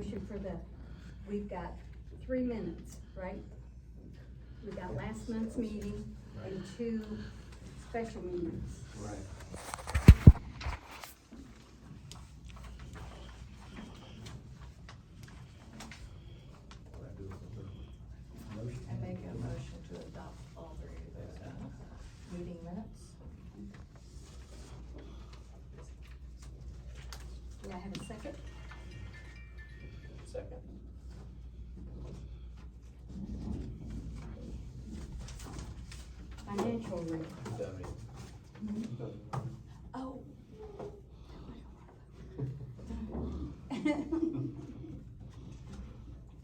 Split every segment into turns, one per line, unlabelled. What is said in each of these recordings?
motion for we've got 3 minutes, right? We got last month's meeting and 2 special meetings.
Right.
I make a motion to adopt all 3 of those meeting minutes.
Do I have a second?
Second.
Financial report. Oh.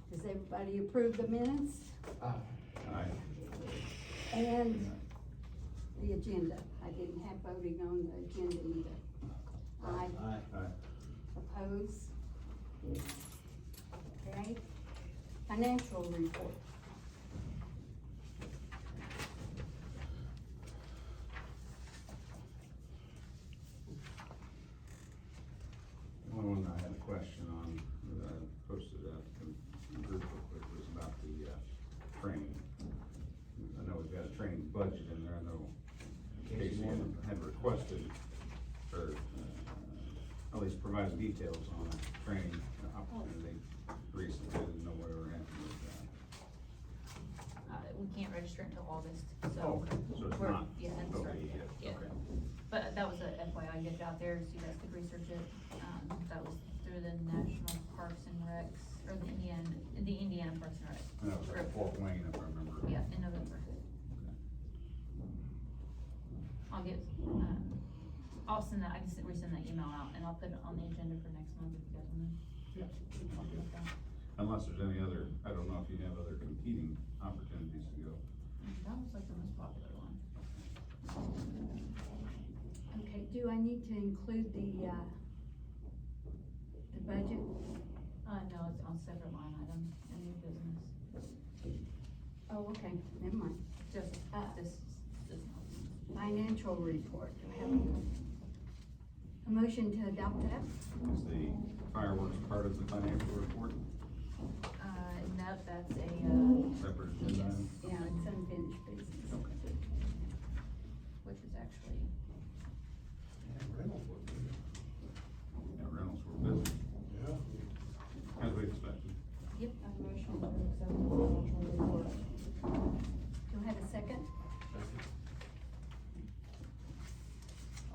Does everybody approve the minutes
Aye.
and the agenda? I didn't have voting on the agenda either. Aye.
Aye.
Oppose? Okay. Financial report.
The only one I had a question on, that I posted out in the group real quick, was about the, training. I know we've got a training budget in there, I know Casey had requested, or, at least provided details on a training opportunity recently, didn't know where we're at with that.
We can't register until August,
Oh,
so.
okay, so it's
we're-
not
Yeah, that's
okay
right.
yet,
Yeah.
okay.
But that was a FYI, get it out there so you guys could research it. That was through the National Parks and Recs, or the Indiana Parks and Recs.
And that was like Fort Wayne, if I remember.
Yeah, in November. I'll get, I'll send that, I can resend that email out and I'll put it on the agenda for next month if you guys want to. I'll do that.
Unless there's any other, I don't know if you have other competing opportunities to go.
That was like the most popular one.
Okay, do I need to include the budget?
No, it's on separate line item in new business.
Oh, okay, never mind.
Just, this.
Financial report, do I have a motion to adopt that?
Is the fireworks part of the financial report,
No, that's a,
separate agenda item?
Yeah, it's unfinished business.
Okay.
which is actually,
Yeah, rentals were busy. As we expected.
yep.
I motion to accept the financial report.
Do I have a second?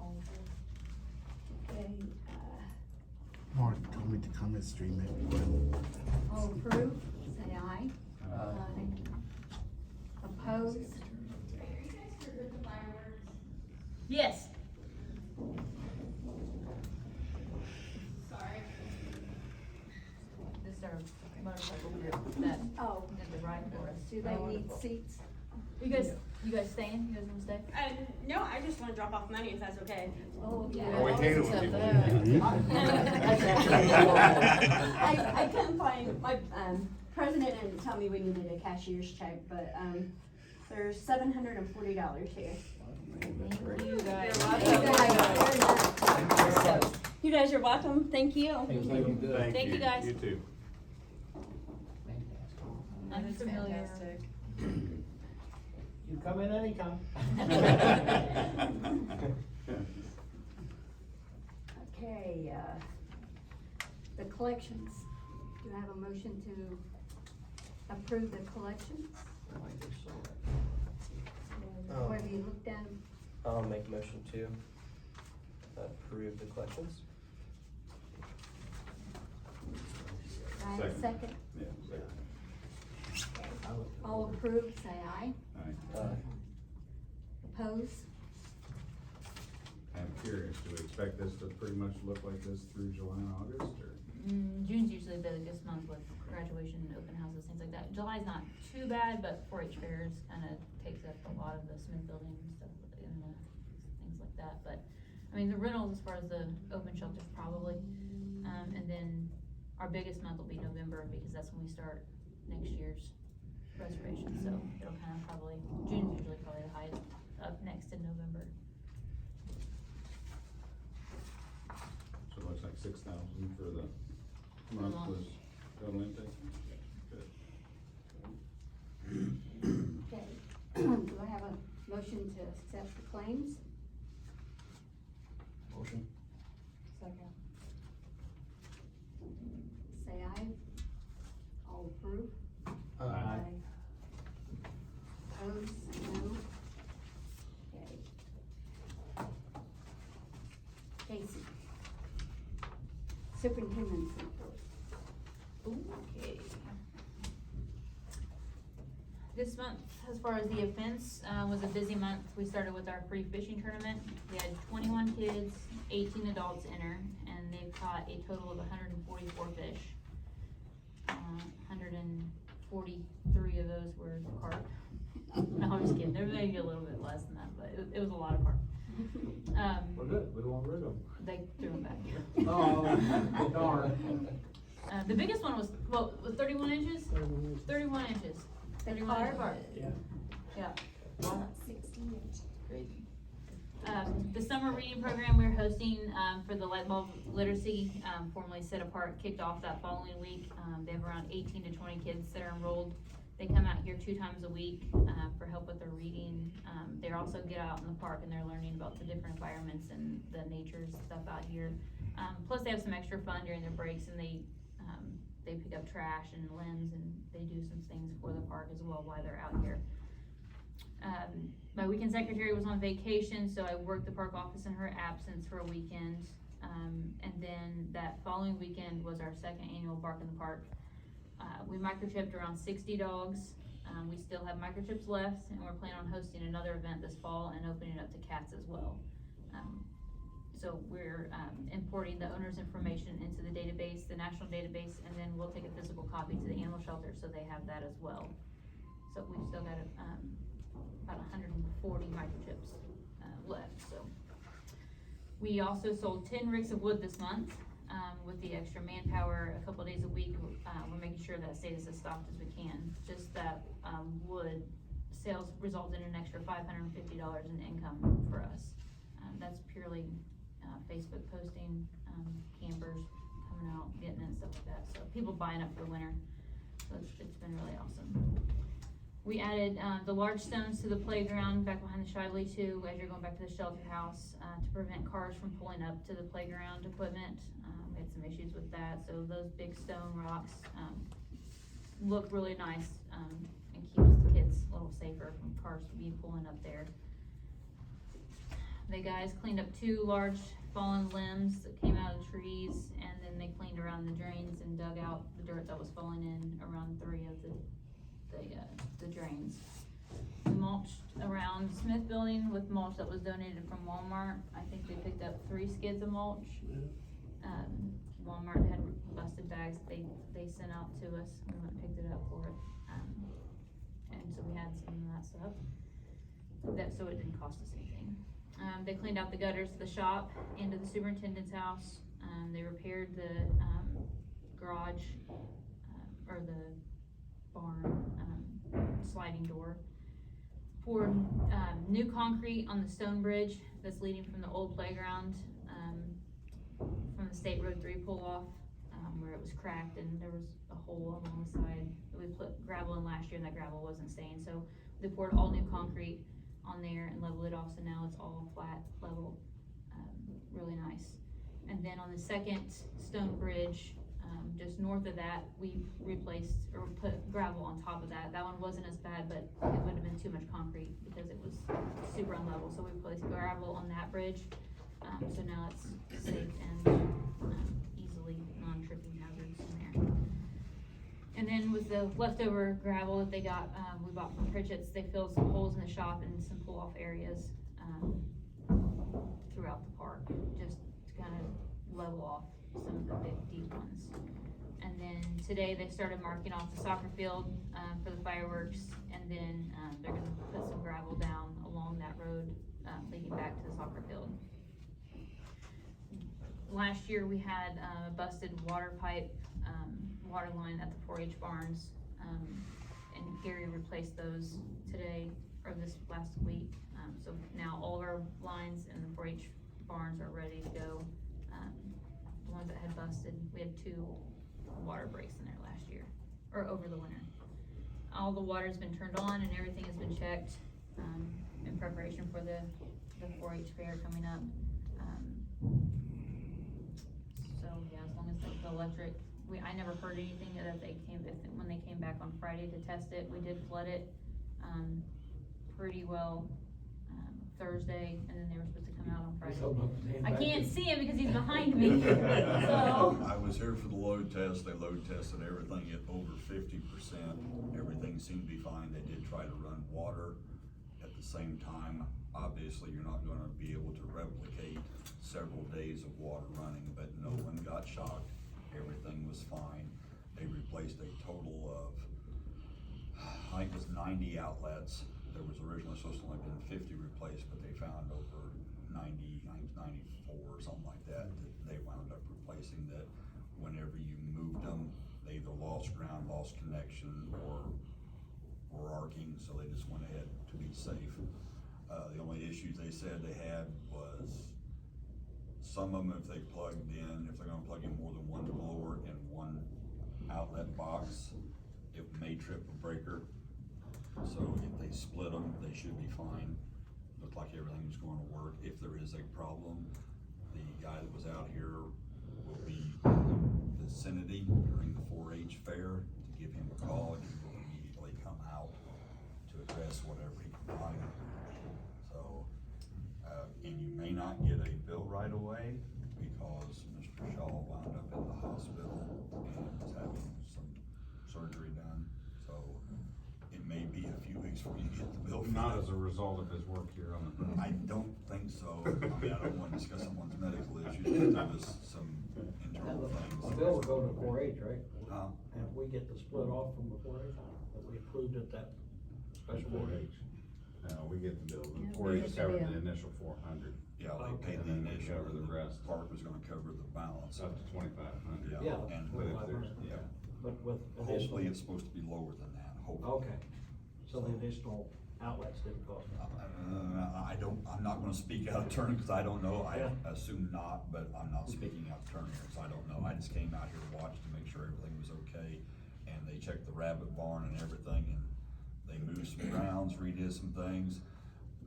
All in favor?
Okay,
Mark told me to come and stream it.
all approve, say aye.
Aye.
Oppose?
Yes. This is our motorcycle group that
Oh,
did the ride for us.
do they need seats?
You guys staying? You guys wanna stay?
No, I just wanna drop off money if that's okay.
Oh, yeah.
Oh, we hate it when people
I couldn't find, my, president didn't tell me we needed a cashier's check, but, there's $740 here.
Thank you guys.
You guys are welcome, thank you.
Thank you, guys.
You too.
I'm familiar.
You come in anytime.
Okay, the collections. Do I have a motion to approve the collections? Or have you looked at them?
I'll make a motion to approve the collections.
Do I have a second?
Yeah, second.
All approve, say aye.
Aye.
Oppose?
I'm curious, do we expect this to pretty much look like this through July and August, or?
June's usually the biggest month with graduation, open houses, things like that. July's not too bad, but 4-H fairs kinda takes up a lot of the Smith building and stuff, and things like that. But, I mean, the rentals as far as the open shelters probably, and then our biggest month will be November because that's when we start next year's reservation. So it'll kind of probably, June's usually probably the highest, up next in November.
So it looks like 6,000 for the month was Total intake? Good.
Okay, do I have a motion to accept the claims?
Motion.
Second.
Say aye. All approve?
Aye.
Opposed, no? Okay. Casey. Superintendent's report.
Okay. This month, as far as the events, was a busy month. We started with our free fishing tournament. We had 21 kids, 18 adults enter, and they've caught a total of 144 fish. 143 of those were carp. No, I'm just kidding. There may be a little bit less than that, but it was a lot of carp.
We're good, we don't want rid of them.
They threw them back here.
Oh, darn.
The biggest one was, well, 31 inches? 31 inches. 31 inch carp.
Yeah.
Yeah.
Not 60 inch.
Crazy. The summer reading program we're hosting, for the light bulb literacy, formerly Set Apart, kicked off that following week. They have around 18 to 20 kids that are enrolled. They come out here 2 times a week, for help with their reading. They also get out in the park and they're learning about the different environments and the nature stuff out here. Plus they have some extra fun during their breaks, and they pick up trash and limbs, and they do some things for the park as well while they're out here. My weekend secretary was on vacation, so I worked the park office in her absence for a weekend. And then that following weekend was our second annual Bark in the Park. We microchipped around 60 dogs. We still have microchips left, and we're planning on hosting another event this fall and opening it up to cats as well. So we're importing the owner's information into the database, the national database, and then we'll take a physical copy to the animal shelter so they have that as well. So we've still got about 140 microchips left. So we also sold 10 ricks of wood this month. With the extra manpower, a couple days a week, we're making sure that stays as stocked as we can. Just that wood sales resulted in an extra $550 in income for us. That's purely Facebook posting, campers coming out, getting it and stuff like that. So people buying up for winter. So it's been really awesome. We added the large stones to the playground back behind the Shively too, as you're going back to the shelter house, to prevent cars from pulling up to the playground equipment. We had some issues with that, so those big stone rocks look really nice, and keeps the kids a little safer from cars to be pulling up there. The guys cleaned up 2 large fallen limbs that came out of the trees, and then they cleaned around the drains and dug out the dirt that was falling in around 3 of the drains. We mulched around Smith Building with mulch that was donated from Walmart. I think they picked up 3 skids of mulch. Walmart had busted bags that they sent out to us. We went and picked it up for it. And so we had some of that stuff. So it didn't cost us anything. They cleaned out the gutters to the shop and to the superintendent's house. They repaired the garage, or the barn sliding door. Poured new concrete on the stone bridge that's leading from the old playground, from the State Road 3 pull-off, where it was cracked and there was a hole along the side. We put gravel in last year and that gravel wasn't staying, so they poured all new concrete on there and leveled it off, so now it's all flat, level, really nice. And then on the second stone bridge, just north of that, we replaced or put gravel on top of that. That one wasn't as bad, but it would have been too much concrete because it was super unlevel. So we placed gravel on that bridge. So now it's safe and easily non-tripping hazards in there. And then with the leftover gravel that they got, we bought from Pritchett's, they filled some holes in the shop and some pull-off areas throughout the park, just to kind of level off some of the big deep ones. And then today they started marking off the soccer field for the fireworks, and then they're gonna put some gravel down along that road leading back to the soccer field. Last year we had a busted water pipe, water line at the 4-H barns, and Gary replaced those today, or this last week. So now all of our lines in the 4-H barns are ready to go. The ones that had busted, we had 2 water breaks in there last year, or over the winter. All the water's been turned on and everything has been checked, in preparation for the 4-H fair coming up. So, yeah, as long as the electric, I never heard anything that when they came back on Friday to test it, we did flood it, pretty well, Thursday, and then they were supposed to come out on Friday. I can't see him because he's behind me, so.
I was here for the load test, they load tested everything at over 50%, everything seemed to be fine, they did try to run water at the same time. Obviously, you're not gonna be able to replicate several days of water running, but no one got shocked, everything was fine. They replaced a total of, I think it was 90 outlets. There was originally supposed to only been 50 replaced, but they found over 90, I think it was 94 or something like that they wound up replacing, that whenever you moved them, they either lost ground, lost connection, or were arcing, so they just went ahead to be safe. The only issues they said they had was some of them, if they plugged in, if they're gonna plug in more than one blower in one outlet box, it may trip a breaker. So if they split them, they should be fine. Looked like everything was going to work. If there is a problem, the guy that was out here will be in the vicinity during the 4-H fair to give him a call, and he will immediately come out to address whatever he can find. So, and you may not get a bill right away because Mr. Shaw wound up in the hospital and was having some surgery done. So it may be a few weeks before you get the bill.
Not as a result of his work here on the.
I don't think so. I mean, I don't want to discuss someone's medical issues, but there was some internal
The
things.
bill will go to 4-H, right?
And
we get the split off from the 4-H, that we approved at that special board.
4-H. No, we get the bill,
Yeah,
the
we
4-H
get the
covered
bill.
the initial 400,
yeah, they paid
And
the
then they
initial,
cover the rest.
Park was gonna cover the balance.
up to 2,500.
Yeah, and
But if there's, yeah,
But with
hopefully it's supposed to be lower than that, hopefully.
Okay, so the additional outlets didn't cost.
I'm not gonna speak out of turn, cause I don't know, I
Yeah.
assume not, but I'm not speaking out of turn here, cause I don't know. I just came out here to watch to make sure everything was okay, and they checked the rabbit barn and everything, and they moved some grounds, redid some things.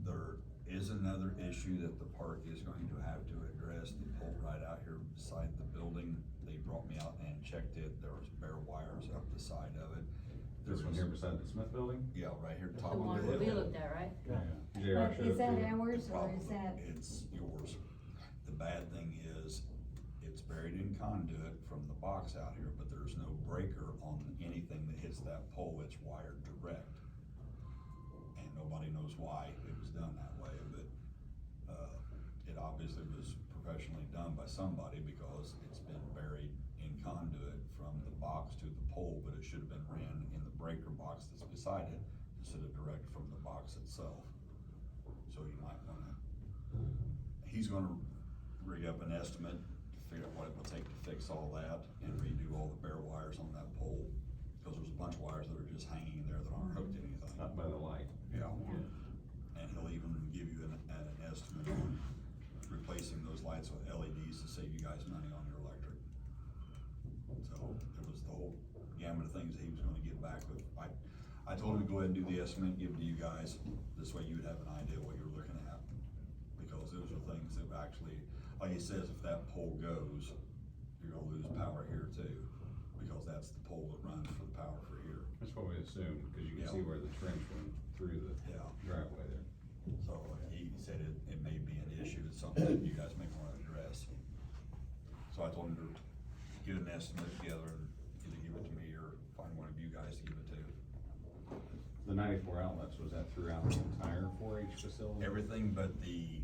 There is another issue that the park is going to have to address, the pole right out here beside the building, they brought me out and checked it, there was bare wires up the side of it.
this one here beside the Smith building?
Yeah, right here at the
The
top of
one
the hill.
we looked at, right?
JR
But
showed
is that
it to you.
ours or is that?
It's yours. The bad thing is, it's buried in conduit from the box out here, but there's no breaker on anything that hits that pole, it's wired direct. And nobody knows why it was done that way, but, it obviously was professionally done by somebody because it's been buried in conduit from the box to the pole, but it should have been ran in the breaker box that's beside it instead of direct from the box itself. So you might wanna, he's gonna rig up an estimate to figure out what it would take to fix all that and redo all the bare wires on that pole. Cause there's a bunch of wires that are just hanging there that aren't hooked to anything.
Up by the light.
Yeah. And he'll even give you an estimate on replacing those lights with LEDs to save you guys money on your electric. So it was the whole gamut of things that he was gonna get back with. I told him to go ahead and do the estimate, give it to you guys, this way you'd have an idea what you're looking at. Because those are things that actually, like he says, if that pole goes, you're gonna lose power here too, because that's the pole that runs for the power for here.
That's what we assumed, because you can
Yeah.
see where the trench went through the
Yeah.
driveway there.
So he said it may be an issue, it's something that you guys may wanna address. So I told him to get an estimate together and either give it to me or find one of you guys to give it to.
The 94 outlets, was that throughout the entire 4-H facility?
Everything but the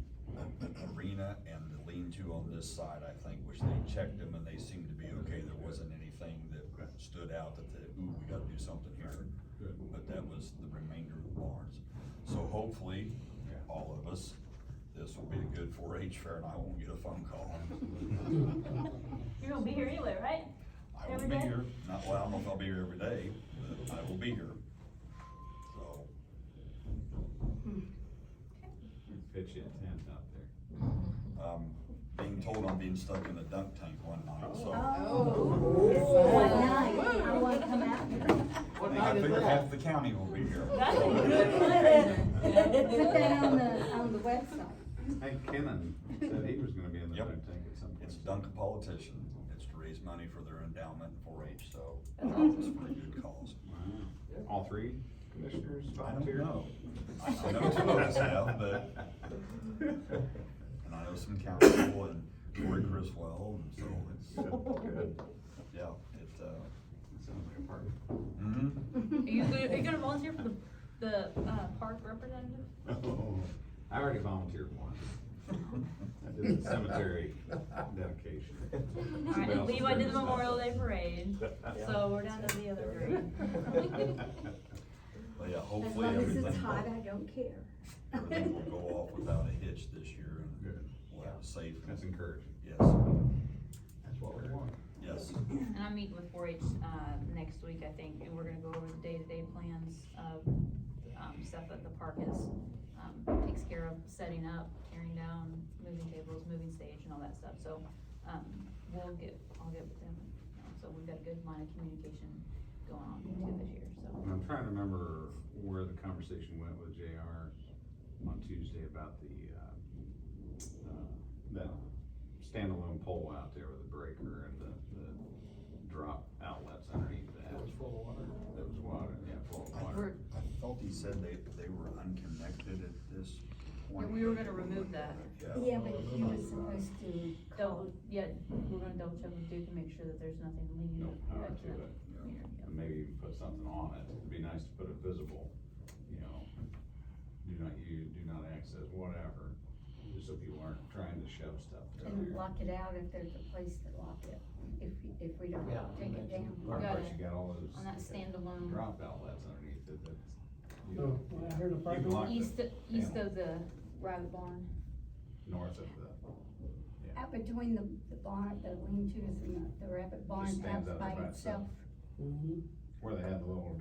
arena and the lean-to on this side, I think, which they checked them and they seemed to be okay. There wasn't anything that stood out that, ooh, we gotta do something here.
Good.
But that was the remainder of the barns. So hopefully, all of us, this will be a good 4-H fair and I won't get a phone call.
You're gonna be here anyway, right?
I will
Every
be
day?
here, not, well, I don't know if I'll be here every day, but I will be here. So,
Pitch you a tent out there.
being told I'm being stuck in a dunk tank one night, so.
Oh.
figure half the county will be here.
That's a
So-
good fundraiser.
Put that on the website.
Hey, Kenan said he was gonna be in the
Yep.
think tank at some point.
It's Dunk a Politician, it's to raise money for their endowment for H, so
That's awesome.
it's for a good cause.
Wow. All three commissioners
I don't
volunteered?
know. I know two of us have, but, and I know some council and Cory Criswell, and so it's,
Good.
yeah, it,
That sounds like a party.
mhm.
Are you gonna volunteer for the park representative?
I already volunteered once. I did the cemetery dedication. Somebody
Alright,
else
Levi
is
did the
doing
Memorial
stuff.
Day parade, so we're down to the other three.
But yeah,
As
hopefully
long as
everything,
it's hot, I don't care.
everything will go off without a hitch this year, and
Good.
we'll have a safe,
That's encouraging.
yes,
That's what we want.
yes.
And I'm meeting with 4-H, next week, I think, and we're gonna go over the day-to-day plans of, stuff that the park takes care of, setting up, tearing down, moving tables, moving stage and all that stuff, so, I'll get with them. So we've got a good line of communication going on too this year, so.
And I'm trying to remember where the conversation went with JR on Tuesday about that standalone pole out there with the breaker and the drop outlets underneath that.
It was full of water.
That was water, yeah, full of water.
I thought he said they were unconnected at this point.
We were gonna remove that.
Yeah, but you were supposed to call.
We're gonna double check with Duke and make sure that there's nothing leaning.
No power
back
to it.
meter, yeah.
And maybe even put something on it. It'd be nice to put it visible, you know, do not use, do not access, whatever, just so people aren't trying to shove stuff down
And
there.
lock it out if there's a place to lock it, if we don't
Yeah,
take it down.
Or
Got
plus
it.
you got all those
On that standalone.
drop outlets underneath it, that's. you
So,
know,
when I heard the
you
park.
can lock the
East
panel
of the rabbit barn.
north of the, yeah.
Out between the barn, the lean-tos and the rabbit barn
Just stands
out
out
by
by
itself.
Where they had the little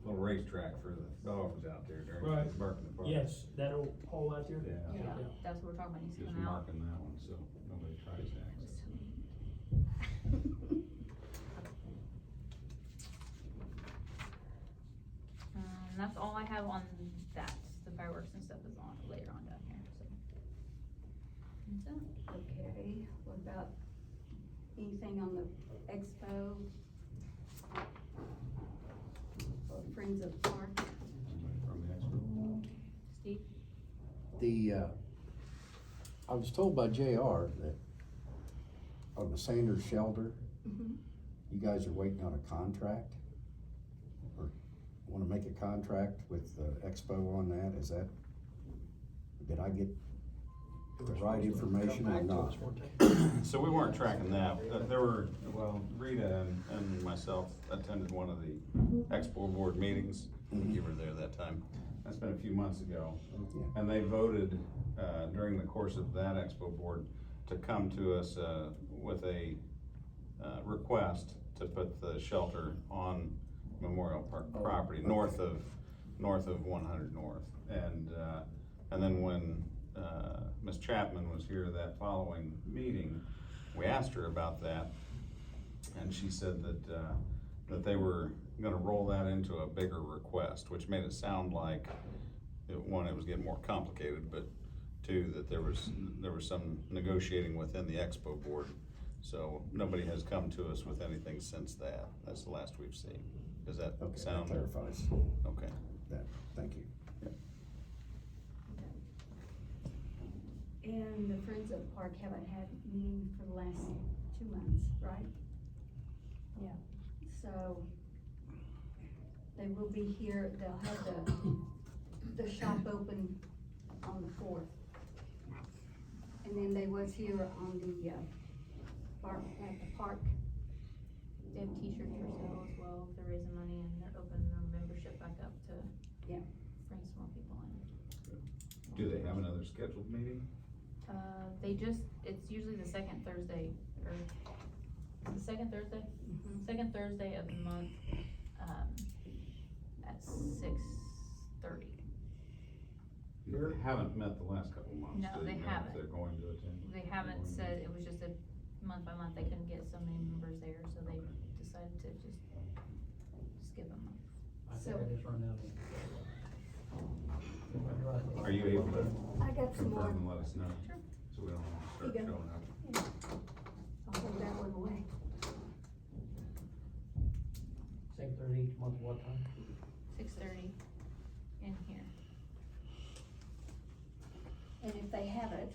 racetrack for the dogs out there during
Right.
barking the park.
Yes, that old hole out there.
Yeah.
Yeah, that's what we're talking about, needs to
Just
come out.
marking that one, so nobody tries to access it.
That's all I have on that, the fireworks and stuff is on, later on down here, so. That's it.
Okay, what about anything on the expo? Or Friends of Park?
Somebody from the expo.
Steve?
I was told by JR that on the Sanders shelter,
Mhm.
you guys are waiting on a contract? Or wanna make a contract with the Expo on that, is that, did I get the right information or not?
So we weren't tracking that. There were, well, Rita and myself attended one of the Expo board meetings. I think you were there that time. That's been a few months ago.
Yeah.
And they voted, during the course of that Expo board to come to us, with a, request to put the shelter on Memorial Park
Oh,
property,
okay.
north of 100 North. And then when, Ms. Chapman was here that following meeting, we asked her about that. And she said that they were gonna roll that into a bigger request, which made it sound like, one, it was getting more complicated, but two, that there was some negotiating within the Expo board. So nobody has come to us with anything since that. That's the last we've seen. Does that
Okay, that
sound?
clarifies
Okay.
that, thank you.
And the Friends of the Park haven't had meetings for the last 2 months, right?
Yeah.
So, they will be here, they'll have the shop open on the 4th. And then they was here on the, park, at the park.
They have t-shirts for sale as well, if they're raising money and they're opening their membership back up to
Yeah.
bring some more people in.
Do they have another scheduled meeting?
It's usually the second Thursday, or, the second Thursday?
Mhm.
Second Thursday of the month, at 6:30.
They haven't met the last couple months.
No,
Do
they
you know if
haven't.
They're going to attend.
They haven't said, it was just a month by month, they couldn't get so many members there, so they decided to just skip a month.
I think
So-
I just run out of. Everybody right.
Are you able to
I got some more.
confirm and let us know?
Sure.
So we don't start
Here you go.
showing up.
I'll hold that one away.
6:30 each month, what time?
6:30 in here.
And if they have it,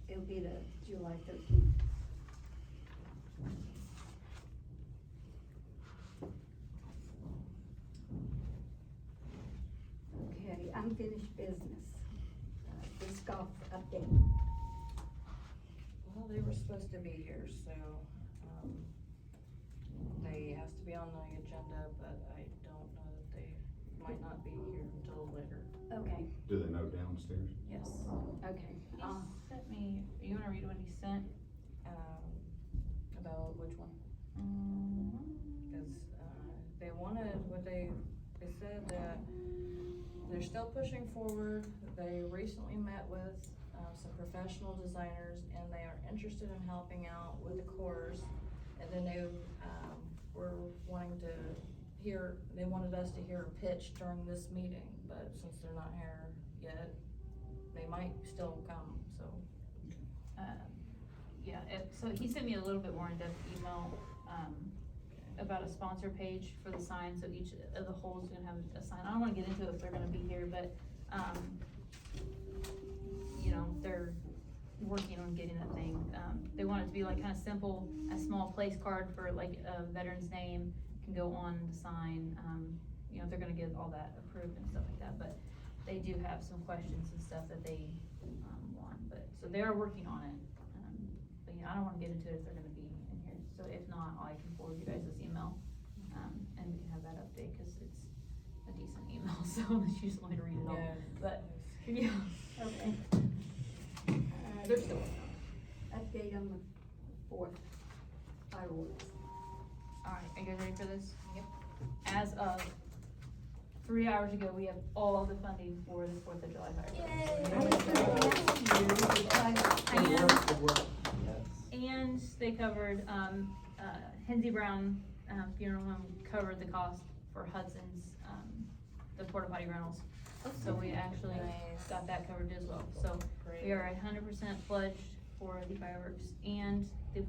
it'll be the July 13th. Okay, unfinished business. Disc golf update.
Well, they were supposed to be here, so, they has to be on the agenda, but I don't know that they might not be here until later.
Okay,
Do they know downstairs?
Yes.
okay.
He sent me, you wanna read what he sent?
About which one? Cause, they wanted, they said that they're still pushing forward. They recently met with, some professional designers, and they are interested in helping out with the course. And then they, were wanting to hear, they wanted us to hear a pitch during this meeting, but since they're not here yet, they might still come, so.
Yeah, so he sent me a little bit more in-depth email, about a sponsor page for the sign, so each of the holes is gonna have a sign. I don't wanna get into it if they're gonna be here, but, you know, they're working on getting that thing. They want it to be like kinda simple, a small place card for like a veteran's name can go on the sign. You know, they're gonna get all that approved and stuff like that, but they do have some questions and stuff that they, want, but, so they are working on it. But, you know, I don't wanna get into it if they're gonna be in here, so if not, I can forward you guys this email, and we can have that update, cause it's a decent email, so you just want me to read it all, but, yeah.
Okay.
They're still working on it.
Update on the 4th fireworks.
Alright, are you guys ready for this? Yep. As of 3 hours ago, we have all the funding for this 4th of July fireworks. And they covered, Henry Brown, Funeral Home covered the cost for Hudson's, the porta potty rentals. So we actually
Nice.
got that covered as well, so we are 100% pledged for the fireworks and the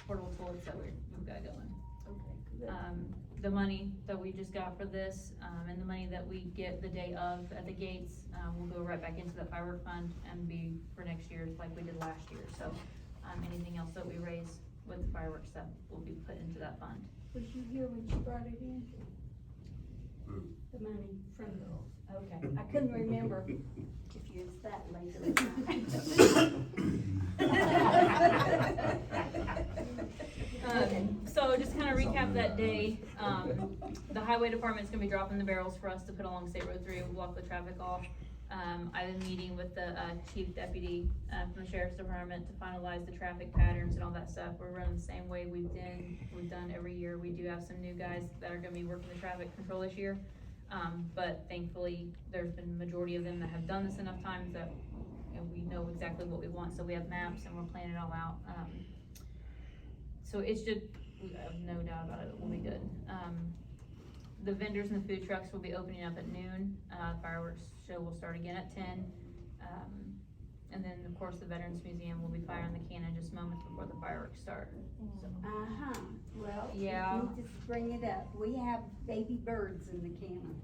portable toilets that we've got going.
Okay, good.
The money that we just got for this, and the money that we get the day of at the gates, will go right back into the firework fund and be for next year like we did last year, so, anything else that we raise with the fireworks stuff will be put into that fund.
Was you here when she brought it in? The money from, okay, I couldn't remember if you was that late or not.
So just kinda recap that day, the highway department's gonna be dropping the barrels for us to put along State Road 3, block the traffic off. I've been meeting with the, chief deputy, from the sheriff's department to finalize the traffic patterns and all that stuff. We're running the same way we've done every year. We do have some new guys that are gonna be working the traffic control this year. But thankfully, there's been a majority of them that have done this enough times that, you know, we know exactly what we want, so we have maps and we're planning it all out. So it should, we have no doubt about it, it will be good. The vendors and the food trucks will be opening up at noon, fireworks show will start again at 10. And then, of course, the Veterans Museum will be firing the cannon just moments before the fireworks start, so.
Uh-huh, well,
Yeah.
you just bring it up, we have baby birds in the cannon.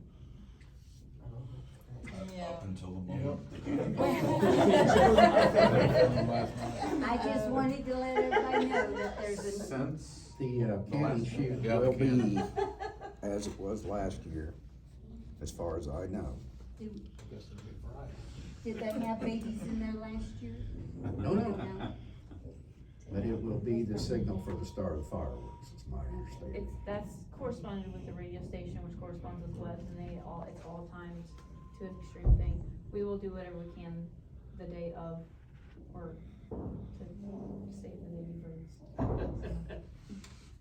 Up until the moment.
I just wanted to let everybody know that there's a,
Since
The cannon shoot
Yeah,
will
the
be
cannon.
as it was last year, as far as I know.
Guess it'll be Friday.
did they have babies in there last year?
No. But it will be the signal for the start of fireworks, is my understanding.
That's corresponded with the radio station, which corresponds with Webs, and it's all timed to an extreme thing. We will do whatever we can the day of, or to save the baby birds.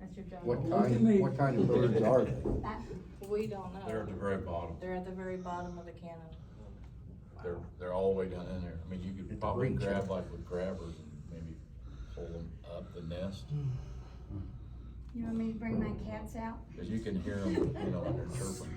That's your job.
What kind of birds are they?
We don't know.
They're at the very bottom.
They're at the very bottom of the cannon.
They're all the way down in there. I mean, you
At the
could probably
reach.
grab like with grabbers and maybe pull them up the nest.
You want me to bring my cats out?
Cause you can hear them, you know, when they're chirping.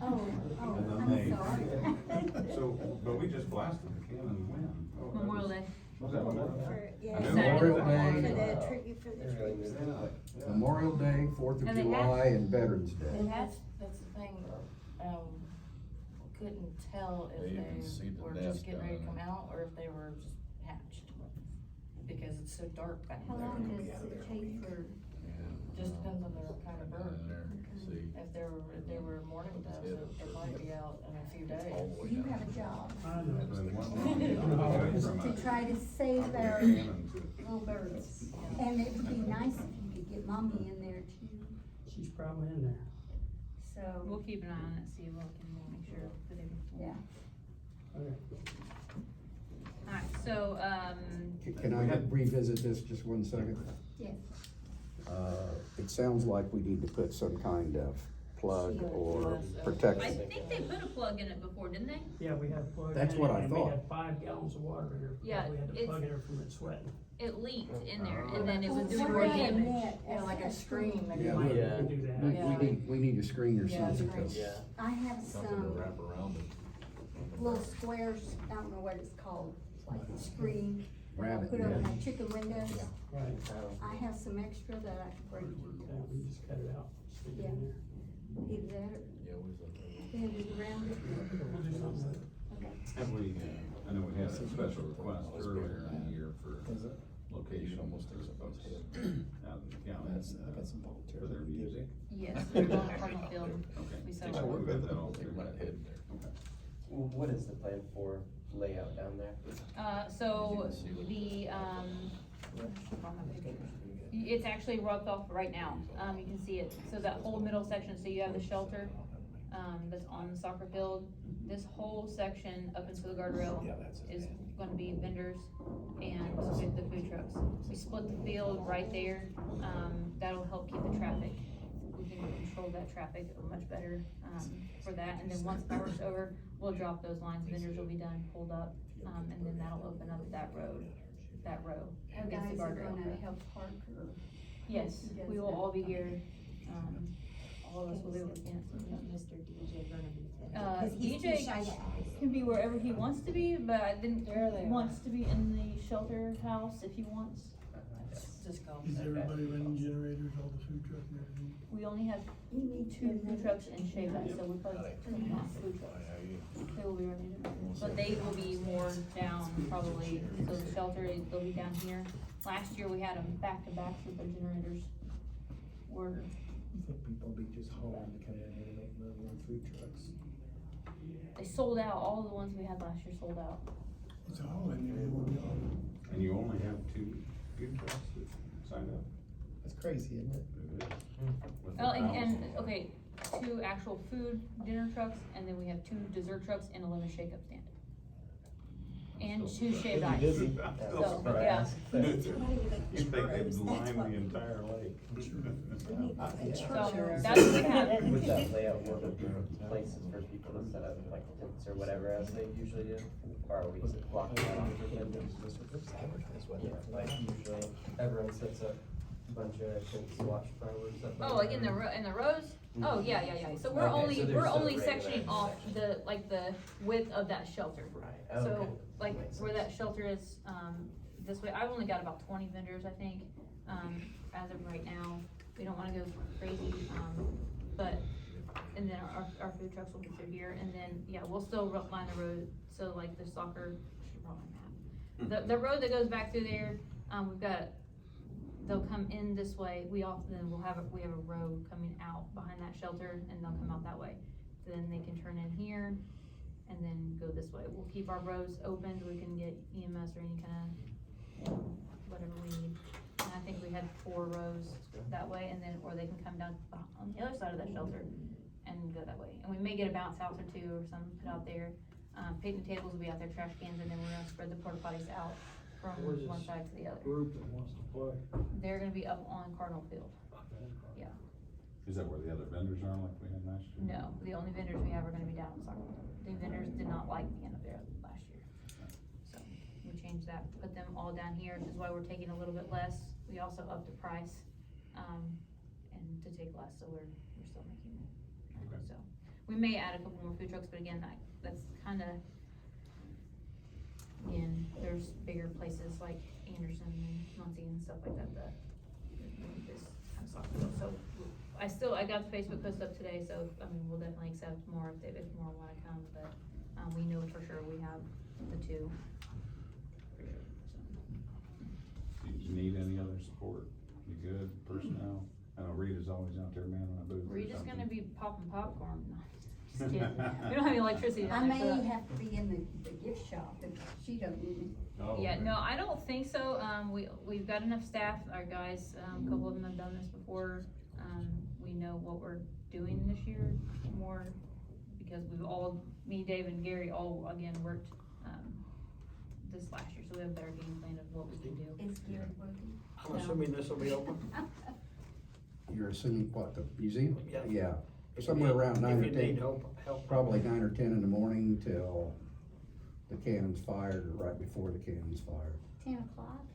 I'm sorry.
So, but we just blasted the cannon when? Oh, that was-
Memorial Day.
Was that Memorial Day?
Yeah.
I knew
Memorial
Memorial
Day.
Day.
tribute for the
Yeah.
Memorial Day, Fourth of
And they have-
July, and Veterans Day.
And that's the thing, couldn't tell if
You can see
they
the
were
nest
just getting ready to
down
come
there.
out, or if they were just hatched. Because it's so dark back
How
there.
long does it take for,
Just depends on the kind of bird.
In there, see,
If they were morning doves, it might be out in a few days.
all the way
you
down.
have a job
Then one-
to try to save our
Cannon to-
little birds. And it would be nice if you could get mommy in there too,
She's probably in there.
so,
We'll keep an eye on it, see what we can make sure the day before.
yeah.
Okay.
Alright, so,
Can I revisit this just one second?
Yes.
It sounds like we need to put some kind of plug or
I
protection.
think they put a plug in it before, didn't they?
Yeah, we had a plug in
That's
it,
what I
and we
thought.
had 5 gallons of water in there. because
Yeah,
We had to
it's-
plug in her from it sweating.
It leaked in there, and then it was doing
We're
more
gonna
damage.
net
Yeah, like a screen, maybe
Yeah,
like.
We
Yeah.
can do that.
We need a screen or
Yeah,
something.
screen.
'Cause
Yeah.
I have
Something to
some
wrap around it.
little squares, I don't know what it's called, like a screen. that I
Rabbit
Put over
net.
my chicken windows.
Right,
I have some extra that I can bring to you.
yeah, we just cut it out, stick it in there.
Either that or
Yeah, we was looking.
bend it around it.
We'll do something with it.
Okay.
Have we, I know we had a special request earlier in the year for location
Almost
for
takes up
folks
both
out in the county.
I got some volunteers.
For their music.
Yes, we're going to Cardinal Field.
Okay.
We saw
So
it.
we've got that all
They
figured
went
out.
ahead there.
Okay.
What is the plan for layout down there?
So it's actually roped off right now, you can see it, so that whole middle section, so you have the shelter, that's on the soccer field. This whole section up into the guardrail is gonna be vendors and with the food trucks. We split the field right there, that'll help keep the traffic. We can control that traffic much better, for that, and then once the work's over, we'll drop those lines, vendors will be done, pulled up, and then that'll open up that row
Our
against the
guys are
guardrail.
gonna help park or.
Yes, we will all be here, all of us will be working.
Mr. DJ gonna be?
DJ can be wherever he wants to be, but I didn't,
There they are.
wants to be in the shelter house if he wants.
Just go.
Is everybody running generators, all the food truck and everything?
We only have
You need
2 food trucks and Shave Ice, so we probably have 2 food trucks. They will be running, but they will be more down probably, so the shelter, they'll be down here. Last year we had them back to back with their generators. Were,
You think people be just hauling to come in here and make money on food trucks?
they sold out, all the ones we had last year sold out.
It's all in there, one job.
And you only have 2 food trucks that signed up?
That's crazy, isn't it?
It is. With the
Oh, and,
balance.
okay, 2 actual food dinner trucks, and then we have 2 dessert trucks and a lemon shake-up stand. And 2 shaved ice. So, yeah.
You think they'd line the entire lake?
So, that's what we have.
Would that layout work with different places for people to set up like tents or whatever as they usually do? Or are we blocking that off for vendors? Yeah, like usually everyone sets up a bunch of tents to watch fireworks up.
Oh, like in the rows? Oh, yeah, so we're
Okay,
only,
so there's
we're
no
only
regular
sectioning off
section.
the, like the width of that shelter.
Right, okay.
So, like,
Makes
where
sense.
that shelter is, this way, I've only got about 20 vendors, I think, as of right now. We don't wanna go crazy, but, and then our food trucks will be through here, and then, yeah, we'll still line the road, so like the soccer, should probably map. The road that goes back through there, we've got, they'll come in this way, we have a row coming out behind that shelter, and they'll come out that way. Then they can turn in here, and then go this way. We'll keep our roads open, we can get EMS or any kinda, whatever we need. And I think we had 4 rows that way, and then, or they can come down on the other side of that shelter and go that way. And we may get a bounce house or 2 or something put out there. Picnic tables will be out there, trash cans, and then we're gonna spread the porta potties out from
Where's
one
this
side to the other.
Group that wants to play.
They're gonna be up on Cardinal Field.
Is that where the other vendors are like we had last year?
No, the only vendors we have are gonna be down in soccer. The vendors did not like being up there last year. So, we changed that, put them all down here, which is why we're taking a little bit less. We also upped the price, and to take less, so we're still making it.
Okay.
So, we may add a couple more food trucks, but again, that's kinda, again, there's bigger places like Anderson and Muncie and stuff like that, that this kind of soft. So, I got the Facebook post up today, so, I mean, we'll definitely accept more if more wanna come, but, we know for sure we have the two.
Do you need any other support? You good, personnel? I know Rita's always out there manning a booth or
We're just
something.
gonna be popping popcorn, no, just kidding, we don't have any electricity
I
down there,
may
so-
have to be in the gift shop if she don't need me.
Oh,
Yeah,
okay.
no, I don't think so, we've got enough staff, our guys, a couple of them have done this before, we know what we're doing this year more, because we've all, me, Dave, and Gary all, again, worked, this last year, so we have a better game plan of what we can do.
Is Gary working?
I'm assuming this will be open.
You're assuming what, the museum?
Yeah.
Yeah,
If you
somewhere
need-
around 9 or
If you
10.
need help.
Probably 9 or 10 in the morning till the cannon's fired, or right before the cannon's fired.
10 o'clock?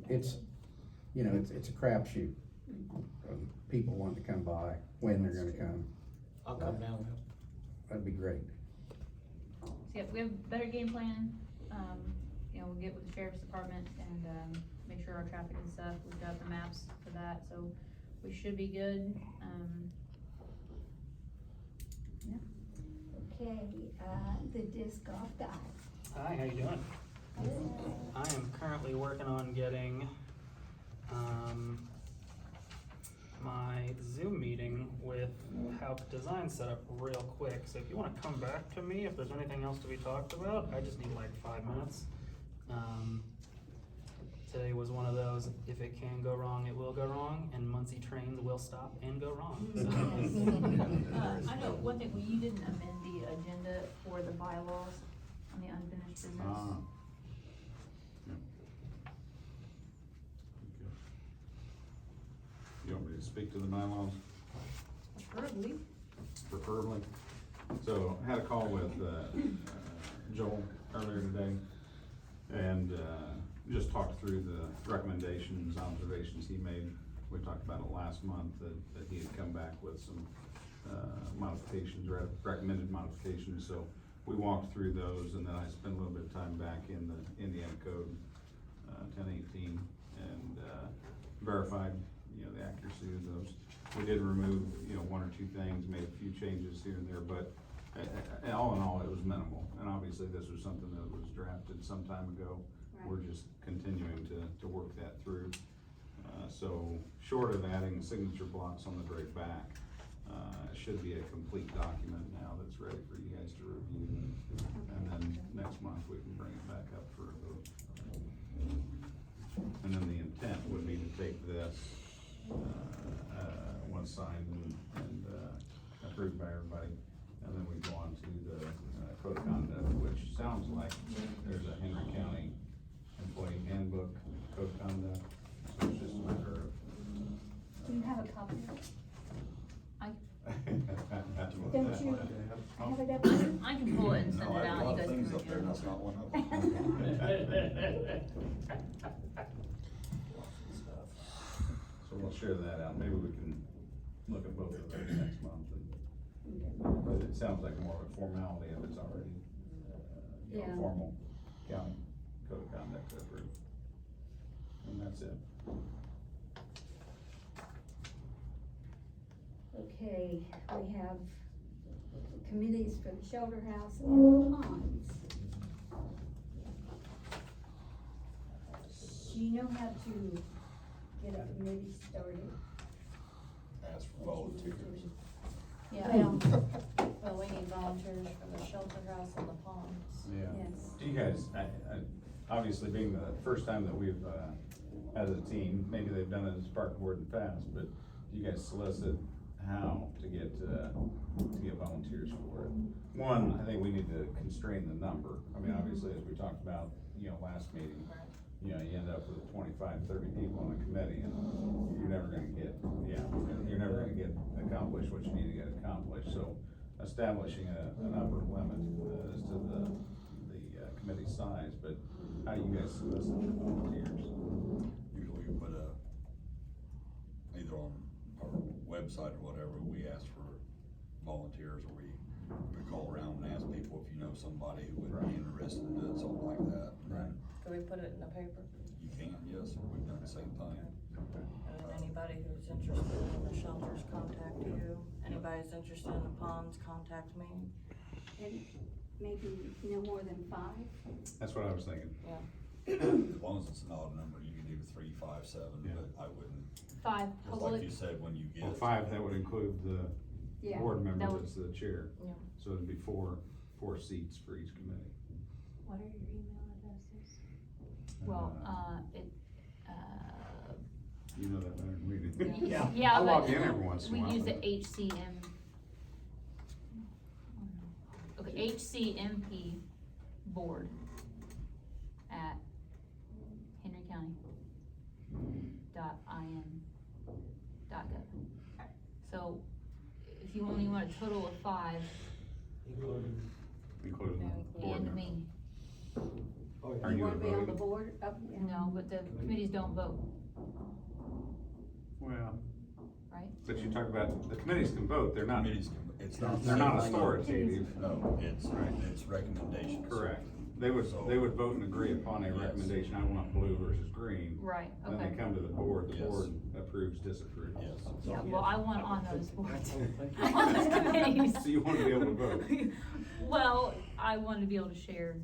It's, you know, it's a crapshoot. People want to come by, when they're gonna come,
I'll come down.
that'd be great.
So, yeah, we have a better game plan, you know, we'll get with the sheriff's department and, make sure our traffic and stuff, we've got the maps for that, so we should be good,
Okay, the disc golf guy.
Hi, how you doing? I am currently working on getting, my Zoom meeting with Halp Design set up real quick, so if you wanna come back to me, if there's anything else to be talked about, I just need like 5 minutes. Today was one of those, if it can go wrong, it will go wrong, and Muncie trains will stop and go wrong, so.
I know, one thing, you didn't amend the agenda for the bylaws on the unfinished business.
Ah. Yep. Okay. You want me to speak to the bylaws?
Preferably.
Preferably. So I had a call with, Joel earlier today, and, just talked through the recommendations, observations he made. We talked about it last month, that he had come back with some, modifications, recommended modifications, so we walked through those, and then I spent a little bit of time back in the Indiana Code, 1018, and, verified, you know, the accuracy of those. We did remove, you know, 1 or 2 things, made a few changes here and there, but all in all, it was minimal. And obviously, this was something that was drafted some time ago.
Right.
We're just continuing to work that through. So short of adding signature blocks on the very back, it should be a complete document now that's ready for you guys to review. And then next month, we can bring it back up for a vote. And then the intent would be to take this, once signed and approved by everybody, and then we go on to the code of conduct, which sounds like there's a Henry County employee handbook code of conduct, so it's just a matter of.
Do you have a copy of it?
Don't
you have it up there?
I can pull it and send
No,
it
I have
out,
a lot
you
of
guys can
things up there,
review
that's
it.
not one of them.
So we'll share that out, maybe we can look at both of those next month, and, but it sounds like more of a formality if it's already, you know,
Yeah.
formal county code of conduct approved. And that's it.
Okay, we have committees for the shelter house and the ponds. Do you know how to get a committee started?
Ask for volunteers.
Yeah, well, we need volunteers for the shelter house and the ponds.
Yeah.
Yes.
Do you guys, obviously being the first time that we've, as a team, maybe they've done it as park board in the past, but do you guys solicit how to get volunteers for it? One, I think we need to constrain the number. I mean, obviously, as we talked about, you know, last meeting, you know, you end up with 25, 30 people on a committee, and you're never gonna get, you're never gonna get accomplished what you need to get accomplished. So establishing an upper limit as to the committee size, but how do you guys solicit your volunteers?
Usually we put either on our website or whatever, we ask for volunteers, or we call around and ask people if you know somebody who would be interested in doing something like that.
Right.
Can we put it in the paper?
You can, yes, we've done the same thing.
And then anybody who's interested in the shelters, contact you. Anybody's interested in the ponds, contact me.
And maybe no more than 5?
That's what I was thinking.
As long as it's an odd number, you can do 3, 5, 7,
Yeah.
but I wouldn't,
5
just like
public,
you said, when you get.
Well, 5, that would include the
Yeah.
board
That
member
would-
that's the chair.
Yeah.
So it'd be four seats for each committee.
What are your email addresses?
well,
You know that better than we do.
yeah,
I log
but
in every once in a
we
while.
use the
but-
HCM. Okay, HCMP board at henrycounty.in.gov. So if you only want a total of 5,
Including,
Including the board
and
member.
me,
oh,
Are
yeah.
You
you
wanna be on the
voting?
board? Yeah.
no, but the committees don't vote,
Well,
right?
but you talk about, the committees can vote, they're not,
Committees, it's not.
they're not authoritative.
No, it's,
Right.
it's recommendations.
Correct. They would vote and agree upon a
Yes.
recommendation, I want blue versus green.
Right,
Then they
okay.
come to the board
Yes.
approves, disapproves.
Yes.
Yeah, well, I want on those boards,
Oh, thank you.
on those committees.
So you want to be able to vote?
Well, I want to be able to share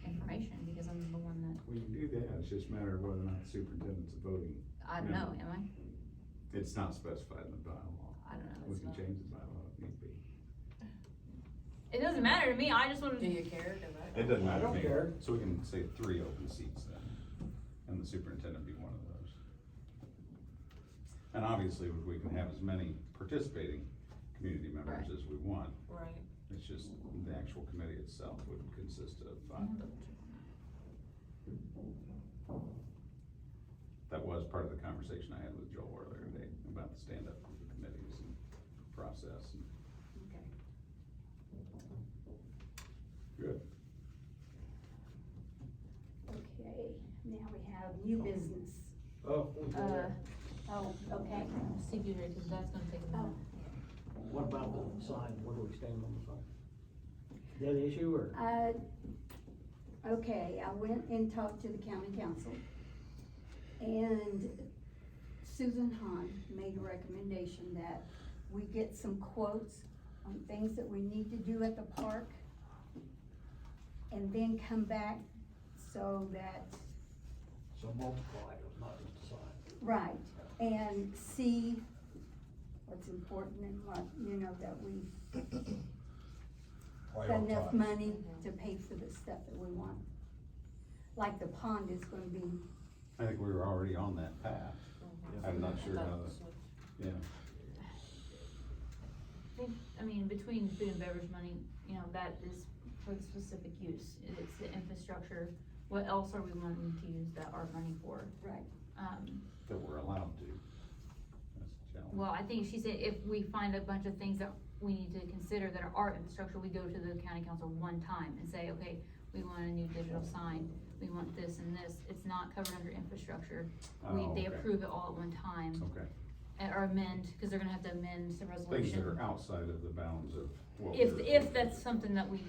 information because I'm the one that,
Well, you can do that, it's just a matter of whether or not the superintendent's a voting.
I don't know, am I?
It's not specified in the bylaw.
I don't know,
We
it's
can
not.
change the bylaw if need be.
It doesn't matter to me, I just want
Do
to.
you care? 'Cause
It doesn't
I
matter to
don't
me.
care.
So we can say 3 open seats then, and the superintendent be one of those. And obviously, we can have as many participating community members
Right.
as we want.
Right.
It's just the actual committee itself would consist of 5. That was part of the conversation I had with Joel earlier today about the stand-up committees and process and. Good.
Okay, now we have new business.
Oh, we go there.
Oh, okay.
Steve, you because that's gonna take a minute.
What about the sign, where do we stand on the sign? Dead issue, or?
Okay, I went and talked to the county council, and Susan Hahn made a recommendation that we get some quotes on things that we need to do at the park, and then come back so that,
So multiply it, not just a sign.
right, and see what's important and what, that we got enough
Prioritize.
money to pay for the stuff that we want. Like the pond is gonna be,
I think we were already on that path. I'm not sure how yeah.
I mean, between food and beverage money, that is for the specific use, it's the infrastructure. What else are we wanting to use that art money for?
right,
That we're allowed to. That's the challenge.
Well, I think she said if we find a bunch of things that we need to consider that are art infrastructure, we go to the county council one time and say, okay, we want a new digital sign, we want this and this, it's not covered under infrastructure. They
okay.
approve it all at one time,
Okay.
or amend, cause they're gonna have to amend the
Things
resolution.
that are outside of the bounds of what
If,
we're.
if that's something that we,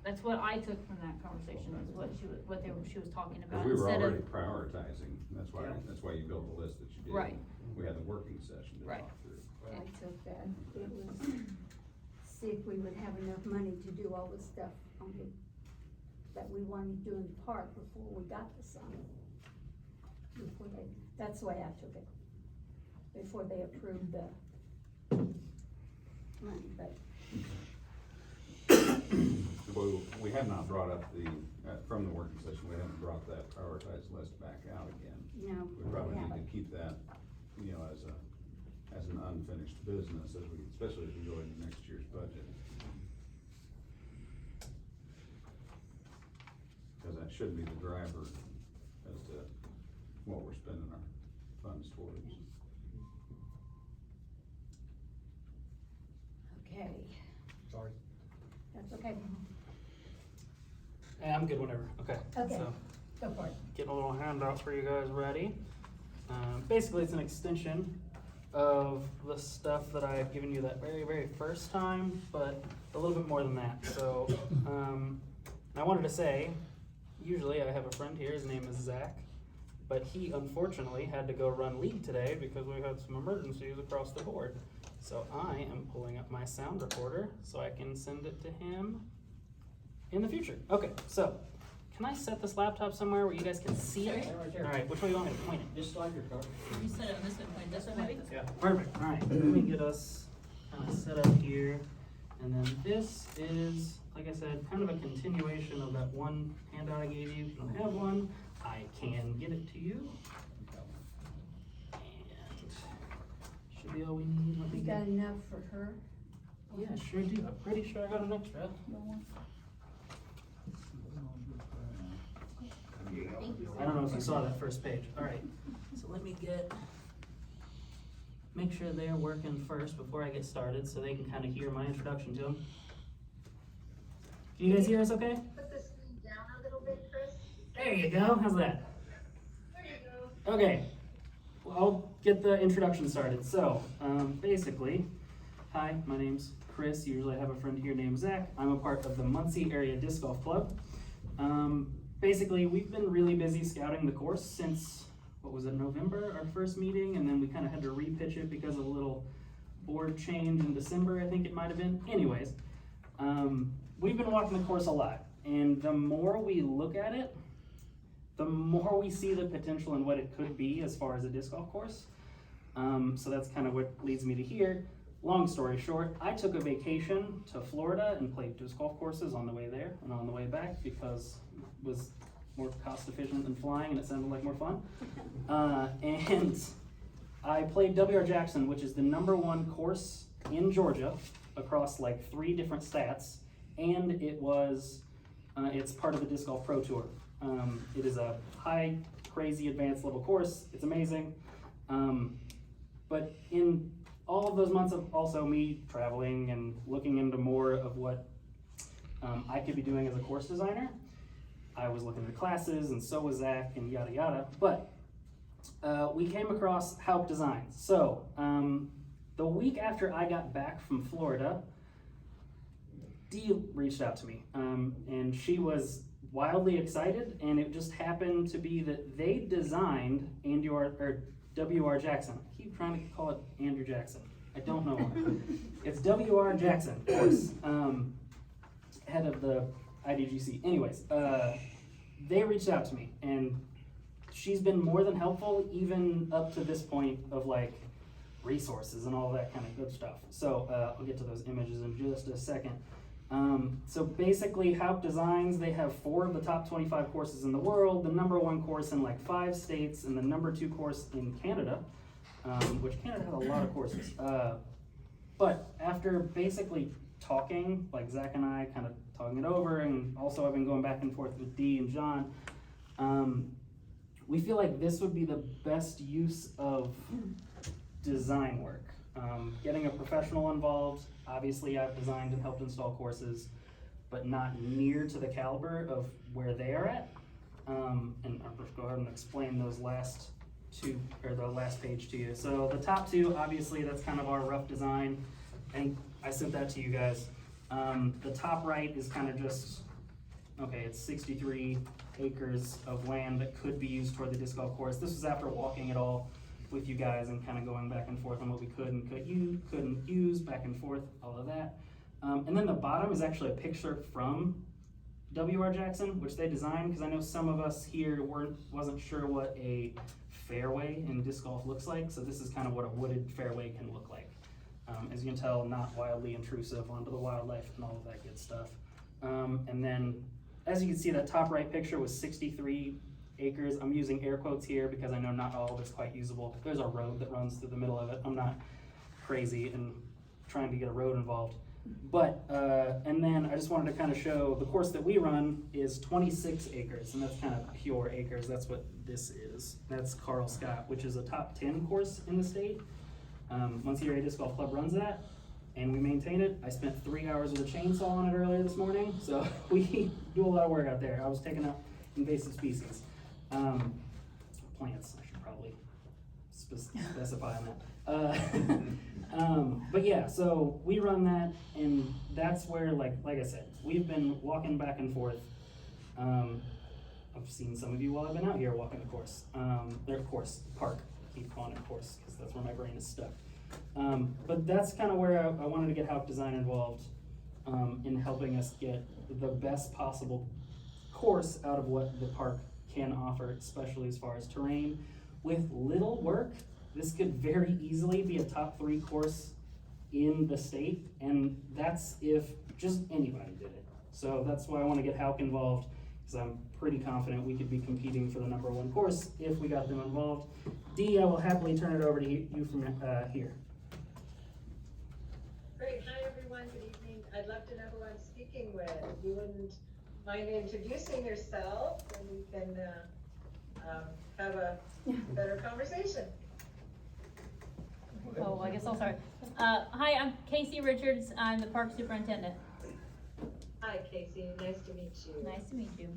that's what I took from that conversation, is what she was talking about,
Cause we were
instead
already
of,
prioritizing, that's why you built the list that you did.
Right.
We had the working session to
Right.
talk through.
I took that, it was, see if we would have enough money to do all the stuff that we wanted to do in the park before we got the sign. That's the way I took it, before they approved the money, but,
Well, we have not brought up from the working session, we haven't brought that prioritized list back out again.
no,
We probably
we
need to
haven't.
keep that, as an unfinished business, especially as we go into next year's budget. Cause that should be the driver as to what we're spending our funds towards.
Okay,
Sorry.
that's okay,
Hey, I'm good whenever, okay.
Okay.
So,
go for it.
getting a little handout for you guys ready. Basically, it's an extension of the stuff that I had given you that very, very first time, but a little bit more than that. So, I wanted to say, usually I have a friend here, his name is Zach, but he unfortunately had to go run league today because we had some emergencies across the board. So I am pulling up my sound recorder so I can send it to him in the future. Okay, so can I set this laptop somewhere where you guys can see it?
Right there.
All right, which way do you want me to point it?
Just slide your card.
You set it on this one, point this way maybe?
Yeah.
Perfect, all right, let me get us kind of set up here. And then this is, like I said, kind of a continuation of that one handout I gave you. If you don't have one, I can get it to you. And should be all we need. Let me
You got
get,
enough for her?
yeah, sure do. I'm pretty sure I got an extra. I don't know if you saw that first page. All right, so let me make sure they're working first before I get started so they can kind of hear my introduction to them. Can you guys hear us okay?
Put the screen down a little bit, Chris.
There you go. How's that?
There you go.
Okay. Well, I'll get the introduction started. So, basically, hi, my name's Chris. Usually I have a friend here named Zach. I'm a part of the Muncie Area Disc Golf Club. Basically, we've been really busy scouting the course since, what was it, November, our first meeting, and then we kind of had to repitch it because of a little board change in December, I think it might have been. Anyways, we've been walking the course a lot, and the more we look at it, the more we see the potential in what it could be as far as a disc golf course. So that's kind of what leads me to here. Long story short, I took a vacation to Florida and played disc golf courses on the way there and on the way back because it was more cost efficient than flying and it sounded like more fun. And I played W.R. Jackson, which is the #1 course in Georgia across like 3 different stats. And it was, it's part of the Disc Golf Pro Tour. It is a high, crazy, advanced level course. It's amazing. But in all of those months of also me traveling and looking into more of what I could be doing as a course designer, I was looking at classes and so was Zach and yada yada. But we came across Haupt Designs. So the week after I got back from Florida, Dee reached out to me and she was wildly excited, and it just happened to be that they designed W.R. Jackson. I keep trying to call it Andrew Jackson. I don't know why. It's W.R. Jackson, of course, head of the IDGC. Anyways, they reached out to me, and she's been more than helpful, even up to this point of like resources and all that kind of good stuff. So I'll get to those images in just a second. So basically, Haupt Designs, they have 4 of the top 25 courses in the world, the #1 course in like 5 states, and the #2 course in Canada, which Canada has a lot of courses. But after basically talking, like Zach and I kind of talking it over, and also I've been going back and forth with Dee and John, we feel like this would be the best use of design work. Getting a professional involved. Obviously, I've designed and helped install courses, but not near to the caliber of where they are at. And I'll just go ahead and explain those last 2, or the last page to you. So the top 2, obviously, that's kind of our rough design, and I sent that to you guys. The top right is kind of just, okay, it's 63 acres of land that could be used for the disc golf course. This was after walking it all with you guys and kind of going back and forth on what we could and couldn't use, back and forth, all of that. And then the bottom is actually a picture from W.R. Jackson, which they designed, because I know some of us here wasn't sure what a fairway in disc golf looks like, so this is kind of what a wooded fairway can look like. As you can tell, not wildly intrusive onto the wildlife and all of that good stuff. And then, as you can see, that top right picture was 63 acres. I'm using air quotes here because I know not all of it's quite usable. There's a road that runs through the middle of it. I'm not crazy and trying to get a road involved. But, and then I just wanted to kind of show the course that we run is 26 acres, and that's kind of pure acres. That's what this is. That's Carl Scott, which is a top 10 course in the state. Muncie Area Disc Golf Club runs that, and we maintain it. I spent 3 hours with a chainsaw on it earlier this morning, so we do a lot of work out there. I was taking out invasive species. Plants, I should probably specify on that. But yeah, so we run that, and that's where, like I said, we've been walking back and forth. I've seen some of you while I've been out here walking the course, park. I keep calling it course, because that's where my brain is stuck. But that's kind of where I wanted to get Hauck Design involved, in helping us get the best possible course out of what the park can offer, especially as far as terrain. With little work, this could very easily be a top 3 course in the state, and that's if just anybody did it. So that's why I want to get Hauck involved, because I'm pretty confident we could be competing for the #1 course if we got them involved. Dee, I will happily turn it over to you from here.
Great, hi everyone, good evening. I'd love to know who I'm speaking with. If you wouldn't mind introducing yourself, and we can have a better conversation.
Oh, I guess I'll start. Hi, I'm Casey Richards. I'm the park superintendent.
Hi Casey, nice to meet you.
Nice to meet you.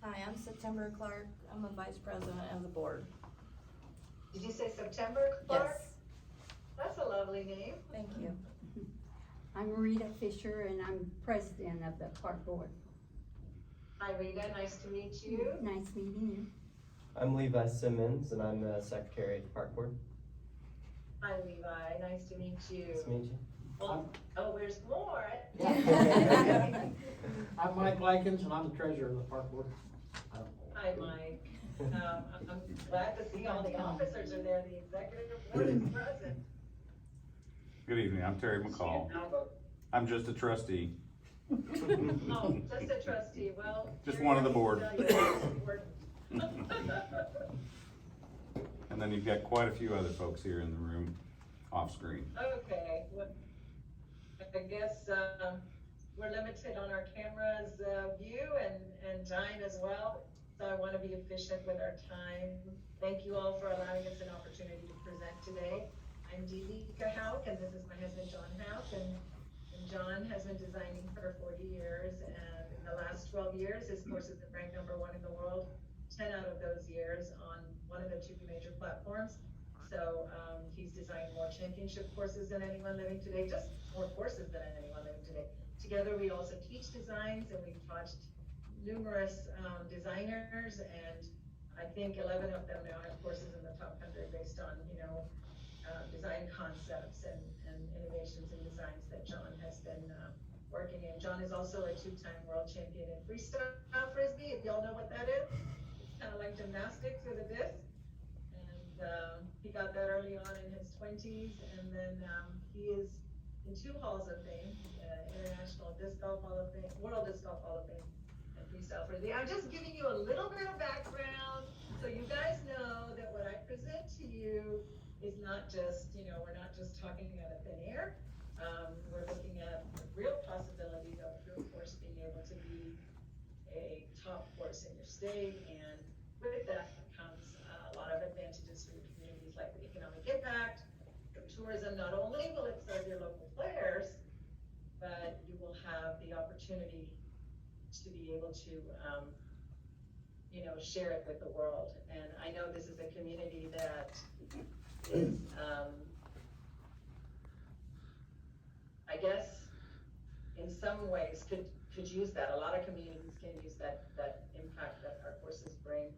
Hi, I'm September Clark. I'm the vice president of the board.
Did you say September Clark?
Yes.
That's a lovely name.
Thank you.
I'm Rita Fisher, and I'm president of the park board.
Hi Rita, nice to meet you.
Nice meeting you.
I'm Levi Simmons, and I'm the secretary of the park board.
Hi Levi, nice to meet you.
Nice to meet you.
Oh, there's more.
I'm Mike Likens, and I'm the treasurer of the park board.
Hi Mike. I'm glad to see all the officers are there, the executive board is present.
Good evening, I'm Terry McCall. I'm just a trustee.
Oh, just a trustee, well.
Just one of the board.
And
And then you've got quite a few other folks here in the room, off screen.
Okay, well, I guess, we're limited on our camera's view and time as well, so I wanna be efficient with our time. Thank you all for allowing us an opportunity to present today. I'm Delika Hauck, and this is my husband, John Hauck, and John has been designing for 40 years, and in the last 12 years, his course has been ranked #1 in the world, 10 out of those years on one of the 2 major platforms. So he's designed more championship courses than anyone living today, just more courses than anyone living today. Together, we also teach designs, and we've taught numerous designers, and I think 11 of them now have courses in the top 100 based on, design concepts and innovations in designs that John has been working in. John is also a 2-time world champion in freestyle frisbee, if y'all know what that is. It's kind of like gymnastics with a disc. And he got that early on in his 20s, and then he is in 2 halls of fame, International Disc Golf Hall of Fame, World Disc Golf Hall of Fame, and freestyle frisbee. I'm just giving you a little bit of background, so you guys know that what I present to you is not just, we're not just talking out of thin air. We're looking at the real possibility of your course being able to be a top course in your state, and with that comes a lot of advantages for your communities, like the economic impact, the tourism. Not only will it serve your local players, but you will have the opportunity to be able to, share it with the world. And I know this is a community that is, I guess, in some ways could use that. A lot of communities can use that impact that our courses bring.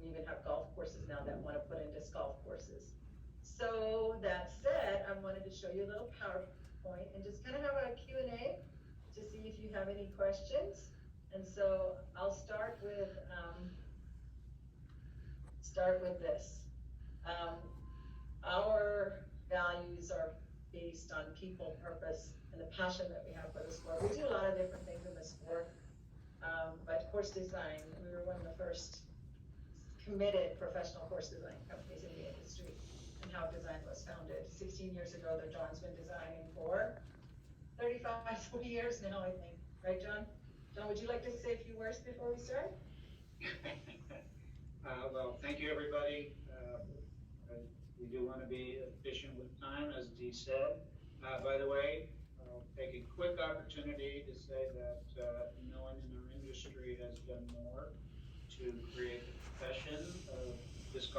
We even have golf courses now that want to put in disc golf courses. So that said, I wanted to show you a little PowerPoint and just kind of have a Q&A to see if you have any questions. And so I'll start with this. Our values are based on people, purpose, and the passion that we have for the sport. We do a lot of different things in the sport, but course design, we were one of the first committed professional course design companies in the industry, and Hauck Design was founded 16 years ago. That John's been designing for 35, 40 years now, I think. Right, John? John, would you like to say a few words before we start?
Well, thank you, everybody. We do want to be efficient with time, as Dee said. By the way, I'll take a quick opportunity to say that no one in our industry has done more to create the profession of disc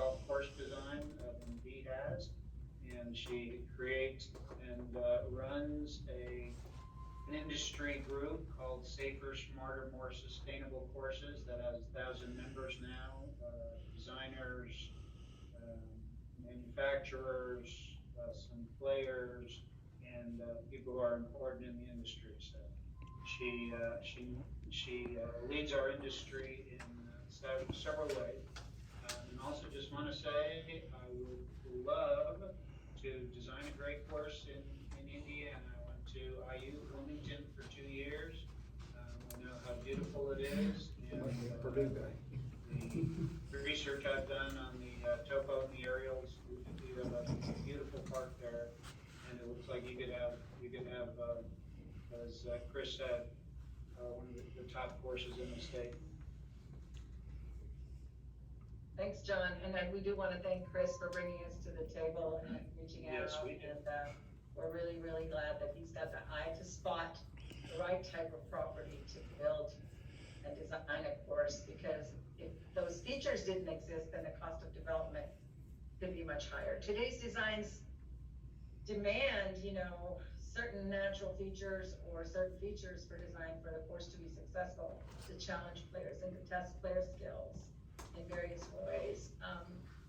and she creates and runs an industry group called Safer, Smarter, More Sustainable Courses that has 1,000 members now, designers, manufacturers, some players, and people who are important in the industry. So she leads our industry in several ways. And also just want to say I would love to design a great course in Indiana. I went to IU Bloomington for 2 years. I know how beautiful it is. And,
Purdue guy.
the research I've done on the topo and the aerials, you have a beautiful park there, and it looks like you could have as Chris said, one of the top courses in the state.
Thanks, John, and then we do want to thank Chris for bringing us to the table and reaching out.
Yes, we do.
And we're really, really glad that he's got the eye to spot the right type of property to build and design a course, because if those features didn't exist, then the cost of development could be much higher. Today's designs demand, certain natural features or certain features for design for the course to be successful, to challenge players and to test player skills in various ways.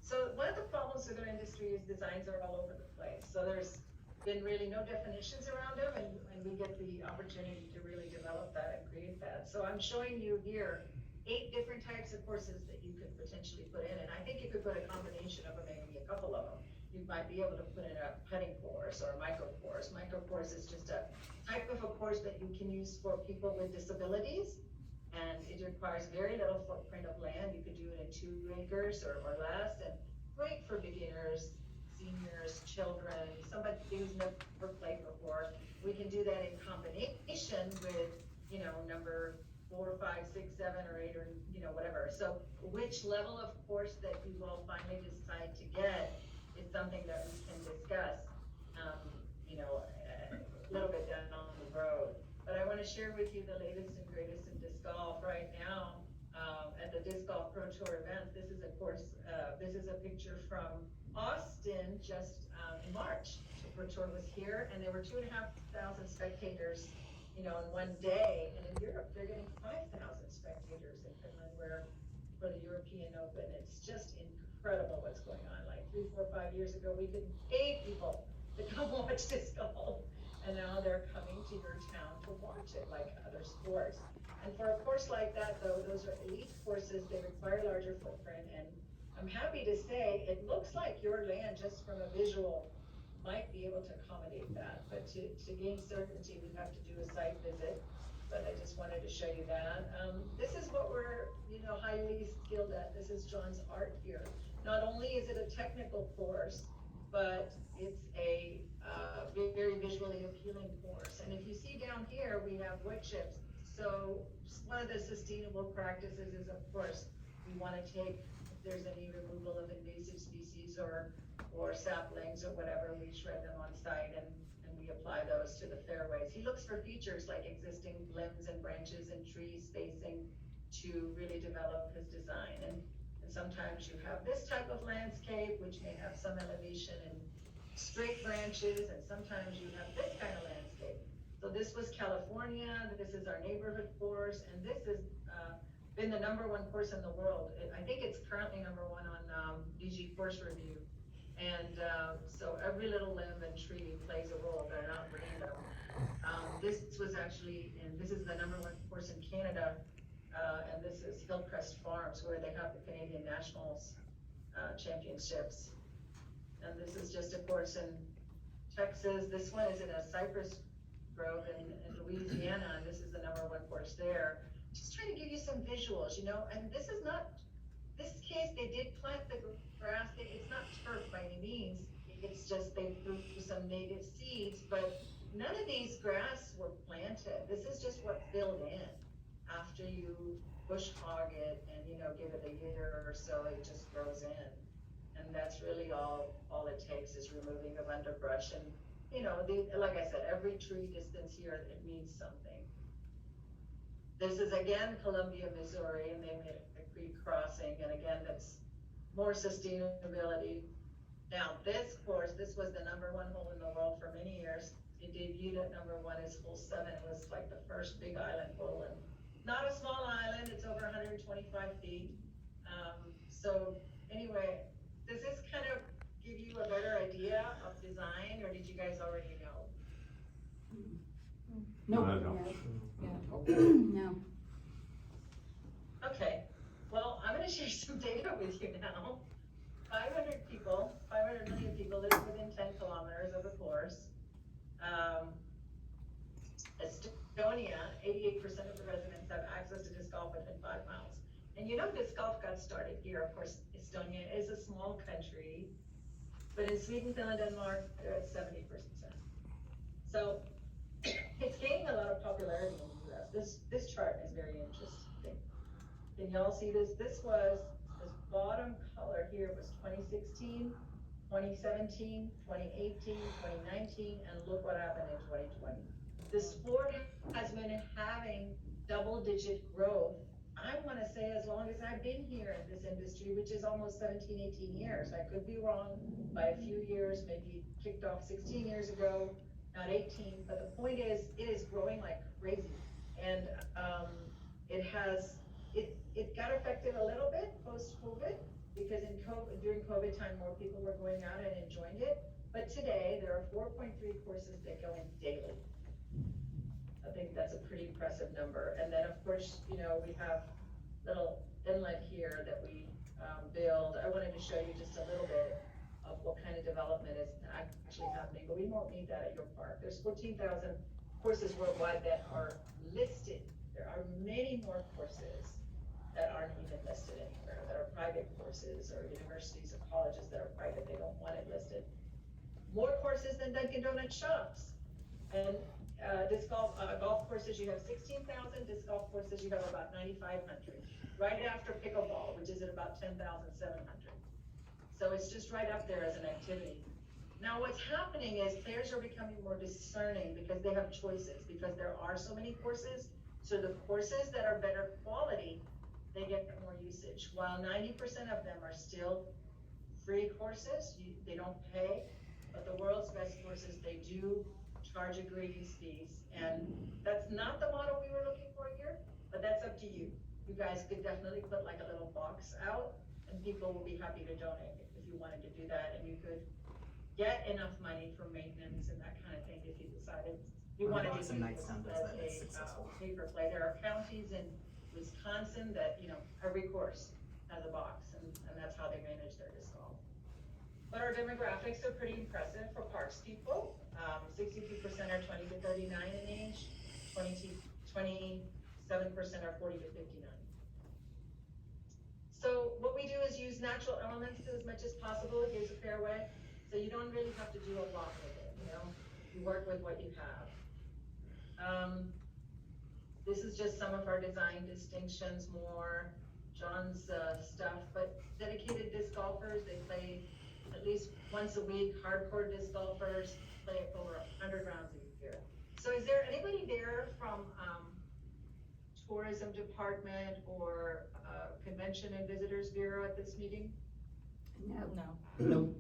So one of the problems with our industry is designs are all over the place. So there's been really no definitions around them, and we get the opportunity to really develop that and create that. So I'm showing you here 8 different types of courses that you could potentially put in, and I think you could put a combination of them, maybe a couple of them. You might be able to put in a putting course or a micro course. Micro course is just a type of a course that you can use for people with disabilities, and it requires very little footprint of land. You could do it in 2 acres or less, and great for beginners, seniors, children, somebody who's never played before. We can do that in combination with, number 4, 5, 6, 7, or 8, or whatever. So which level of course that you will finally decide to get is something that we can discuss, a little bit down the road. But I want to share with you the latest and greatest in disc golf right now. At the Disc Golf Pro Tour event, this is a picture from Austin just in March. The Pro Tour was here, and there were 2,500 spectators, in one day. And in Europe, they're getting 5,000 spectators in Finland, where for the European Open, it's just incredible what's going on. Like 3, 4, 5 years ago, we couldn't pay people to come watch disc golf, and now they're coming to your town to watch it like other sports. And for a course like that, though, those are elite courses. They require larger footprint, and I'm happy to say it looks like your land, just from a visual, might be able to accommodate that. But to gain certainty, we have to do a site visit. But I just wanted to show you that. This is what we're, highly skilled at. This is John's art here. Not only is it a technical course, but it's a very visually appealing course. And if you see down here, we have wood chips. So one of the sustainable practices is, of course, we want to take, if there's any removal of invasive species or saplings or whatever, we shred them on site and we apply those to the fairways. He looks for features like existing limbs and branches and tree spacing to really develop his design. And sometimes you have this type of landscape, which may have some elevation and straight branches, and sometimes you have this kind of landscape. So this was California, this is our neighborhood course, and this has been the #1 course in the world. I think it's currently #1 on DG Course Review. And so every little limb and tree plays a role, they're not random. This was actually, this is the #1 course in Canada, and this is Hillcrest Farms, where they have the Canadian Nationals Championships. And this is just a course in Texas. This one is in a cypress grove in Louisiana, and this is the #1 course there. Just trying to give you some visuals, and this case, they did plant the grass. It's not turf by any means. It's just they threw some native seeds, but none of these grass were planted. This is just what's filled in after you bush hog it and, give it a year or so, it just grows in. And that's really all it takes is removing of underbrush. And, like I said, every tree distance here, it means something. This is again Columbia, Missouri, and they made a creek crossing, and again, that's more sustainability Now, this course, this was the #1 hole in the world for many years. It debuted at #1 as hole 7. It was like the first big island hole, and not a small island. It's over 125 feet. So anyway, does this kind of give you a better idea of design, or did you guys already know?
Nope.
I don't.
No.
Okay, well, I'm gonna share some data with you now. 500 million people live within 10 kilometers of the course. Estonia, 88% of the residents have access to disc golf within 5 miles. And you know disc golf got started here. Of course, Estonia is a small country, but in Sweden, Finland, Denmark, they're at 70%. So it's gaining a lot of popularity in the US. This chart is very interesting. Can y'all see this? This bottom color here was 2016, 2017, 2018, 2019, and look what happened in 2020. The sport has been having double-digit growth, I want to say, as long as I've been here in this industry, which is almost 17, 18 years. I could be wrong by a few years, maybe kicked off 16 years ago, not 18, but the point is, it is growing like crazy. And it got affected a little bit post-COVID, because during COVID time, more people were going out and enjoying it. But today, there are 4.3 courses that go in daily. I think that's a pretty impressive number. And then, of course, we have little inlet here that we build. I wanted to show you just a little bit of what kind of development is actually happening, but we won't need that at your park. There's 14,000 courses worldwide that are listed. There are many more courses that aren't even listed anywhere, that are private courses, or universities or colleges that are private, they don't want it listed. More courses than Dunkin' Donuts shops. And golf courses, you have 16,000, disc golf courses, you have about 9,500. Right after pickleball, which is at about 10,700. So it's just right up there as an activity. Now what's happening is players are becoming more discerning because they have choices, because there are so many courses. So the courses that are better quality, they get more usage. While 90% of them are still free courses, they don't pay, but the world's best courses, they do charge agrees fees. And that's not the model we were looking for here, but that's up to you. You guys could definitely put like a little box out, and people will be happy to donate if you wanted to do that, and you could get enough money for maintenance and that kind of thing if you decided you wanted to do this as a pay-for-play. There are counties in Wisconsin that, every course has a box, and that's how they manage their disc golf. But our demographics are pretty impressive for parks people. 62% are 20 to 39 in age, 27% are 40 to 59. So what we do is use natural elements as much as possible. Here's a fairway, so you don't really have to do a lot with it, you work with what you have. This is just some of our design distinctions, more John's stuff, but dedicated disc golfers, they play at least once a week. Hardcore disc golfers play over 100 rounds a year. So is there anybody there from tourism department or convention and visitors bureau at this meeting?
No.
Nope.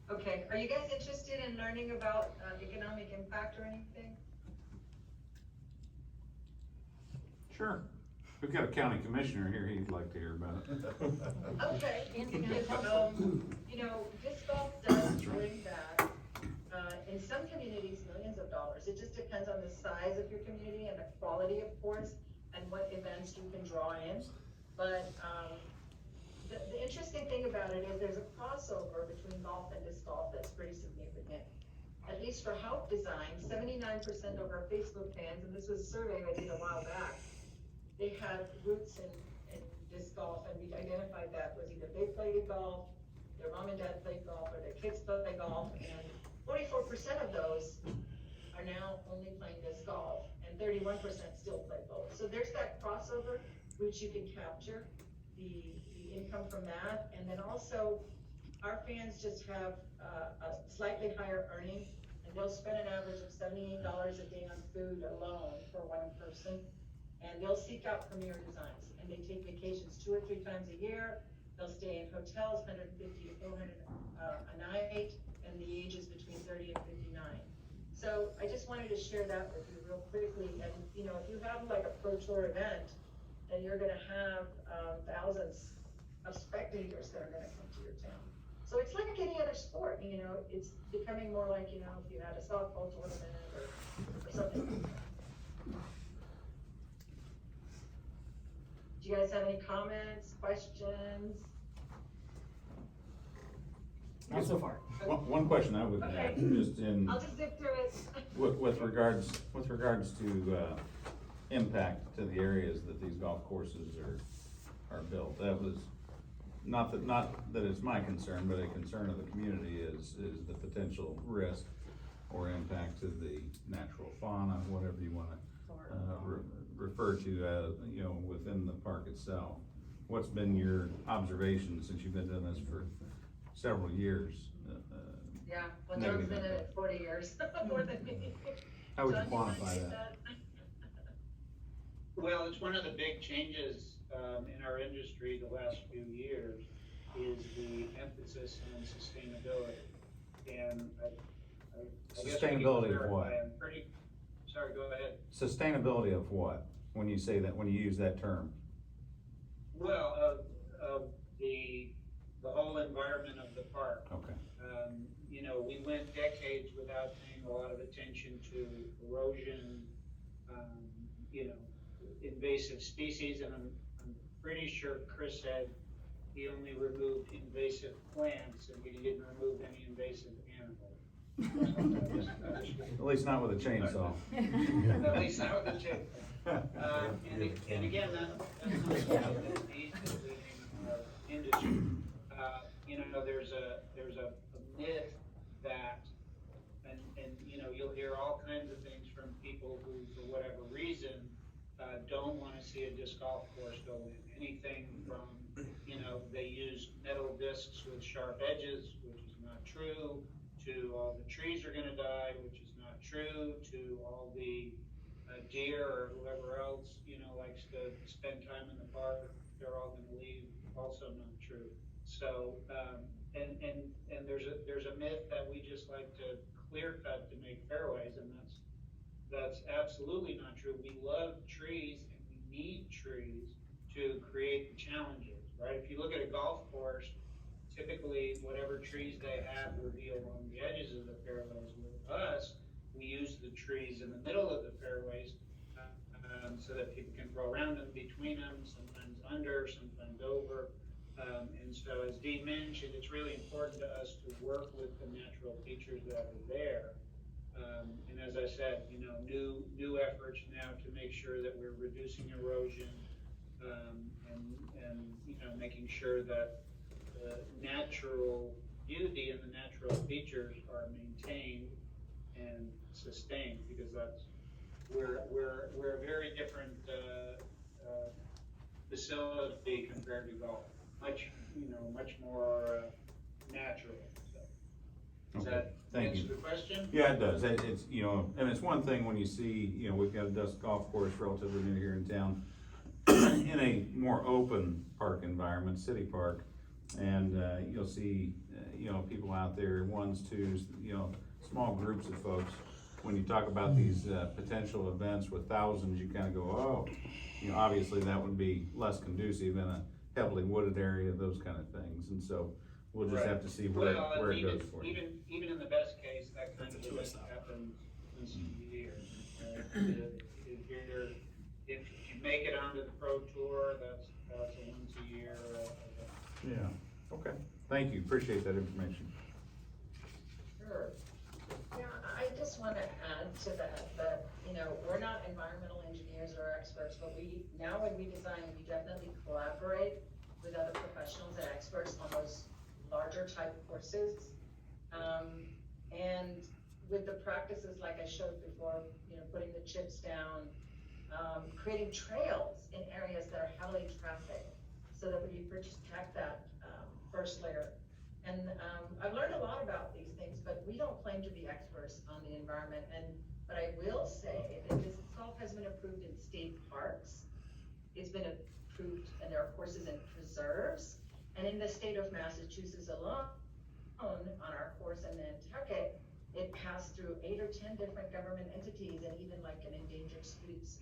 Okay, are you guys interested in learning about economic impact or anything?
Sure. We've got a county commissioner here, he'd like to hear about it.
Okay, disc golf does bring back, in some communities, millions of dollars. It just depends on the size of your community and the quality, of course, and what events you can draw in. But the interesting thing about it is there's a crossover between golf and disc golf that's pretty significant. At least for Help Design, 79% of our Facebook fans, and this was a survey I did a while back, they had roots in disc golf, and we identified that was either they played golf, their mom and dad played golf, or their kids play golf, and 44% of those are now only playing disc golf, and 31% still play both. So there's that crossover, which you can capture, the income from that, and then also our fans just have a slightly higher earning, and they'll spend an average of $78 a day on food alone for one person. And they'll seek out premier designs, and they take vacations 2 or 3 times a year. They'll stay in hotels, 150 to 400 a night, and the age is between 30 and 59. So I just wanted to share that with you real quickly. And you know, if you have like a Pro Tour event, and you're going to have thousands of spectators that are going to come to your town. So it's like any other sport, you know, it's becoming more like, you know, if you had a softball tournament or something like that. Do you guys have any comments, questions?
Not so far.
One question I would
Okay.
have, just in,
I'll just zip through it.
with regards to, impact to the areas that these golf courses are built. That was, not that it's my concern, but a concern of the community is the potential risk or impact to the natural fauna, whatever you wanna, refer to, you know, within the park itself. What's been your observation since you've been doing this for several years?
Yeah, well, John's been in
Negative
it 40 years, more than me.
How would you
John, wanna
quantify
take
that?
Well, it's one of the big changes in our industry the last few years is the emphasis on sustainability. And I guess I can
Sustainability of what?
clarify, I'm pretty, sorry, go ahead.
Sustainability of what, when you say that, when you use that term?
Well, of the whole environment of the park.
Okay.
You know, we went decades without paying a lot of attention to erosion, you know, invasive species, and I'm pretty sure Chris said he only removed invasive plants and he didn't remove any invasive animals.
At least not with a chainsaw.
At least not with a chainsaw. And again, that's not something that needs to be in our industry. You know, there's a myth that, and you know, you'll hear all kinds of things from people who, for whatever reason, don't want to see a disc golf course go in. Anything from, you know, they use metal discs with sharp edges, which is not true, to all the trees are going to die, which is not true, to all the deer or whoever else, you know, likes to spend time in the park, they're all going to leave, also not true. So, and there's a myth that we just like to clear cut to make fairways, and that's absolutely not true. We love trees and we need trees to create the challenges, right? If you look at a golf course, typically whatever trees they have will be along the edges of the fairways. With us, we use the trees in the middle of the fairways so that people can throw around them, between them, sometimes under, sometimes over. And so as Dee mentioned, it's really important to us to work with the natural features that are there. And as I said, you know, new efforts now to make sure that we're reducing erosion, and you know, making sure that the natural beauty and the natural features are maintained and sustained, because we're a very different facility compared to golf. Much more natural. So, does that answer the question?
Yeah, it does. It's, you know, and it's one thing when you see, you know, we've got a disc golf course relatively new here in town, in a more open park environment, city park, and you'll see, you know, people out there, ones, twos, you know, small groups of folks. When you talk about these potential events with thousands, you kind of go, oh, you know, obviously that would be less conducive in a heavily wooded area, those kind of things, and so we'll just have to see where it goes for you.
Even in the best case, that kind of event happens once a year. If you make it onto the Pro Tour, that's a once a year event.
Yeah, okay. Thank you, appreciate that information.
Sure. Yeah, I just want to add to that, you know, we're not environmental engineers or experts, but now when we design, we definitely collaborate with other professionals and experts on those larger type courses. And with the practices like I showed before, you know, putting the chips down, creating trails in areas that are heavily trafficked so that we protect that first layer. And I've learned a lot about these things, but we don't claim to be experts on the environment. But I will say that this golf has been approved in state parks. It's been approved, and there are courses in preserves. And in the state of Massachusetts alone, on our course in Nantucket, it passed through 8 or 10 different government entities and even like an endangered species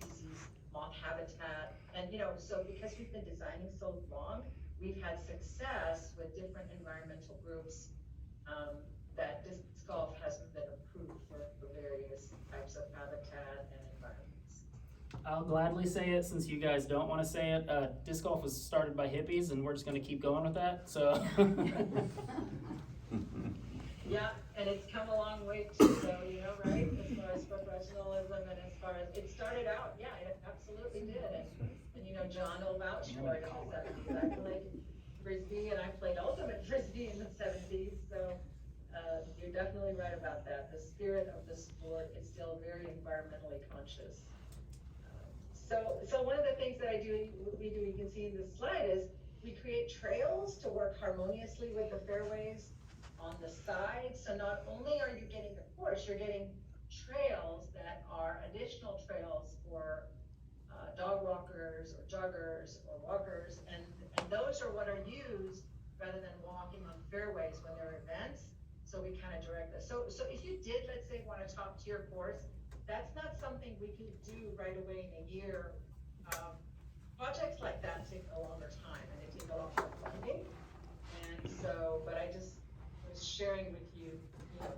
moth habitat. And so because we've been designing so long, we've had success with different environmental groups that disc golf has been approved for various types of habitat and environments.
I'll gladly say it since you guys don't want to say it. Disc golf was started by hippies, and we're just going to keep going with that. So.
Yeah, and it's come a long way too, though, right? As far as professionalism and as far as, it started out, yeah, it absolutely did. And John will vouch for it in the 70s. I played Frisbee and I played Ultimate Frisbee in the 70s, so you're definitely right about that. The spirit of the sport is still very environmentally conscious. So one of the things that we do, you can see in this slide, is we create trails to work harmoniously with the fairways on the side. So not only are you getting the course, you're getting trails that are additional trails for dog walkers or joggers or walkers, and those are what are used rather than walking on fairways when there are events. So we kind of direct this. So if you did, let's say, want a top tier course, that's not something we could do right away in a year. Projects like that take a longer time and they take a lot more funding. And so, but I just was sharing with you,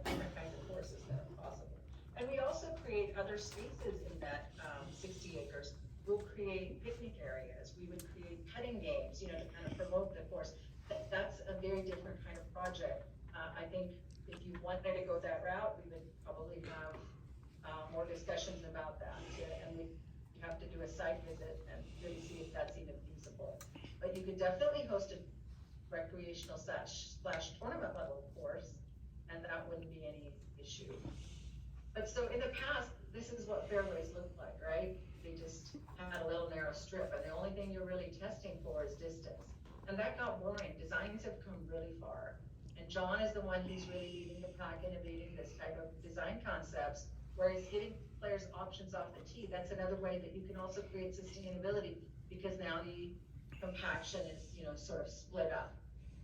different kinds of courses that are possible. And we also create other spaces in that 60 acres. We'll create picnic areas. We would create cutting games, to kind of promote the course. That's a very different kind of project. I think if you wanted to go that route, we would probably have more discussions about that. And we have to do a site visit and really see if that's even feasible. But you could definitely host a recreational slash tournament level course, and that wouldn't be any issue. But so in the past, this is what fairways looked like, right? They just had a little narrow strip, and the only thing you're really testing for is distance. And that got boring. Designs have come really far. And John is the one who's really leading the pack, innovating this type of design concepts, where he's giving players options off the tee. That's another way that you can also create sustainability, because now the compaction is, sort of split up.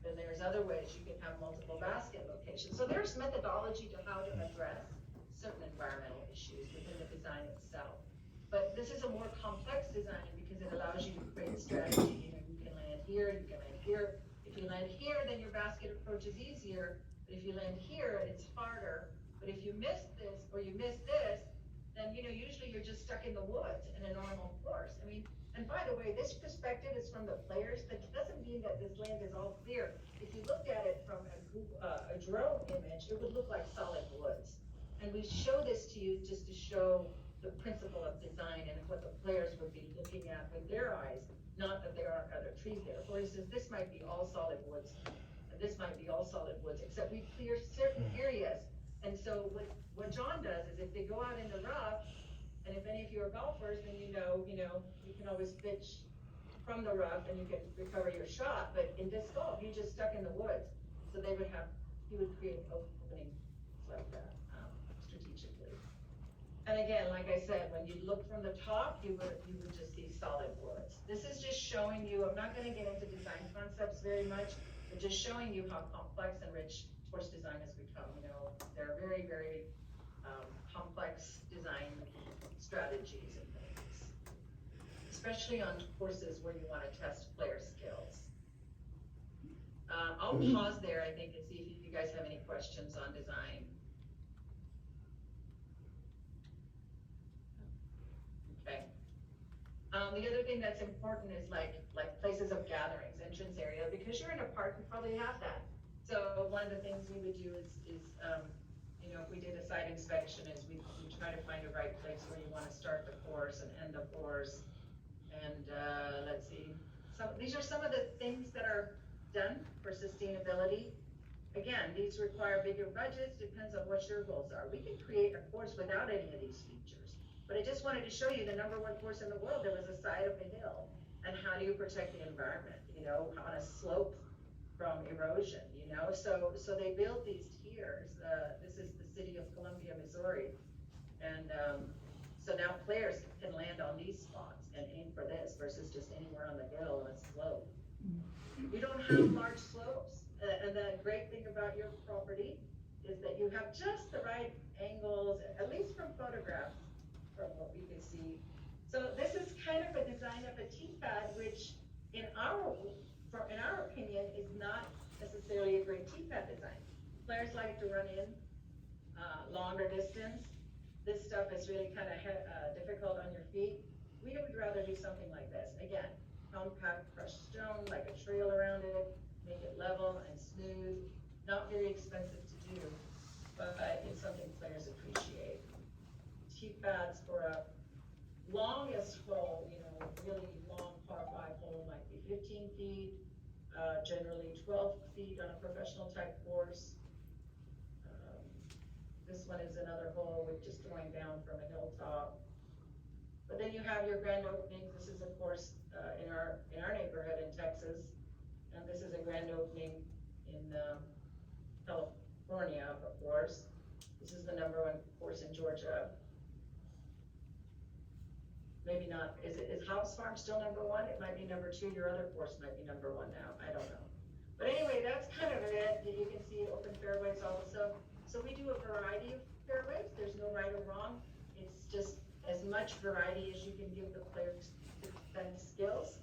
Then there's other ways you can have multiple basket locations. So there's methodology to how to address certain environmental issues within the design itself. But this is a more complex design because it allows you to create strategy. You can land here, you can land here. If you land here, then your basket approach is easier. But if you land here, it's harder. But if you miss this or you miss this, then usually you're just stuck in the woods in a normal course. And by the way, this perspective is from the players. That doesn't mean that this land is all clear. If you looked at it from a drone image, it would look like solid woods. And we show this to you just to show the principle of design and what the players would be looking at with their eyes, not that there aren't other trees there. For instance, this might be all solid woods, and this might be all solid woods, except we clear certain areas. And so what John does is if they go out in the rough, and if any of you are golfers, then you can always pitch from the rough and you can recover your shot. But in disc golf, you're just stuck in the woods. So he would create openings like that strategically. And again, like I said, when you look from the top, you would just see solid woods. This is just showing you, I'm not going to get into design concepts very much, but just showing you how complex and rich course design has become. There are very, very complex design strategies and things, especially on courses where you want to test player skills. I'll pause there, I think, and see if you guys have any questions on design. Okay. The other thing that's important is like places of gatherings, entrance area, because you're in a park, you probably have that. So one of the things we would do is if we did a site inspection, is we try to find a right place where you want to start the course and end the course. And let's see, these are some of the things that are done for sustainability. Again, these require bigger budgets, depends on what your goals are. We can create a course without any of these features, but I just wanted to show you the #1 course in the world. There was a side of a hill, and how do you protect the environment, on a slope from erosion, so they build these tiers. This is the city of Columbia, Missouri, and so now players can land on these spots and aim for this versus just anywhere on the hill on a slope. You don't have large slopes, and the great thing about your property is that you have just the right angles, at least from photographs, from what we can see. So this is kind of a design of a T-pad, which in our opinion, is not necessarily a great T-pad design. Players like to run in longer distance. This stuff is really kind of difficult on your feet. We would rather do something like this. Again, compact crushed stone, like a trail around it, make it level and smooth. Not very expensive to do, but it's something players appreciate. T-pads for a longest hole, you know, really long par 5 hole might be 15 feet, generally 12 feet on a professional type course. This one is another hole with just throwing down from a hilltop. But then you have your grand openings. This is of course in our neighborhood in Texas, and this is a grand opening in California, of course. This is the #1 course in Georgia. Maybe not. Is Hobbs Farm still #1? It might be #2. Your other course might be #1 now. I don't know. But anyway, that's kind of it. You can see open fairways also. So we do a variety of fairways. There's no right or wrong. It's just as much variety as you can give the players and skills.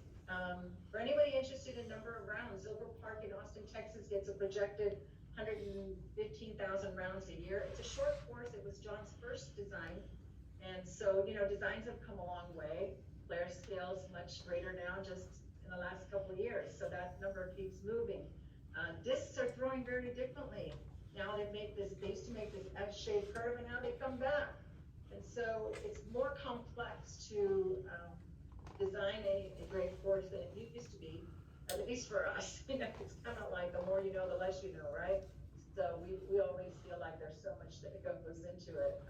For anybody interested in number of rounds, Zilber Park in Austin, Texas gets a projected 115,000 rounds a year. It's a short course. It was John's first design. And so, you know, designs have come a long way. Player skills much greater now just in the last couple of years. So that number keeps moving. Discs are throwing very differently. Now they make this, they used to make this F-shaped curve, and now they come back. And so it's more complex to design a great course than it used to be, at least for us. You know, it's kind of like the more you know, the less you know, right? So we always feel like there's so much that goes into it.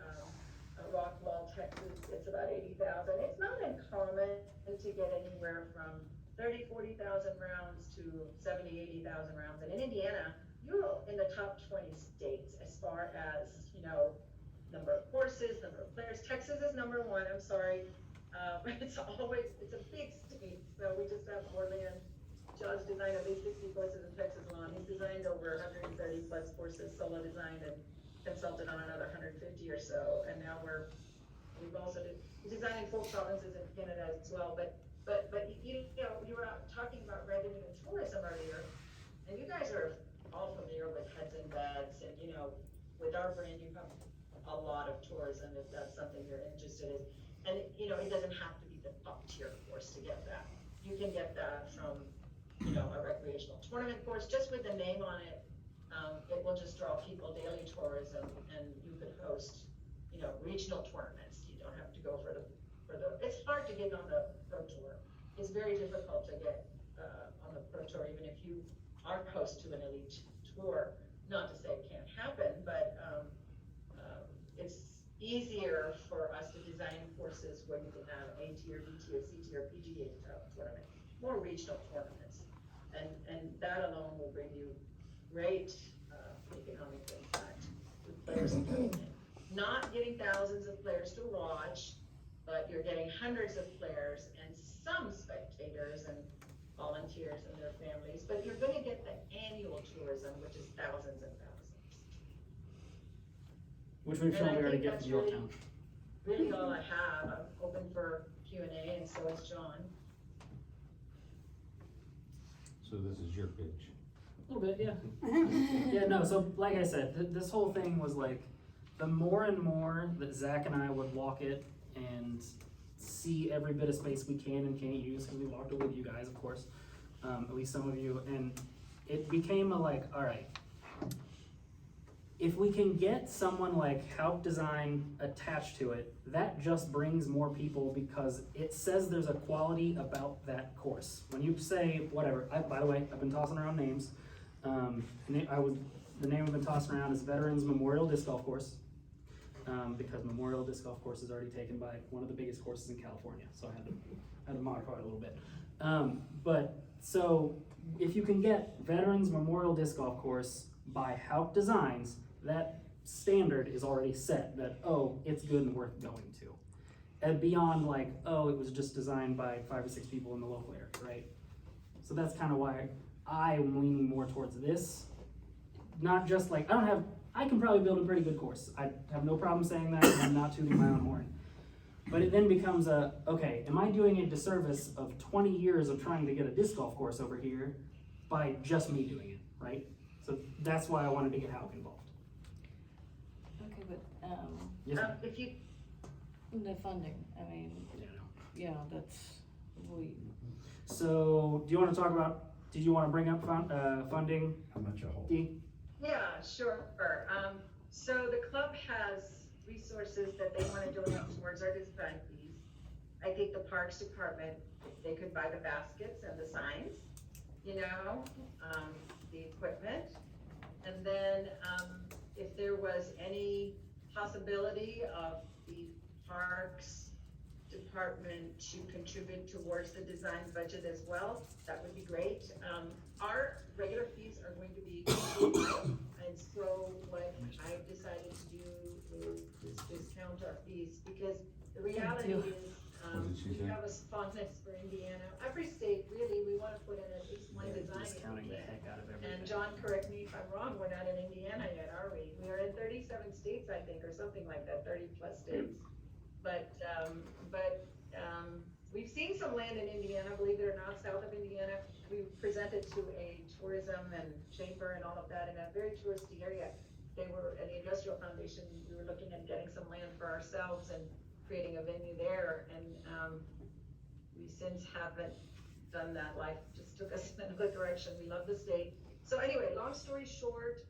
Rockwall, Texas, it's about 80,000. It's not uncommon to get anywhere from 30, 40,000 rounds to 70, 80,000 rounds. And in Indiana, you're in the top 20 states as far as, you know, number of courses, number of players. Texas is #1, I'm sorry. It's a big state. So we just have more land. John's designed at least 60 courses in Texas alone. He's designed over 130 plus courses, solo designed, and consulted on another 150 or so. And now we've also designing 4 provinces in Canada as well. But you know, you were talking about revenue and tourism earlier, and you guys are all familiar with Heads and Beds, and you know, with our brand, you have a lot of tourism if that's something you're interested in. And you know, it doesn't have to be the top tier course to get that. You can get that from, you know, a recreational tournament course, just with the name on it. It will just draw people, daily tourism, and you could host, you know, regional tournaments. You don't have to go for the, it's hard to get on the Pro Tour. It's very difficult to get on the Pro Tour, even if you are close to an elite tour. Not to say it can't happen, but it's easier for us to design courses where you can have A tier, B tier, C tier, PGA tournament, more regional tournaments. And that alone will bring you great economic impact with players coming in. Not getting thousands of players to watch, but you're getting hundreds of players and some spectators and volunteers and their families, but you're gonna get the annual tourism, which is thousands and thousands.
Which we've shown we already get from Yorktown.
Really all I have. I'm open for Q&A, and so is John.
So this is your pitch.
A little bit, yeah. Yeah, no, so like I said, this whole thing was like, the more and more that Zach and I would walk it and see every bit of space we can and can't use, and we walked it with you guys, of course, at least some of you, and it became a like, all right, if we can get someone like Haupt Design attached to it, that just brings more people because it says there's a quality about that course. When you say whatever, by the way, I've been tossing around names. The name I've been tossing around is Veterans Memorial Disc Golf Course, because Memorial Disc Golf Course is already taken by one of the biggest courses in California, so I had to modify it a little bit. But so if you can get Veterans Memorial Disc Golf Course by Haupt Designs, that standard is already set that, oh, it's good and worth going to. And beyond like, oh, it was just designed by 5 or 6 people in the local area, right? So that's kind of why I'm leaning more towards this. Not just like, I can probably build a pretty good course. I have no problem saying that, and I'm not tooting my own horn. But it then becomes okay, am I doing a disservice of 20 years of trying to get a disc golf course over here by just me doing it, right? So that's why I wanted to get Houck involved.
Okay, but,
Yes, ma'am.
If you,
the funding, I mean, yeah, that's,
So, do you wanna talk about, did you wanna bring up funding,
How much a whole?
Dee?
yeah, sure. So the club has resources that they wanna donate towards our design fees. I think the Parks Department, they could buy the baskets and the signs, you know, the equipment. And then, if there was any possibility of the Parks Department to contribute towards the design budget as well, that would be great. Our regular fees are going to be and so what I've decided to do is discount our fees, because the reality is,
What did she
we
say?
have a fondness for Indiana. Every state, really, we wanna put in at least one design if
Discounting
we
the
can.
heck out of everything.
And John, correct me if I'm wrong, we're not in Indiana yet, are we? We are in 37 states, I think, or something like that, 30 plus states. But we've seen some land in Indiana, believe it or not, south of Indiana. We presented to a tourism and chamber and all of that in a very touristy area. They were, at the Industrial Foundation, we were looking at getting some land for ourselves and creating a venue there, and, we since haven't done that. Life just took us in another direction. We love the state. So anyway, long story short,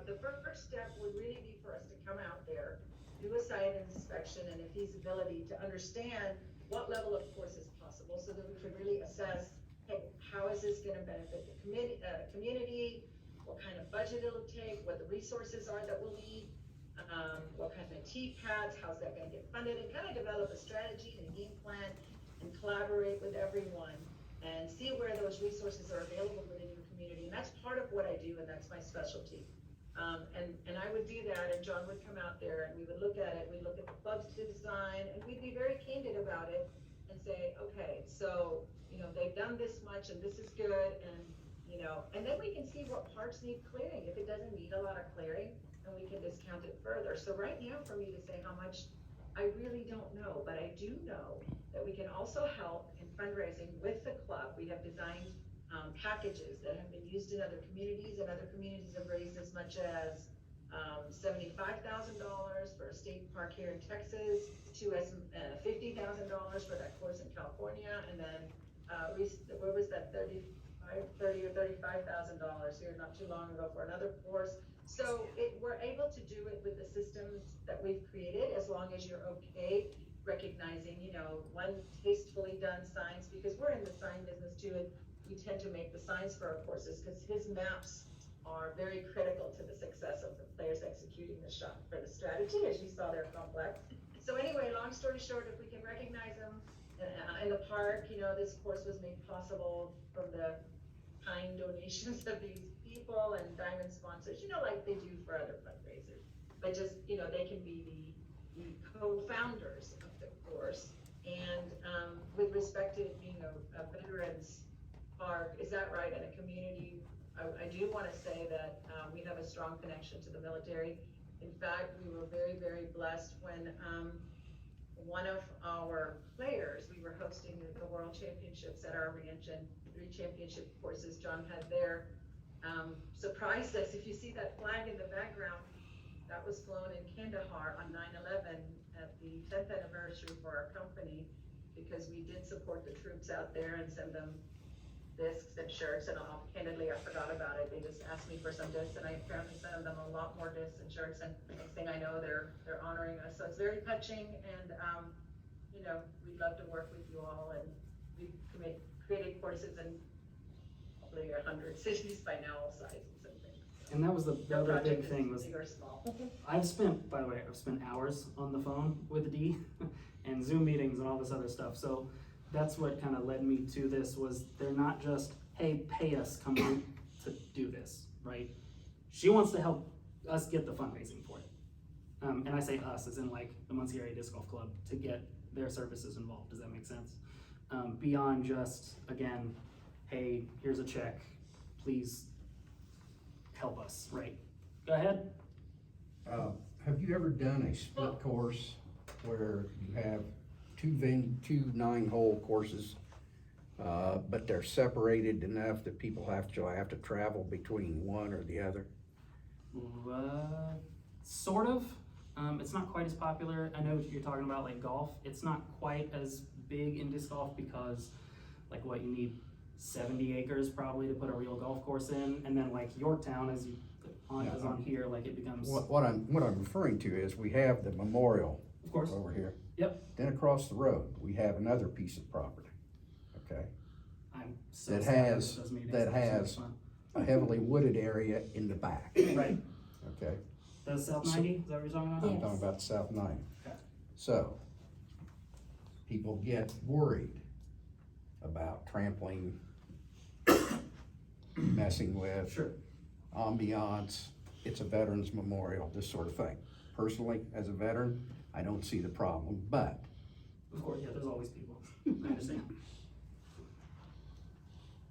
the first step would really be for us to come out there, do a site inspection and a feasibility to understand what level of course is possible, so that we could really assess, hey, how is this gonna benefit the community, what kind of budget it'll take, what the resources are that we'll need, what kind of TPADs, how's that gonna get funded, and kind of develop a strategy and a game plan and collaborate with everyone and see where those resources are available within your community. And that's part of what I do, and that's my specialty. And I would do that, and John would come out there and we would look at it, we'd look at the club's design, and we'd be very candid about it and say, okay, so, you know, they've done this much and this is good, and, you know, and then we can see what parts need clearing. If it doesn't need a lot of clearing, then we can discount it further. So right now, for me to say how much, I really don't know, but I do know that we can also help in fundraising with the club. We have designed packages that have been used in other communities, and other communities have raised as much as $75,000 for a state park here in Texas, to as $50,000 for that course in California, and then what was that, $30,000 or $35,000 here not too long ago for another course. So we're able to do it with the systems that we've created, as long as you're okay recognizing, you know, one tastefully done signs, because we're in the sign business too, and we tend to make the signs for our courses, because his maps are very critical to the success of the players executing the shot for the strategy. As you saw, they're complex. So anyway, long story short, if we can recognize them in the park, you know, this course was made possible from the kind donations of these people and diamond sponsors, you know, like they do for other fundraisers. But just, you know, they can be the co-founders of the course. And with respect to it being a veterans park, is that right, in a community? I do want to say that we have a strong connection to the military. In fact, we were very, very blessed when one of our players, we were hosting the World Championships at our ranch, and 3 championship courses John had there, surprised us. If you see that flag in the background, that was flown in Kandahar on 9/11 at the 10th anniversary for our company, because we did support the troops out there and send them discs and shirts, and candidly, I forgot about it. They just asked me for some discs, and I apparently sent them a lot more discs and shirts, and next thing I know, they're honoring us. So it's very touching, and you know, we'd love to work with you all, and we've created courses in probably 100 cities by now, all sizes and things.
And that was the
No
other
project
big
is
thing was,
big or small.
I've spent hours on the phone with Dee and Zoom meetings and all this other stuff. So that's what kind of led me to this, was they're not just, hey, pay us, come on to do this, right? She wants to help us get the fundraising for it. And I say us as in like the Muncie Area Disc Golf Club, to get their services involved. Does that make sense? Beyond just, again, hey, here's a check, please help us, right? Go ahead.
Have you ever done a split course where you have two 9-hole courses, but they're separated enough that people have to travel between one or the other?
Sort of. It's not quite as popular. I know you're talking about like golf. It's not quite as big in disc golf because like what you need 70 acres probably to put a real golf course in, and then like Yorktown is on here, like it becomes.
What I'm referring to is we have the memorial
Of course.
over here.
Yep.
Then across the road, we have another piece of property, okay?
I'm so
That
sad I
has,
missed those meetings.
that
They're so much
has
fun.
a heavily wooded area in the back,
Right.
okay?
The South 90, is that what you're talking about?
I'm talking about South 90.
Okay.
So, people get worried about trampling, messing with.
Sure.
Ambiance, it's a veterans memorial, this sort of thing. Personally, as a veteran, I don't see the problem, but
Of course, yeah, there's always people. I understand.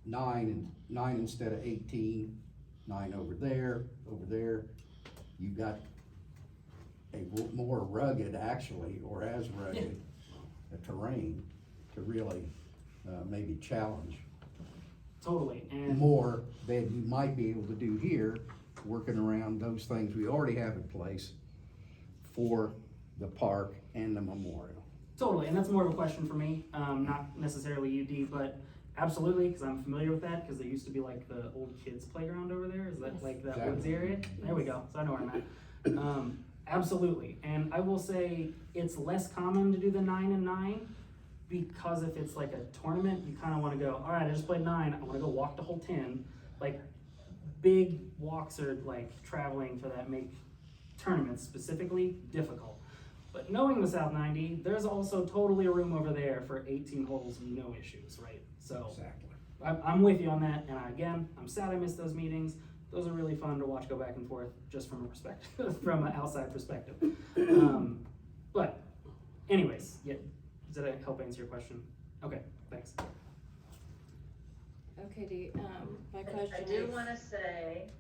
9 instead of 18, 9 over there, you've got a more rugged, actually, or as rugged a terrain to really maybe challenge
Totally, and
more than you might be able to do here, working around those things we already have in place for the park and the memorial.
totally, and that's more of a question for me, not necessarily UD, but absolutely, because I'm familiar with that, because there used to be like the old kids playground over there. Is that like that woods area? There we go. So I know where I'm at. Absolutely, and I will say it's less common to do the 9 and 9 because if it's like a tournament, you kind of want to go, all right, I just played 9, I want to go walk the whole 10. Like big walks are like traveling for that make tournaments specifically difficult. But knowing the South 90, there's also totally a room over there for 18 holes, no issues, right? So
Exactly.
I'm with you on that, and again, I'm sad I missed those meetings. Those are really fun to watch go back and forth, just from a perspective, from an outside perspective. But, anyways, yeah, did I help answer your question? Okay, thanks.
Okay, my question
I
is.
do wanna say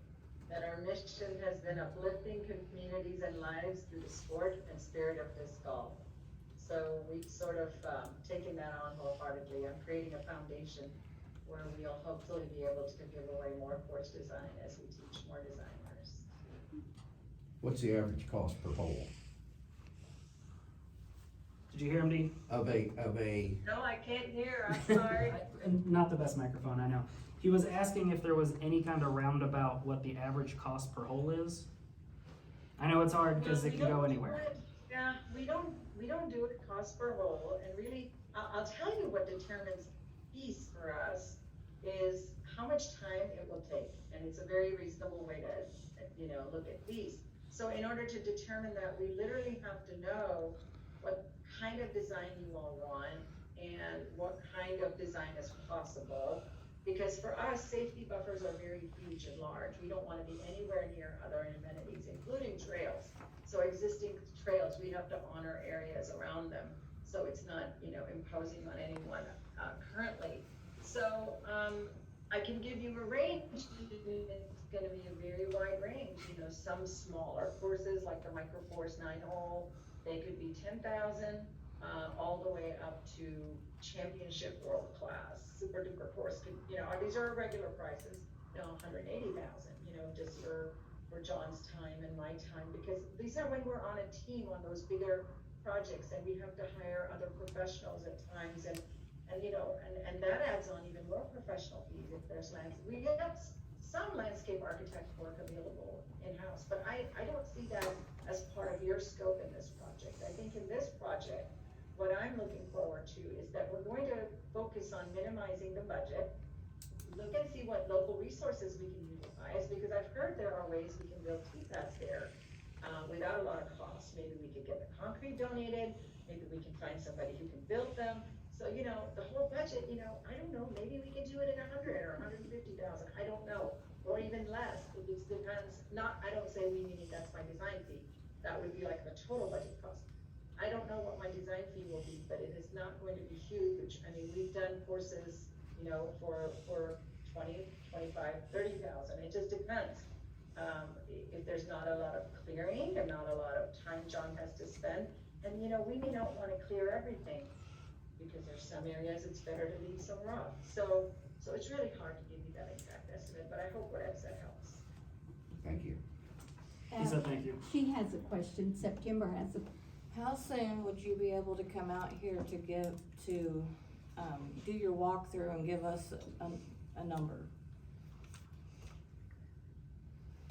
that our mission has been uplifting communities and lives through the sport and spirit of disc golf. So we've sort of taken that on wholeheartedly. I'm creating a foundation where we'll hopefully be able to give away more course design as we teach more designers.
What's the average cost per hole
Did you hear him, D?
of a,
No, I can't hear, I'm sorry.
Not the best microphone, I know. He was asking if there was any kind of roundabout what the average cost per hole is. I know it's hard because
No,
it
we
can go
don't do
anywhere.
it. Yeah, we don't do it cost per hole, and really, I'll tell you what determines fees for us is how much time it will take, and it's a very reasonable way to, look at fees. So in order to determine that, we literally have to know what kind of design you all want and what kind of design is possible. Because for us, safety buffers are very huge and large. We don't want to be anywhere near other amenities, including trails. So existing trails, we have to honor areas around them. So it's not, imposing on anyone currently. So I can give you a range. It's going to be a very wide range. Some smaller courses like the Microforce 9-hole, they could be 10,000 all the way up to championship world class. Super duper course could, these are regular prices. 180,000. Just for John's time and my time, because these are when we're on a team on those bigger projects and we have to hire other professionals at times and that adds on even more professional fees if there's we have some landscape architect work available in-house, but I don't see that as part of your scope in this project. I think in this project, what I'm looking forward to is that we're going to focus on minimizing the budget, look and see what local resources we can utilize, because I've heard there are ways we can build T-pads there without a lot of cost. Maybe we could get the concrete donated, maybe we can find somebody who can build them. So, the whole budget, I don't know, maybe we can do it in 100 or 150,000, I don't know, or even less. It just depends. I don't say we need it, that's my design fee. That would be like the total budget cost. I don't know what my design fee will be, but it is not going to be huge. I mean, we've done courses, for 20, 25, 30,000, it just depends. If there's not a lot of clearing and not a lot of time John has to spend, and you know, we may not wanna clear everything, because there's some areas it's better to leave some rock. So it's really hard to give you that exact estimate, but I hope what I've said helps.
Thank you.
He said thank you.
She has a question, September has a,
How soon would you be able to come out here to do your walkthrough and give us a number?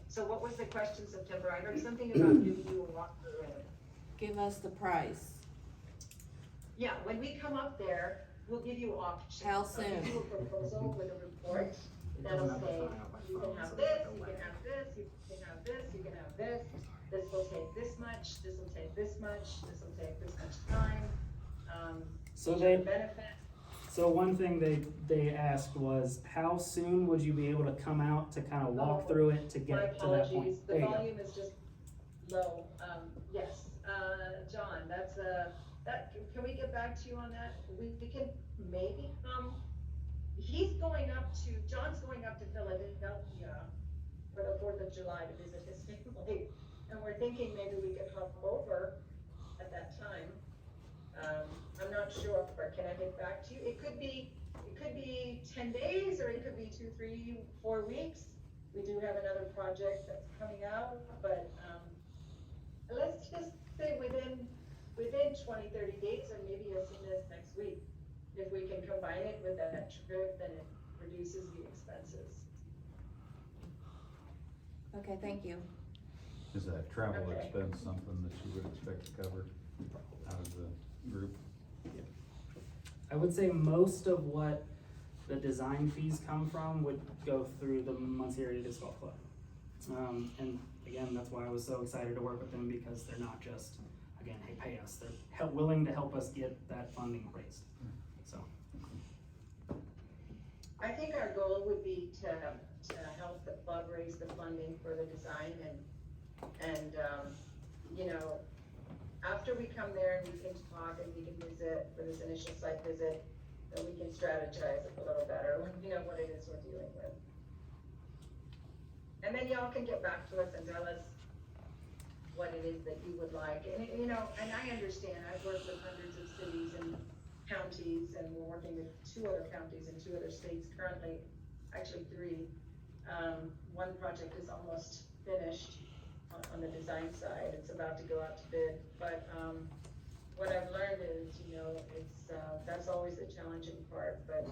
So what was the question, September? I heard something about giving you a walkthrough.
Give us the price.
Yeah, when we come up there, we'll give you options.
How
I'll
soon?
give you a proposal with a report that'll say, you can have this, you can have this, you can have this, you can have this. This will take this much, this will take this much, this will take this much time.
So
these
they-
are the benefits.
So one thing they asked was, how soon would you be able to come out to kind of walk through it to
My
get to that point?
apologies, the
There you go.
volume is just low. Yes, John, that's can we get back to you on that? We can maybe, John's going up to Philadelphia for the 4th of July to visit his family. And we're thinking maybe we could hop over at that time. I'm not sure, can I get back to you? It could be 10 days, or it could be 2, 3, 4 weeks. We do have another project that's coming out, but, let's just say within 20, 30 days, or maybe as soon as next week. If we can combine it with that trip, then it reduces the expenses.
Okay, thank you.
Is that travel
Okay.
expense something that you would expect to cover out of the group?
I would say most of what the design fees come from would go through the Muncie Area Disc Golf Club. And again, that's why I was so excited to work with them, because they're not just, again, hey, pay us, they're willing to help us get that funding raised, so.
I think our goal would be to help the club raise the funding for the design and, you know, after we come there and we can talk and we can visit for this initial site visit, then we can strategize a little better, you know, what it is we're dealing with. And then y'all can get back to us and tell us what it is that you would like. And, you know, and I understand, I've worked with hundreds of cities and counties, and we're working with 2 other counties in 2 other states currently, actually 3. One project is almost finished on the design side. It's about to go out to bid, but, what I've learned is, you know, it's, that's always the challenging part, but,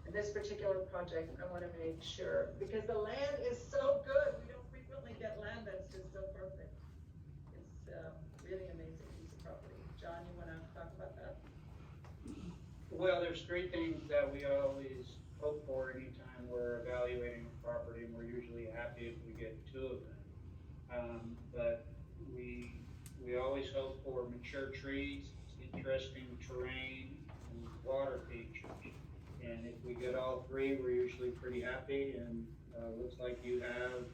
in this particular project, I wanna make sure, because the land is so good, we don't frequently get land that's just so perfect. It's, really amazing piece of property. John, you wanna talk about that?
Well, there's 3 things that we always hope for anytime we're evaluating a property, and we're usually happy if we get 2 of them. But we always hope for mature trees, interesting terrain, and water features. And if we get all 3, we're usually pretty happy, and looks like you have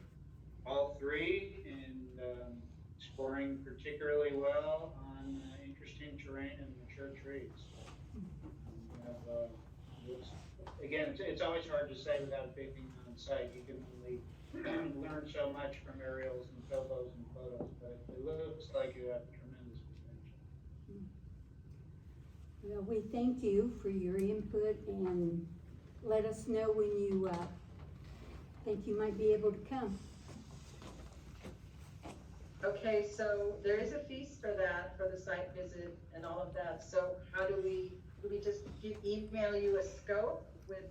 all 3, and scoring particularly well on interesting terrain and mature trees. Again, it's always hard to say without being on site. You can only learn so much from aerials and photos and photos, but it looks like you have tremendous potential.
well, we thank you for your input, and let us know when you, think you might be able to come.
Okay, so there is a fees for that, for the site visit and all of that. So how do we just email you a scope with,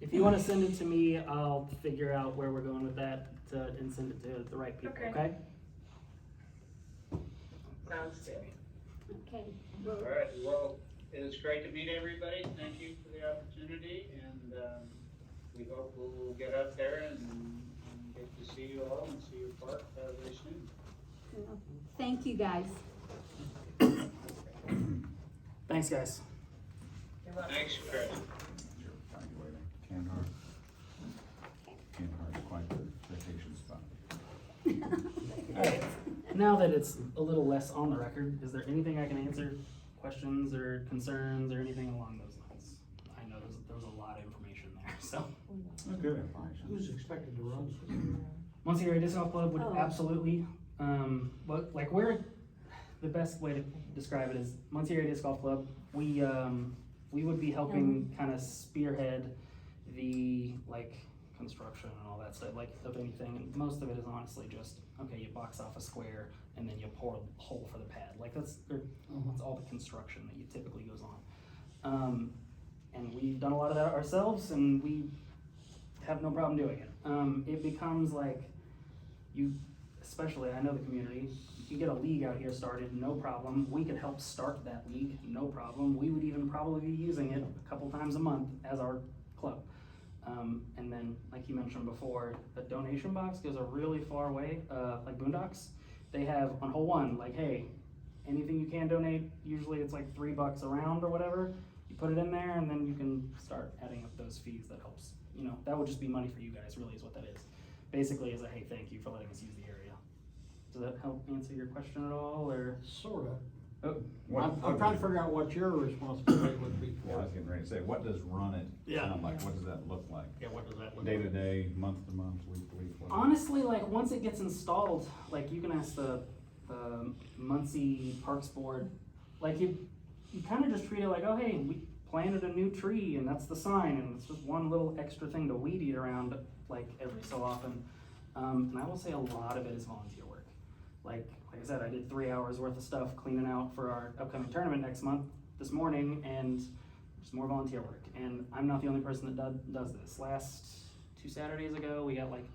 If you wanna send it to me, I'll figure out where we're going with that and send it to the right people,
Okay.
okay?
sounds good.
Okay,
All
well,
right, well, it was great to meet everybody. Thank you for the opportunity, and we hope we'll get up there and get to see you all and see your park very soon.
well, thank you, guys.
Thanks, guys.
Thanks, Chris.
You're evaluating Canhart. Canhart's quite the vacation spot.
Now that it's a little less on the record, is there anything I can answer, questions or concerns or anything along those lines? I know those
That's good information.
Who's expected to run?
Muncie Area Disc Golf Club would
Oh.
absolutely, but like the best way to describe it is Muncie Area Disc Golf Club, we would be helping kind of spearhead the like construction and all that stuff, like of anything, and most of it is honestly just, okay, you box off a square and then you pour a hole for the pad, like that's all the construction that you typically goes on. And we've done a lot of that ourselves and we have no problem doing it. It becomes like, especially I know the community, you can get a league out here started, no problem. We could help start that league, no problem. We would even probably be using it a couple times a month as our club. And then, like you mentioned before, the donation box goes a really far way, like Boondocks. They have on hole one, like, hey, anything you can donate, usually it's like $3 a round or whatever. You put it in there and then you can start adding up those fees. That helps. You know, that would just be money for you guys, really is what that is. Basically is a, hey, thank you for letting us use the area. Does that help answer your question at all, or?
Sorta.
Oh,
I'm trying to figure out what your responsibility would be.
Yeah, I was getting ready to say, what does run it
Yeah.
sound like? What does that look like?
Yeah, what does that look
Day
like?
to day, month to month, week to week? what-
Honestly, like once it gets installed, like you can ask the Muncie Parks Board, like you kind of just treat it like, oh hey, we planted a new tree and that's the sign, and it's just one little extra thing to weed eat around like every so often. And I will say a lot of it is volunteer work. Like I said, I did 3 hours worth of stuff cleaning out for our upcoming tournament next month this morning, and just more volunteer work. And I'm not the only person that does this. Last 2 Saturdays ago, we got like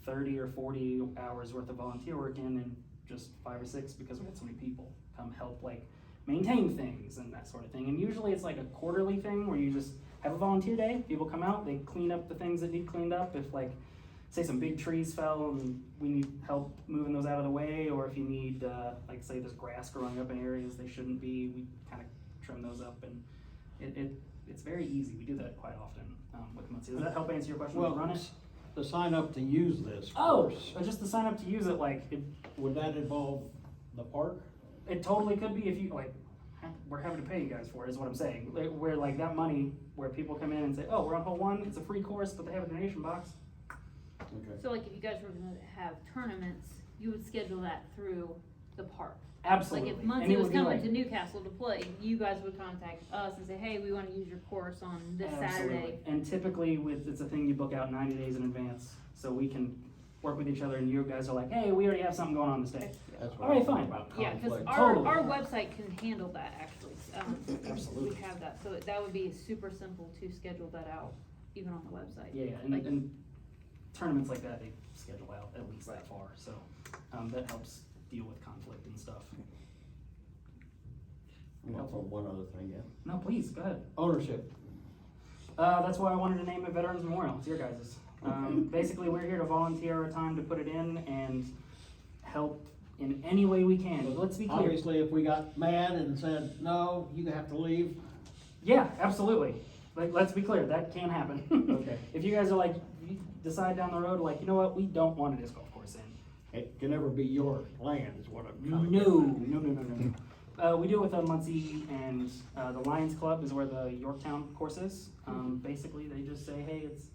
30 or 40 hours worth of volunteer work in just 5 or 6 because we had so many people come help like maintain things and that sort of thing. And usually it's like a quarterly thing where you just have a volunteer day, people come out, they clean up the things that need cleaned up. If like, say some big trees fell and we need help moving those out of the way, or if you need, like say there's grass growing up in areas they shouldn't be, we kind of trim those up, and it's very easy. We do that quite often with Muncie. Does that help answer your question?
Well,
to run it?
to sign up to use this
Oh,
course,
just to sign up to use it, like
would that involve the park?
it totally could be if you like. We're happy to pay you guys for it, is what I'm saying. Where like that money, where people come in and say, oh, we're on hole one, it's a free course, but they have a donation box.
Okay.
So like if you guys were gonna have tournaments, you would schedule that through the park.
Absolutely.
Like if
And
Muncie
it
was
would be
coming
like-
to Newcastle to play, you guys would contact us and say, hey, we wanna use your course on this
Absolutely.
Saturday.
And typically it's a thing you book out 90 days in advance, so we can work with each other, and you guys are like, hey, we already have something going on this day.
That's
All right,
I'm
fine.
about
Yeah, cause
conflict.
Totally.
our website can handle that actually.
Absolutely.
We have that, so that would be super simple to schedule that out, even on the website.
Yeah,
Like-
and tournaments like that, they schedule out at least that far, so that helps deal with conflict and stuff.
One other thing, yeah.
No, please, go ahead.
Ownership.
That's why I wanted to name it Veterans Memorial. It's your guys's. Basically, we're here to volunteer our time to put it in and help in any way we can. Let's be clear.
Obviously, if we got mad and said, no, you have to leave.
Yeah, absolutely. Like, let's be clear, that can happen.
Okay.
If you guys are like, you decide down the road, like, you know what, we don't want a disc golf course in.
It can never be your land is what I'm
No,
trying to
no,
get at.
no. We do it with Muncie, and the Lions Club is where the Yorktown course is. Basically, they just say, hey, it's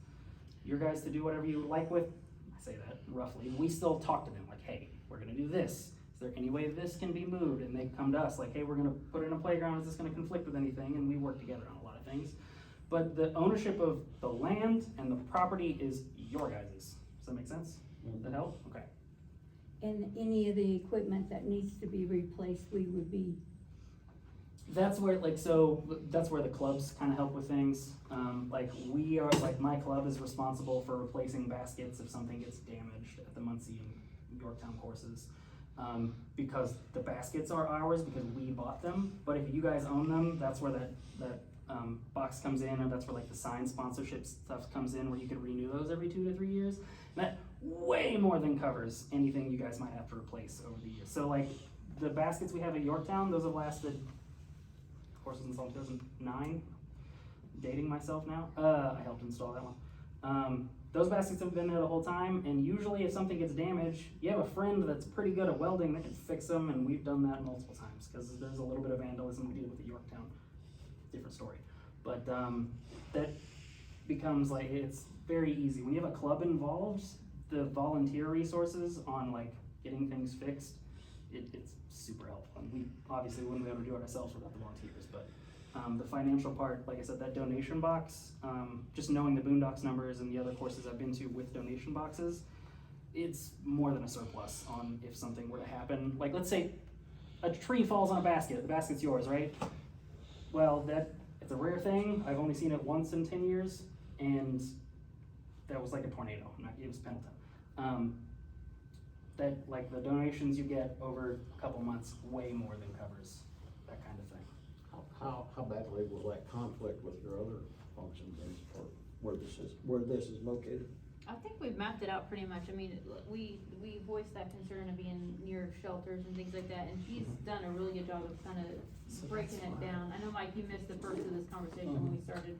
your guys to do whatever you like with. I say that roughly. We still talk to them like, hey, we're gonna do this. Is there any way this can be moved? And they come to us like, hey, we're gonna put in a playground. Is this gonna conflict with anything? And we work together on a lot of things. But the ownership of the land and the property is your guys's. Does that make sense? Does that help? Okay.
And any of the equipment that needs to be replaced, we would be,
That's where, like, so, that's where the clubs kind of help with things. Like, we are, like, my club is responsible for replacing baskets if something gets damaged at the Muncie and Yorktown courses. Because the baskets are ours because we bought them, but if you guys own them, that's where that box comes in, or that's where, like, the sign sponsorship stuff comes in, where you can renew those every 2 to 3 years. And that way more than covers anything you guys might have to replace over the years. So, like, the baskets we have at Yorktown, those have lasted courses installed in 2009. Dating myself now. I helped install that one. Those baskets have been there the whole time, and usually if something gets damaged, you have a friend that's pretty good at welding that can fix them, and we've done that multiple times because there's a little bit of vandalism we did with the Yorktown. Different story. But that becomes like, it's very easy. When you have a club involved, the volunteer resources on like getting things fixed, it's super helpful. And we obviously wouldn't be able to do it ourselves without the volunteers, but the financial part, like I said, that donation box, just knowing the Boondocks numbers and the other courses I've been to with donation boxes, it's more than a surplus on if something were to happen. Like, let's say a tree falls on a basket, the basket's yours, right? Well, it's a rare thing. I've only seen it once in 10 years, and that was like a tornado. It was Pendleton. That, like, the donations you get over a couple months way more than covers that kind of thing.
How badly will that conflict with your other functions and or where this is located?
I think we've mapped it out pretty much. I mean, we voiced that concern of being near shelters and things like that, and he's done a really good job of kind of breaking it down. I know, Mike, you missed the first of this conversation when we started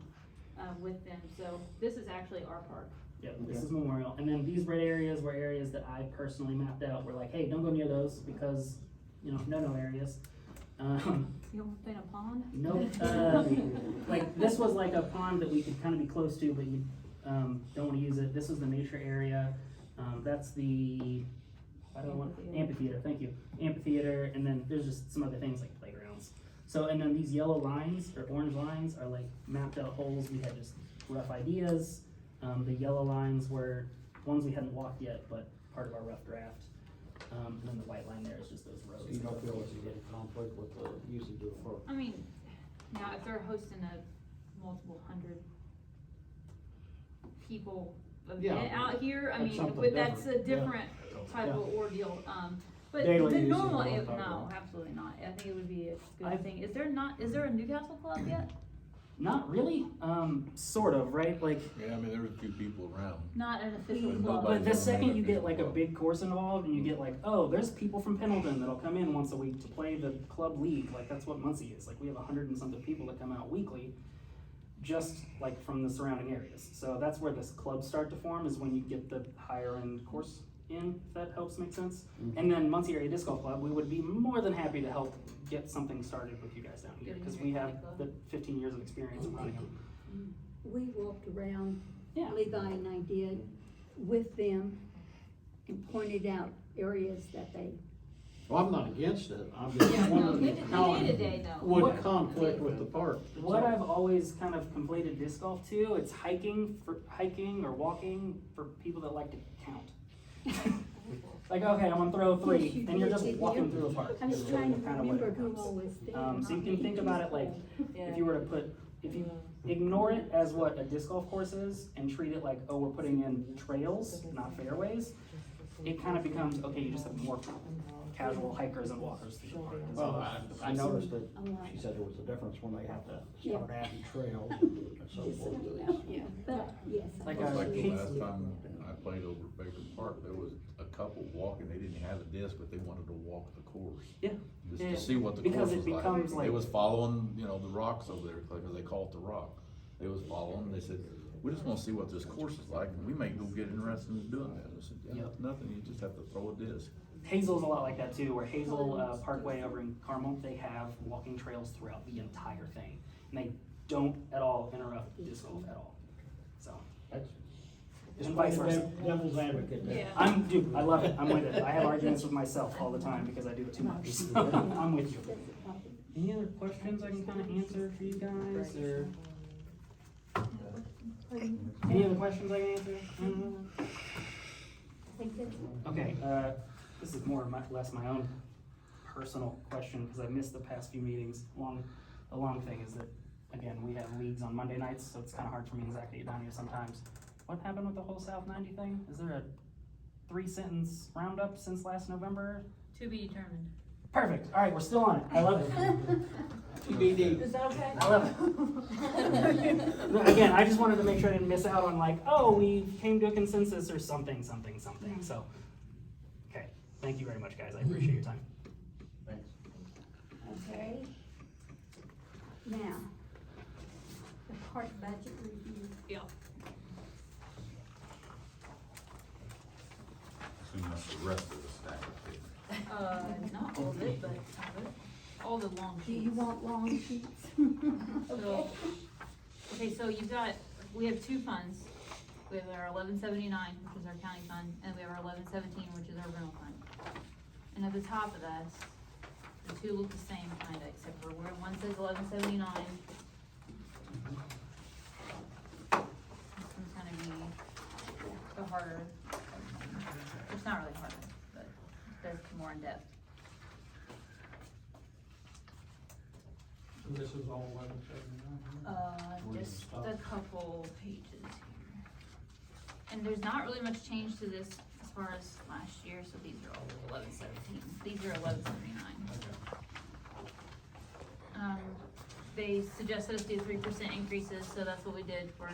with them, so this is actually our park.
Yep, this is Memorial. And then these red areas were areas that I personally mapped out. We're like, hey, don't go near those because, you know, no areas.
You don't play in a pond?
Nope. Like, this was like a pond that we could kind of be close to, but you don't want to use it. This was the nature area. That's the, amphitheater, thank you. Amphitheater, and then there's just some other things like playgrounds. So, and then these yellow lines, or orange lines, are like mapped out holes. We had just rough ideas. The yellow lines were ones we hadn't walked yet, but part of our rough draft. And then the white line there is just those roads.
So you don't feel it's a conflict with the usage of the park?
I mean, now if they're hosting a multiple hundred people event out here, I
That's
mean,
something
but that's a
different.
different type of ordeal. But
Daily
the
use is
normal,
what I'm talking
no,
about.
absolutely not. I think it would be a good thing. Is there a Newcastle club yet?
Not really, sort of, right? Like,
Yeah, I mean, there was a few people around.
Not an official
But
club.
nobody-
but the second you get like a big course involved and you get like, oh, there's people from Pendleton that'll come in once a week to play the club league, like that's what Muncie is. Like we have 100 and something people that come out weekly, just like from the surrounding areas. So that's where this clubs start to form, is when you get the higher end course in, if that helps make sense. And then Muncie Area Disc Golf Club, we would be more than happy to help get something started with you guys down here, because we have the 15 years of experience in running them.
We walked around,
Yeah.
Levi and I did, with them and pointed out areas that they,
Well, I'm not against it, I'm just
Yeah, no,
wondering how
day to day, no.
would conflict with the park.
What I've always kind of conflated disc golf to, it's hiking or walking for people that like to count. Like, okay, I'm gonna throw 3,
Yes, you
and you're
did,
just
didn't
walking
you?
through a park.
I was
is
trying to
kind of what it
remember who
becomes.
all was there.
So you can think about it like, if you were to put, if you ignore it as what a disc golf course is and treat it like, oh, we're putting in trails, not fairways, it kind of becomes, okay, you just have more casual hikers and walkers through the park.
Well, I noticed that she said there was a difference when they have to start adding trails and so forth.
Yeah, but, yes.
Like
It's
a
like the
case-
last time I played over at Baker Park, there was a couple walking, they didn't have a disc, but they wanted to walk the course.
Yeah.
Just
Yeah.
to see what the
Because
course
it
was like.
becomes like-
They was following, you know, the rocks over there, because they call it the rock. They was following, they said, we just wanna see what this course is like, and we may go get interested in doing that. I said, yeah,
Yep.
nothing, you just have to throw a disc.
Hazel's a lot like that too, where Hazel Parkway over in Carmel, they have walking trails throughout the entire thing. And they don't at all interrupt disc golf at all, so. And vice versa.
Devil's advocate there.
Yeah.
I love it, I'm with it. I have arguments with myself all the time because I do it too much, so I'm with you. Any other questions I can kind of answer for you guys, or? Any other questions I can answer? Okay, this is more or less my own personal question, because I missed the past few meetings. The long thing is that, again, we have leagues on Monday nights, so it's kind of hard for me and Zach to get down here sometimes. What happened with the whole South 90 thing? Is there a 3-sentence roundup since last November?
To be determined.
Perfect, all right, we're still on it, I love it. TBD.
Is that okay?
I love it. Again, I just wanted to make sure I didn't miss out on like, oh, we came to a consensus or something, so. Okay, thank you very much, guys, I appreciate your time.
Thanks.
Okay. Now, the park budget review.
Yeah.
Assume that's the rest of the stack.
Not all of it, but some of it. All the long
Do
sheets.
you want long sheets?
So, okay, so you've got we have two funds. We have our 1179, which is our county fund, and we have our 1117, which is our rental fund. And at the top of that, the two look the same kinda, except for where one says 1179. This one's gonna be the harder, it's not really harder, but there's more in depth.
So this is all 1179?
Just a couple pages here. And there's not really much change to this as far as last year, so these are all 1117. These are 1179. They suggested us do 3% increases, so that's what we did for,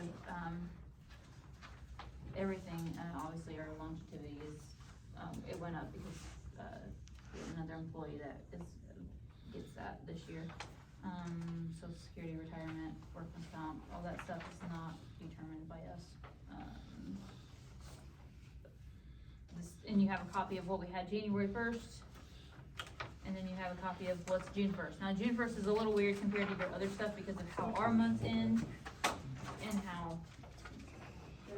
everything. Obviously our longevity is, it went up because, we have another employee that gets that this year. Social security, retirement, workman's comp, all that stuff is not determined by us. And you have a copy of what we had January 1st, and then you have a copy of what's June 1st. Now, June 1st is a little weird compared to your other stuff because of how our months end and how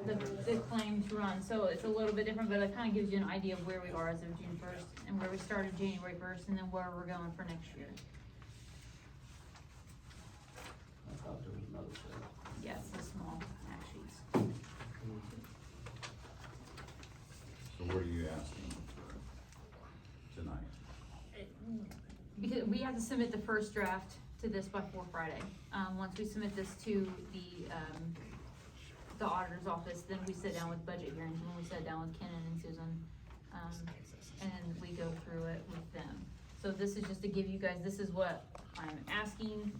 the claims run, so it's a little bit different, but it kinda gives you an idea of where we are as of June 1st, and where we started January 1st, and then where we're going for next year.
I thought there was another set.
Yes, the small fact sheets.
So what are you asking for tonight?
Because we have to submit the first draft to this by Friday. Once we submit this to the auditor's office, then we sit down with budget hearings, when we sit down with Kenan and Susan, and we go through it with them. So this is just to give you guys, this is what I'm asking,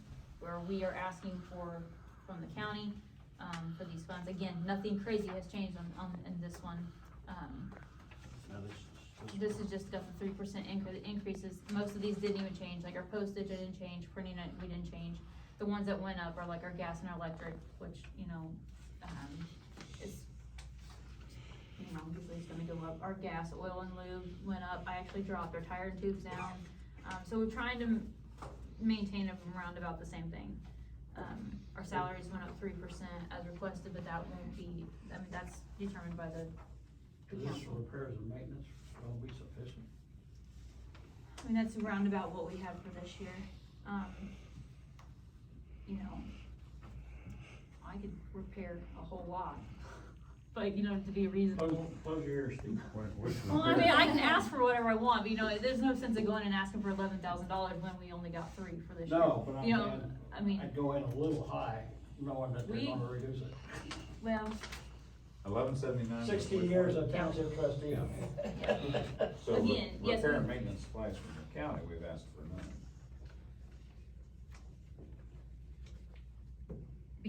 or we are asking for from the county, for these funds. Again, nothing crazy has changed in this one.
Now
This is just got the 3% increases. Most of these didn't even change, like our postage didn't change, printing it, we didn't change. The ones that went up are like our gas and our electric, which, is, usually it's gonna go up. Our gas, oil and lube went up. I actually dropped our tire and tubes down. So we're trying to maintain it from around about the same thing. Our salaries went up 3% as requested, but that won't be, that's determined by the
Is this repairs and maintenance gonna be sufficient?
that's around about what we had for this year. I could repair a whole lot, but, to be reasonable.
Close your ears, Steve.
Well, I can ask for whatever I want, but, there's no sense of going and asking for $11,000 when we only got 3 for this year.
No, but
I'd
go in a little high, knowing that they're gonna reduce it.
Well,
1179.
16 years of township trustee.
So
Again, yes,
repair and
we-
maintenance supplies from the county, we've asked for none.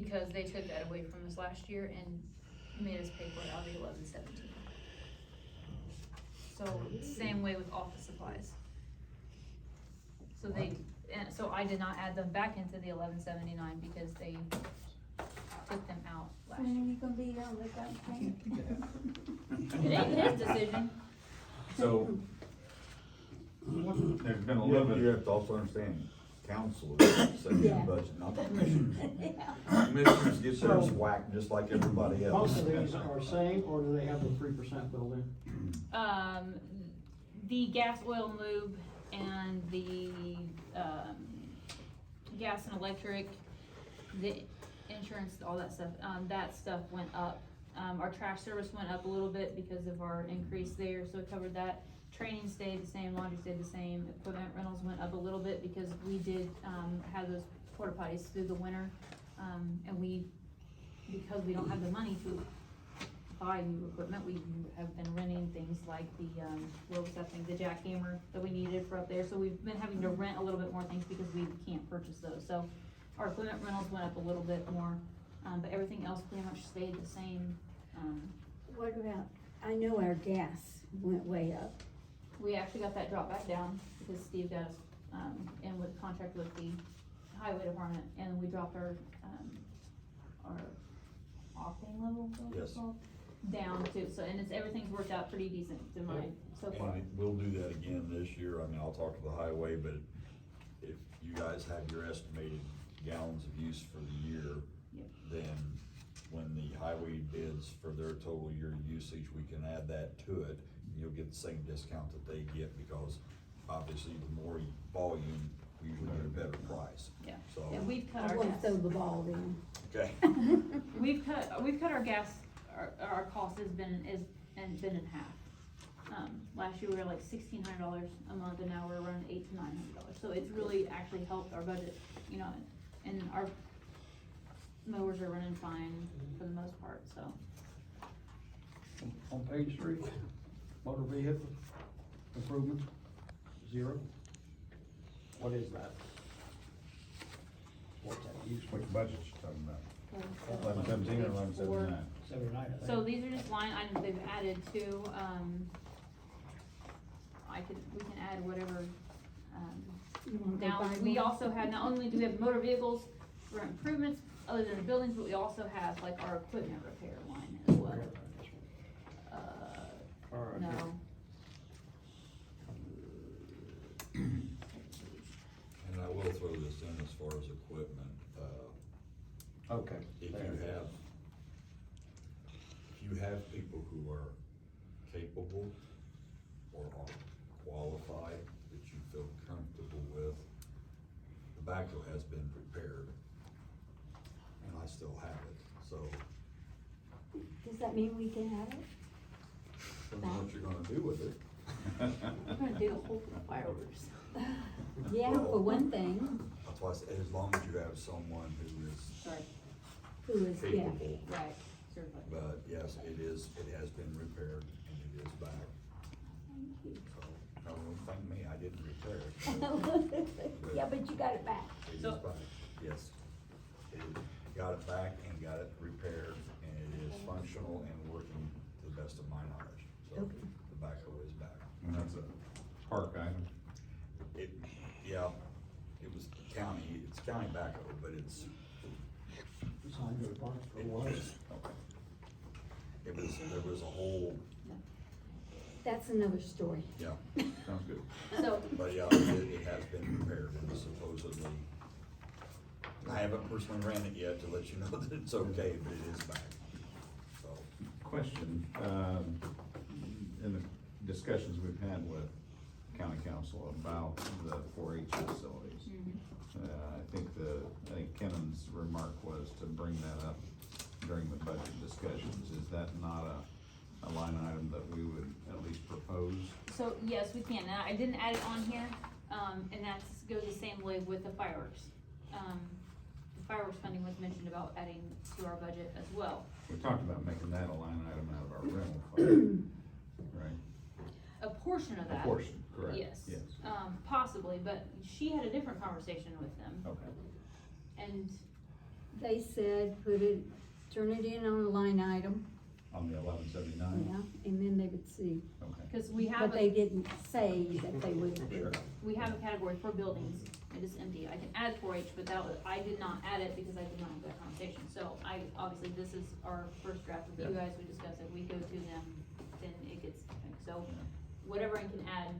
because they took that away from us last year and made us pay for it out of the 1117. So, same way with office supplies. So so I did not add them back into the 1179 because they took them out last year.
When are you gonna be on the campaign?
It ain't his decision.
So, there's been a little bit.
You have to also understand, council is setting the
Yeah.
budget, not the commissioners. Commissioners get theirs whacked just like everybody else.
Most of these are same, or do they have the 3% built in?
The gas, oil, and lube, and the, gas and electric, the insurance, all that stuff went up. Our trash service went up a little bit because of our increase there, so it covered that. Training stayed the same, laundry stayed the same, equipment rentals went up a little bit because we did, have those porta potties through the winter. And because we don't have the money to buy new equipment, we have been renting things like the, what was that thing, the jackhammer that we needed for up there, so we've been having to rent a little bit more things because we can't purchase those, so our equipment rentals went up a little bit more, but everything else pretty much stayed the same.
What about, I know our gas went way up.
We actually got that dropped back down because Steve got us, in with contract with the highway department, and we dropped our octane level, what it's
Yes.
called, down too, so, and everything's worked out pretty decent to my, so far.
And we'll do that again this year. I'll talk to the highway, but if you guys have your estimated gallons of use for the year,
Yep.
then when the highway bids for their total year usage, we can add that to it. And you'll get the same discount that they get, because obviously the more volume, we usually get a better price.
Yeah.
So,
And we've cut
I
our
won't
gas.
throw the ball in.
okay,
We've cut our gas, our cost has been in half. Last year we were like $1,600 a month, and now we're running $800 to $900. So it's really actually helped our budget, you know, and our mowers are running fine for the most part, so.
On page 3, motor vehicle improvement, 0. What is that? What's that used for?
Which budget you talking about? 1117 or 1179?
79, I think.
So these are just line items they've added to, we can add whatever,
You wanna go
now,
by
we
one?
also have, not only do we have motor vehicles for improvements other than the buildings, but we also have like our equipment repair line as well.
All right.
No.
and I will throw this in as far as equipment,
Okay.
if
there it is.
you have people who are capable or are qualified that you feel comfortable with, the backhoe has been prepared, and I still have it, so,
Does that mean we can have it?
don't know what you're gonna do with it.
We're gonna do a whole fireworks.
Yeah, for one thing,
That's why I said, as long as you have someone who is
Sorry,
who is, yeah.
capable,
right, certified.
but yes, it has been repaired and it is back. So, don't thank me, I didn't repair it.
Yeah, but you got it back.
It is
So-
back, yes. Got it back and got it repaired, and it is functional and working to the best of my knowledge. So
Okay.
the backhoe is back.
And that's a park item.
Yeah, it was county, it's county backhoe, but it's,
Signed your parts for what?
there was a whole,
That's another story.
yeah.
Sounds good.
So,
But yeah, it has been repaired and supposedly, I haven't personally ran it yet to let you know that it's okay, but it is back, so.
Question, in the discussions we've had with county council about the 4-H facilities, I think Kennan's remark was to bring that up during the budget discussions. Is that not a line item that we would at least propose?
so yes, we can. Now, I didn't add it on here, and that goes the same way with the fireworks. The fireworks funding was mentioned about adding to our budget as well.
We talked about making that a line item out of our rental fund, right?
A portion of
A
that.
portion, correct?
Yes.
Yes.
Possibly, but she had a different conversation with them,
Okay.
and
They said, turn it in on a line item,
On the 1179?
yeah, and then they would see.
Okay.
because we have,
But they didn't say that they would do
Sure.
it.
we have a category for buildings, it is empty. I can add 4-H, but I did not add it because I did not have that conversation. So obviously, this is our first draft with you
Yeah.
guys, we discuss it, we go to them, then it gets, so whatever I can add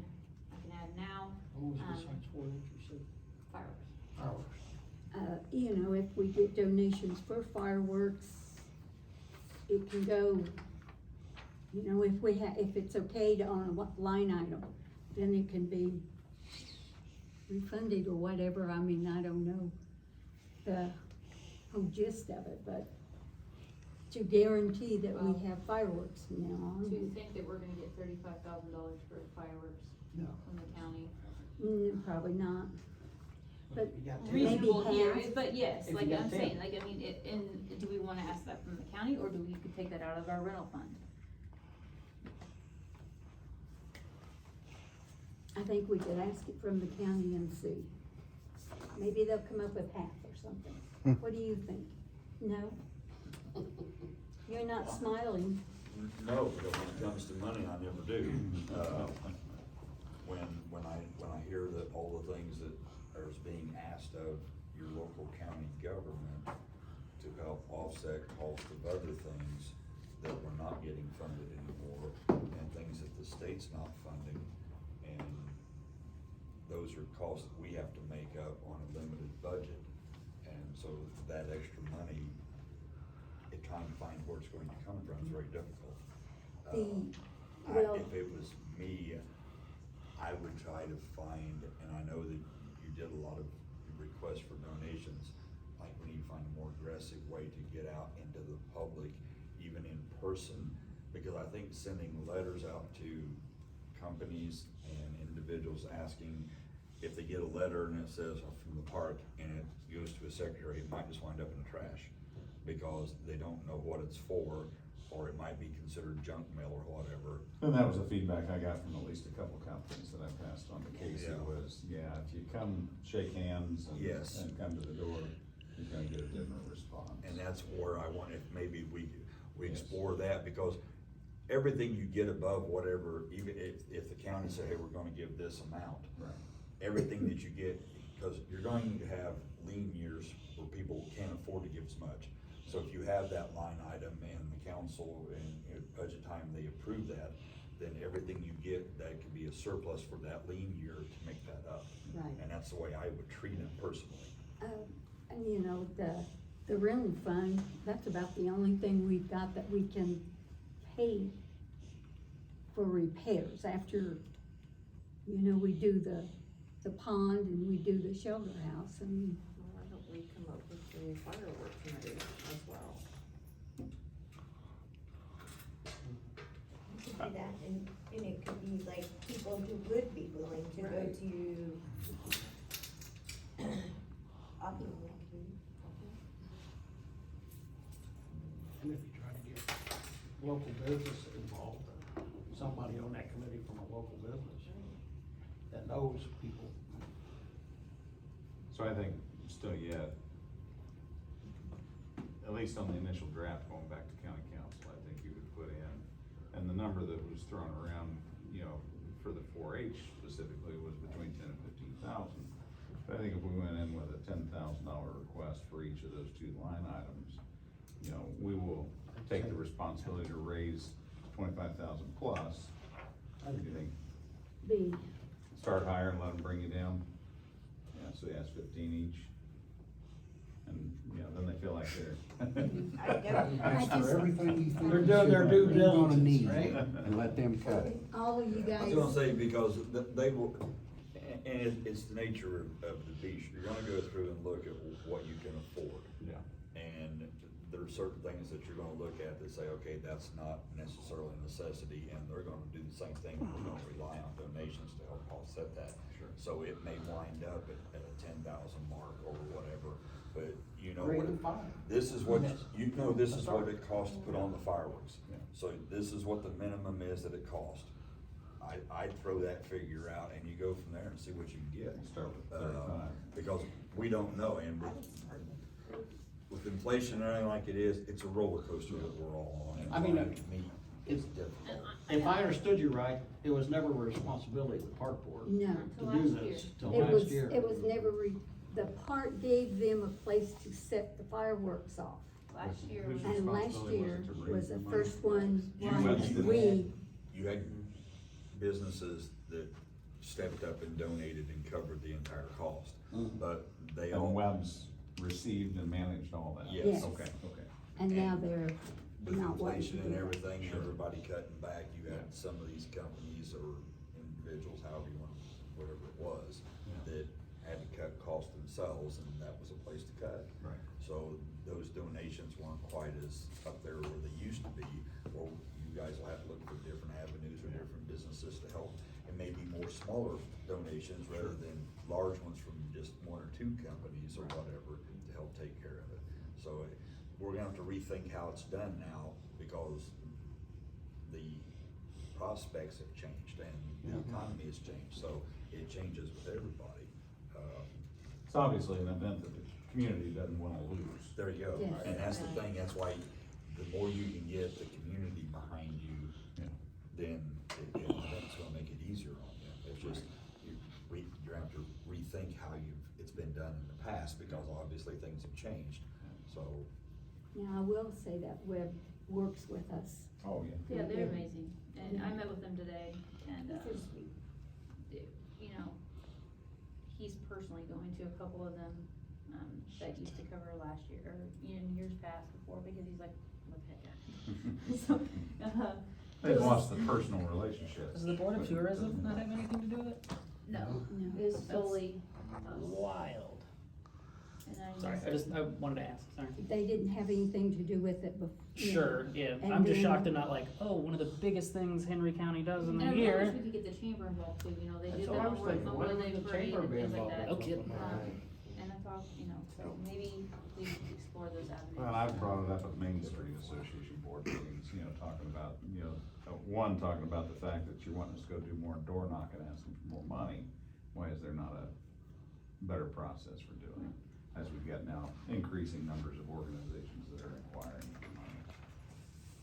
now,
What was besides 4-H, you said?
fireworks.
Fireworks.
You know, if we get donations for fireworks, it can go, you know, if it's okayed on a line item, then it can be refunded or whatever. I mean, I don't know the whole gist of it, but to guarantee that we
Well,
have fireworks from now on.
To think that we're gonna get $35,000 for fireworks
No.
from the county.
Probably not. But
You got 10.
Reasonable
Maybe
here,
half.
but yes,
If you
like
got
I'm
10.
saying, like, I mean, do we wanna ask that from the county, or do we could take that out of our rental fund?
I think we could ask it from the county and see. Maybe they'll come up with half or something. What do you think? No? You're not smiling.
No, because when it comes to money, I never do. When I hear that all the things that are being asked of your local county government to help offset cost of other things that we're not getting funded anymore, and things that the state's not funding, and those are costs that we have to make up on a limited budget. And so that extra money, it trying to find where it's going to come from is very difficult.
well-
If it was me, I would try to find, and I know that you did a lot of requests for donations, like we need to find a more aggressive way to get out into the public, even in person, because I think sending letters out to companies and individuals asking if they get a letter and it says from the park and it goes to a secretary, it might just wind up in the trash because they don't know what it's for, or it might be considered junk mail or whatever.
And that was the feedback I got from at least a couple companies that I passed on to Casey
Yeah.
was, yeah, if you come shake hands and,
Yes.
and come to the door, you're gonna get a different response.
And that's where I want, if maybe we explore that, because everything you get above whatever, even if the county say, hey, we're gonna give this amount.
Right.
Everything that you get, because you're going to have lean years where people can't afford to give as much. So if you have that line item and the council and at budget time, they approve that, then everything you get, that could be a surplus for that lean year to make that up.
Right.
And that's the way I would treat it personally.
And you know, the rental fund, that's about the only thing we've got that we can pay for repairs after, you know, we do the pond and we do the shelter house and.
Why don't we come up with a fireworks committee as well?
You could do that, and it could be like people who would be willing to go
Right.
to. I'll be willing to.
And if you try to get local business involved, somebody on that committee from a local business that knows people.
So I think still yet, at least on the initial draft going back to county council, I think you would put in, and the number that was thrown around, you know, for the 4-H specifically was between 10 and 15,000. But I think if we went in with a $10,000 request for each of those two line items, you know, we will take the responsibility to raise 25,000 plus. How do you think?
B.
Start higher and let them bring you down? Yeah, so that's 15 each. And, you know, then they feel like they're.
Ask for everything you think.
They're doing their due
you're gonna
diligence,
need,
right?
And let them cut it.
All of you
I
guys.
was gonna say, because they will, and it's the nature of the beast, you're gonna go through and look at what you can afford.
Yeah.
And there are certain things that you're gonna look at that say, okay, that's not necessarily a necessity, and they're gonna do the same thing, we're gonna rely on donations to help offset that.
Sure.
So it may wind up at a 10,000 mark or whatever, but you know
Great
what,
and fine.
this is what, you know, this is what it costs to put on the fireworks.
Yeah.
So this is what the minimum is that it costs. I'd throw that figure out and you go from there and see what you can get.
Start with 35.
Because we don't know, and with inflation and everything like it is, it's a roller coaster that we're all on. And
I mean,
trying to meet is difficult.
If I understood you right, it was never a responsibility of the park board
No.
to do this till
It was,
last year.
it was never the park gave them a place to set the fireworks off.
Last year
Whose
was.
And last
responsibility was
year
it to raise
was
the
the
money?
first one,
You had businesses that stepped up and donated and covered the entire cost, but they
And
all.
Webb's received and managed all that?
Yes.
Yes.
Okay, okay.
and now they're
With
not wanting to
inflation
do
and
that.
everything,
Sure.
everybody cutting back, you had some of these companies or individuals, however you want, whatever it was, that had to cut costs themselves, and that was a place to cut.
Right.
So those donations weren't quite as up there where they used to be, or you guys will have to look for different avenues or different businesses to help. And maybe more smaller donations rather than large ones from just one or two companies or whatever to help take care of it. So we're gonna have to rethink how it's done now, because the prospects have changed and the economy has changed, so it changes with everybody.
It's obviously an event that the community doesn't wanna lose.
There you go,
Yes.
and that's the thing, that's why the more you can get the community behind you,
Yeah.
then it's gonna make it easier on them. It's just, you have to rethink how it's been done in the past, because obviously things have changed, so.
Now, I will say that Webb works with us.
Oh, yeah.
Yeah, they're amazing, and I met with them today, and,
This is sweet.
you know, he's personally going to a couple of them, that used to cover last year, or in years past before, because he's like,
They lost the personal relationships.
Does the Board of Tourism not have anything to do with it?
No, it's solely
Wild.
and
Sorry, I wanted to ask, sorry.
They didn't have anything to do with it before.
Sure, yeah,
And
I'm just
then-
shocked they're not like, oh, one of the biggest things Henry County does in
And
the
I really wish
year.
we could get the chamber involved too, you know, they
That's
do
what I
their
was
own
thinking. Why
Memorial
don't
Day
the
parade
chamber
and
be
things like
involved?
that.
No kidding.
And I thought, you know, so maybe we explore those avenues.
Well, I've brought it up at Main Street Association board meetings, you know, talking about, you know, talking about the fact that you're wanting us to go do more door knocking, asking for more money. Why is there not a better process for doing it? As we've got now increasing numbers of organizations that are inquiring for money.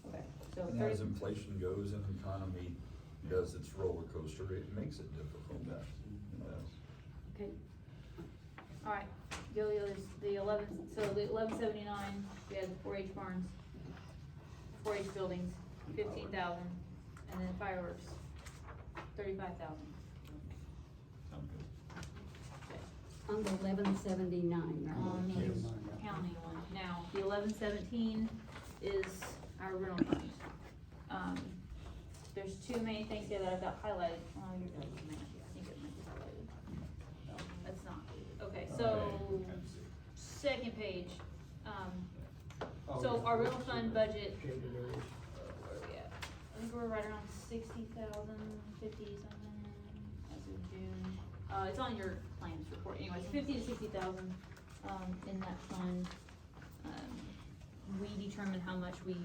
Okay, so
And as inflation goes and the economy does its roller coaster, it makes it difficult.
It does.
Okay. Alright, yo-yos, the 1179, we had the 4-H barns, 4-H buildings, 15,000, and then fireworks, 35,000.
Sound good.
On the 1179, right?
On the county one. Now, the 1117 is our rental fund. There's two main things here that I've got highlighted. Oh, you're good, man. I think it might be highlighted. No, that's not. Okay, so, second page, so our rental fund budget, where are we at? I think we're right around 60,000, 50 something as of June. It's on your plans report, anyways, 50 to 60,000, in that fund. We determine how much we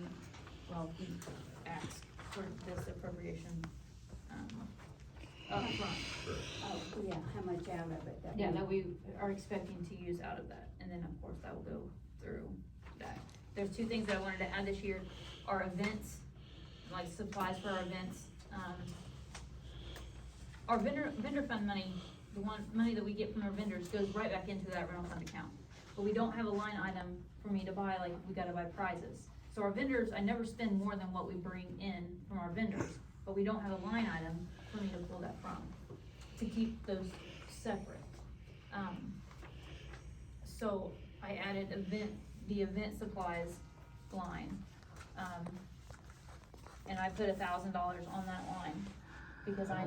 ask for this appropriation, upfront.
Oh, yeah, how much out of it?
Yeah, that we are expecting to use out of that, and then of course that will go through that. There's two things that I wanted to add this year, are events, like supplies for our events. Our vendor fund money, the money that we get from our vendors goes right back into that rental fund account. But we don't have a line item for me to buy, like, we gotta buy prizes. So our vendors, I never spend more than what we bring in from our vendors, but we don't have a line item for me to pull that from, to keep those separate. So I added the event supplies line, and I put $1,000 on that line, because I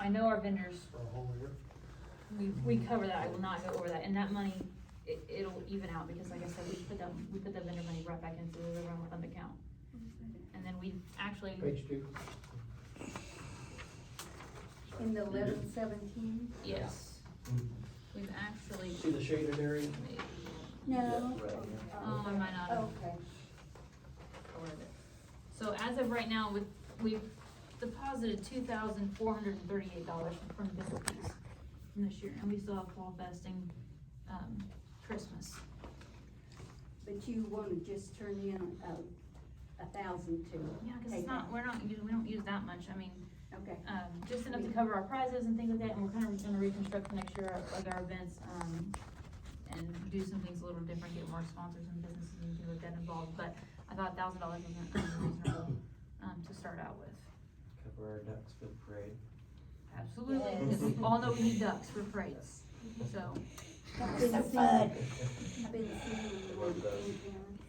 know our vendors,
For a whole year?
we cover that, I will not go over that, and that money, it'll even out, because like I said, we put that vendor money right back into the rental fund account. And then we actually,
Page 2.
In the 1117?
yes, we've actually.
See the shaded area?
No.
Oh, I might not have.
Okay.
Forwarded it. So as of right now, we've deposited $2,438 from vendor fees from this year, and we still have Fall Fest and, Christmas.
But you wanna just turn in 1,000 to
Yeah, cause
take
it's not,
that?
we don't use that much, I mean,
Okay.
just enough to cover our prizes and things like that, and we're kind of gonna reconstruct next year, like our events, and do some things a little different, get more sponsors and businesses and things like that involved, but I thought $1,000 was reasonable, to start out with.
Cover our ducks for the parade.
Absolutely,
Yes.
because we all know we need ducks for parades, so,
That's so fun.
I've been seeing them on antennas,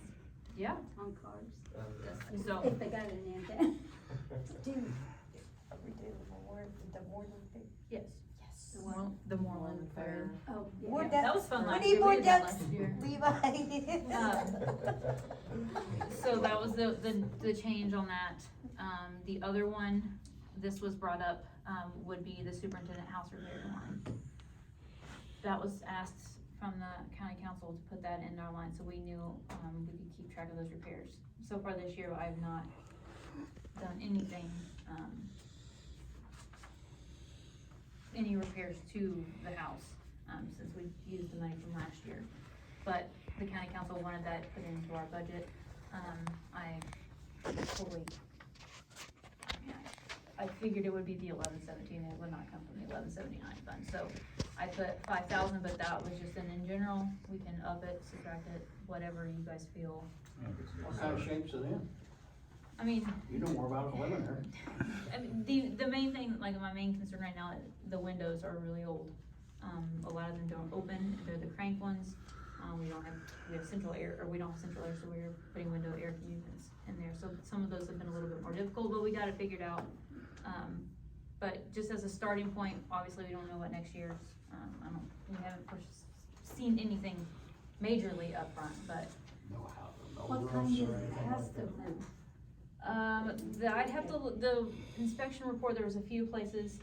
yeah,
on cars,
so,
if they got an antenna.
Are we doing the Moreland thing?
yes.
Yes.
The Moreland Fair.
Oh, yeah.
More
Yeah,
ducks.
that was fun last
We
year.
need more
did that
ducks,
last year.
Levi.
So that was the change on that. The other one, this was brought up, would be the superintendent house repair line. That was asked from the county council to put that in our line, so we knew, we could keep track of those repairs. So far this year, I have not done anything, any repairs to the house, since we used the money from last year. But the county council wanted that put into our budget. I figured it would be the 1117, it would not come from the 1179 fund, so I put 5,000, but that was just in general, we can up it, subtract it, whatever you guys feel.
What kind of shape's it in?
I mean,
You know more about it than living there.
I mean, the main thing, like my main concern right now, the windows are really old. A lot of them don't open, they're the crank ones. we have central air, or we don't have central air, so we're putting window air units in there, so some of those have been a little bit more difficult, but we got it figured out. But just as a starting point, obviously, we don't know what next year's, we haven't seen anything majorly upfront, but.
What kind is the house to roof?
I'd have to, the inspection report, there was a few places,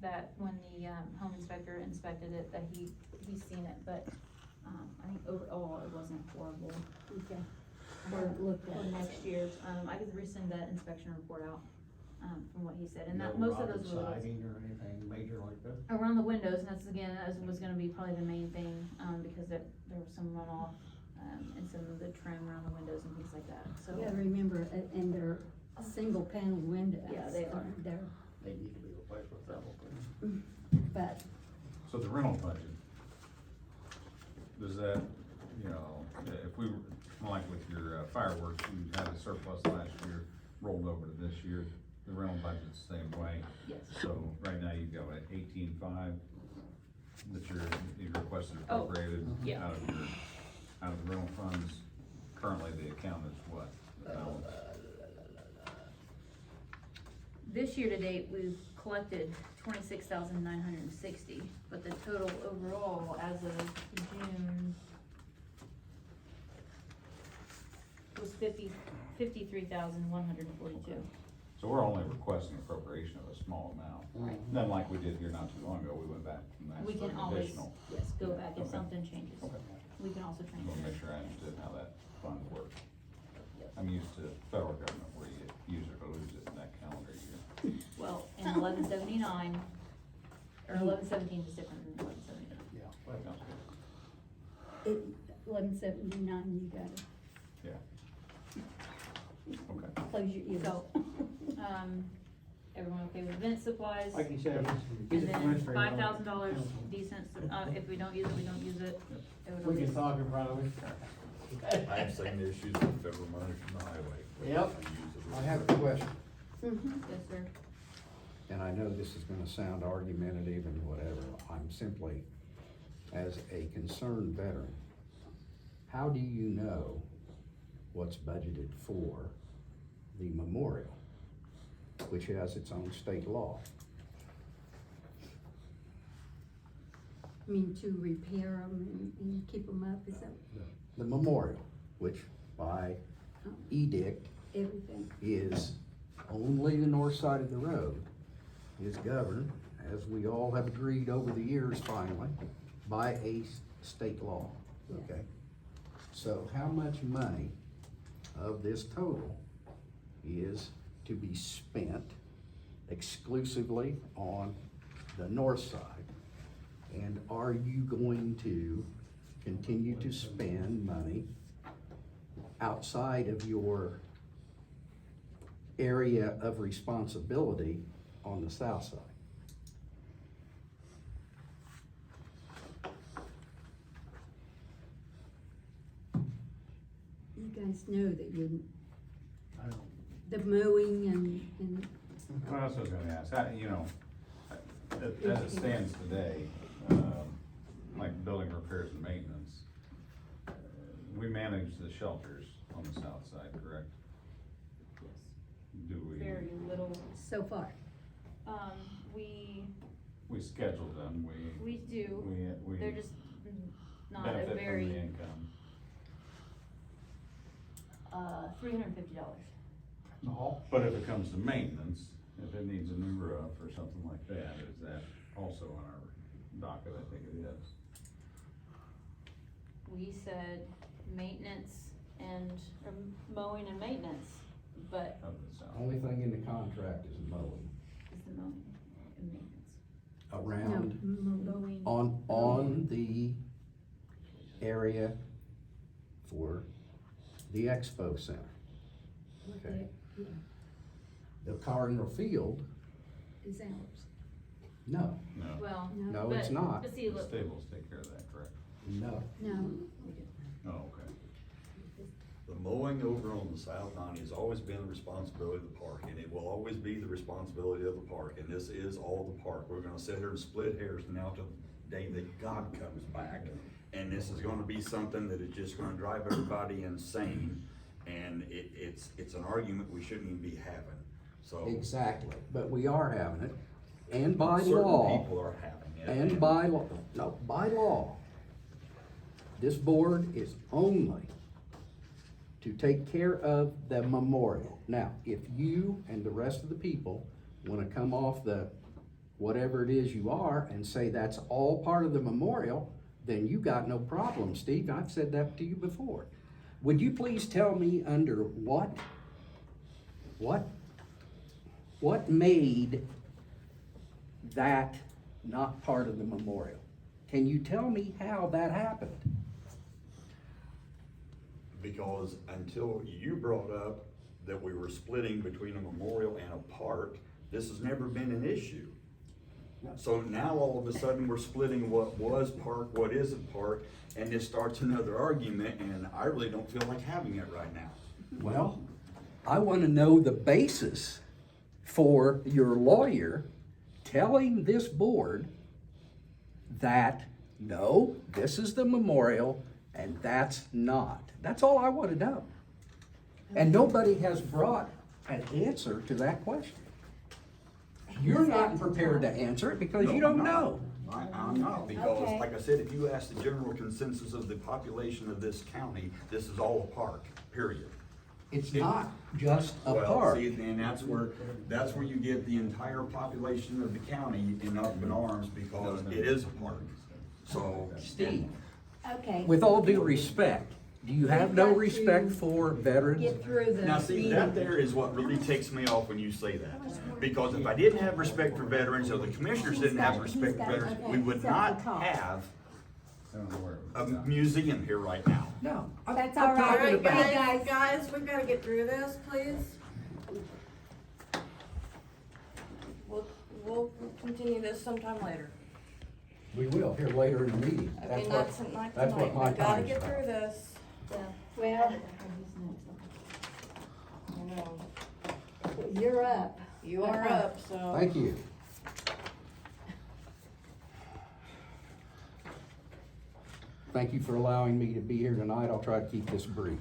that when the, home inspector inspected it, that he's seen it, but, I think overall, it wasn't horrible.
Okay.
For next year's, I could resend that inspection report out, from what he said, and that, most of those were.
Siding or anything major like that?
Around the windows, and that's again, that was gonna be probably the main thing, because there was some runoff, and some of the trim around the windows and things like that, so.
You gotta remember, and they're single panel windows.
Yeah, they are.
They're,
They need to be replaced with several things.
but
So the rental budget, does that, you know, if we, like with your fireworks, you had a surplus last year, rolled over to this year, the rental budget's the same way?
Yes.
So right now you go at 18.5 that you requested
Oh,
appropriated
yeah.
out of the rental funds. Currently the account is what? The balance?
This year to date, we've collected 26,960, but the total overall as of June was 53,142.
So we're only requesting appropriation of a small amount.
Right.
Nothing like we did here not too long ago, we went back and asked
We
for
can always,
additional.
yes, go back if
Okay.
something changes.
Okay.
We can also
I
transfer.
want to make sure I understood how that fund works. I'm used to federal government where you use it or lose it in that calendar year.
Well, in 1179, or 1117 is different than 1179.
Yeah.
Sounds good.
1179, you gotta
Yeah. Okay.
close your ears.
So, everyone okay with event supplies?
Like you said,
And
he's a
then
administrator.
$5,000 decent, if we don't use it, we don't use it. It would
We can
always-
talk in front of him.
I've seen issues with federal money from the highway.
Yep.
I have a question,
Yes, sir.
and I know this is gonna sound argumentative and whatever. I'm simply, as a concerned veteran, how do you know what's budgeted for the memorial, which has its own state law?
I mean, to repair them and keep them up, is that
The memorial, which by edict
everything?
is only the north side of the road, is governed, as we all have agreed over the years finally, by a state law, okay? So how much money of this total is to be spent exclusively on the north side? And are you going to continue to spend money outside of your area of responsibility on the south side?
You guys know that you,
I don't.
the mowing and
Well, that's what I was gonna ask, how, you know, as it stands today, like building repairs and maintenance, we manage the shelters on the south side, correct?
Yes.
Do we?
Very little.
so far.
We schedule them,
We do.
we
They're just not a
benefit from the
very,
income.
$350.
But if it comes to maintenance, if it needs a new roof or something like that, is that also on our docket? I think it is.
We said maintenance and, or mowing and maintenance, but
Of the south.
Only thing in the contract is mowing
is the mowing and maintenance.
around,
No,
Mowing.
on the area for the expo center. Okay.
yeah,
The Cardinal Field,
is ours.
no,
No,
Well,
no,
but,
it's not,
but see,
the
look,
stables take care of that, correct?
no.
No,
Oh, okay.
The mowing over on the south 90 has always been the responsibility of the park, and it will always be the responsibility of the park, and this is all the park. We're gonna sit here and split hairs now till the day that God comes back and this is gonna be something that is just gonna drive everybody insane, and it's an argument we shouldn't even be having, so.
Exactly, but we are having it, and by
Certain
law.
people are having it.
And by law, no, by law, this board is only to take care of the memorial. Now, if you and the rest of the people wanna come off the, whatever it is you are, and say that's all part of the memorial, then you got no problem, Steve. I've said that to you before. Would you please tell me under what made that not part of the memorial? Can you tell me how that happened?
Because until you brought up that we were splitting between a memorial and a park, this has never been an issue. So now all of a sudden, we're splitting what was park, what isn't park, and this starts another argument, and I really don't feel like having it right now.
Well, I wanna know the basis for your lawyer telling this board that, no, this is the memorial and that's not. That's all I wanna know. And nobody has brought an answer to that question. You're not prepared to answer it because you don't know.
I'm not, because,
Okay.
like I said, if you ask the general consensus of the population of this county, this is all a park, period.
It's not just a
Well,
park.
see, and that's where you get the entire population of the county up in arms, because it is a park, so.
Steve,
Okay.
with all due respect, do you have no respect for veterans?
Get through the
Now, see,
meeting.
that there is what really takes me off when you say that. Because if I didn't have respect for veterans, or the commissioners didn't have respect for veterans, we would not have a museum here right now.
No.
That's
I'm
all right.
talking about-
Hey,
Guys, we've gotta get through this, please. We'll continue this sometime later.
We will, here later in the meeting.
I
That's
mean,
what-
not tonight,
that's what my
we gotta
time's
get
about.
through this.
Well,
I know.
You're up.
You are up, so.
Thank you. Thank you for allowing me to be here tonight. I'll try to keep this brief.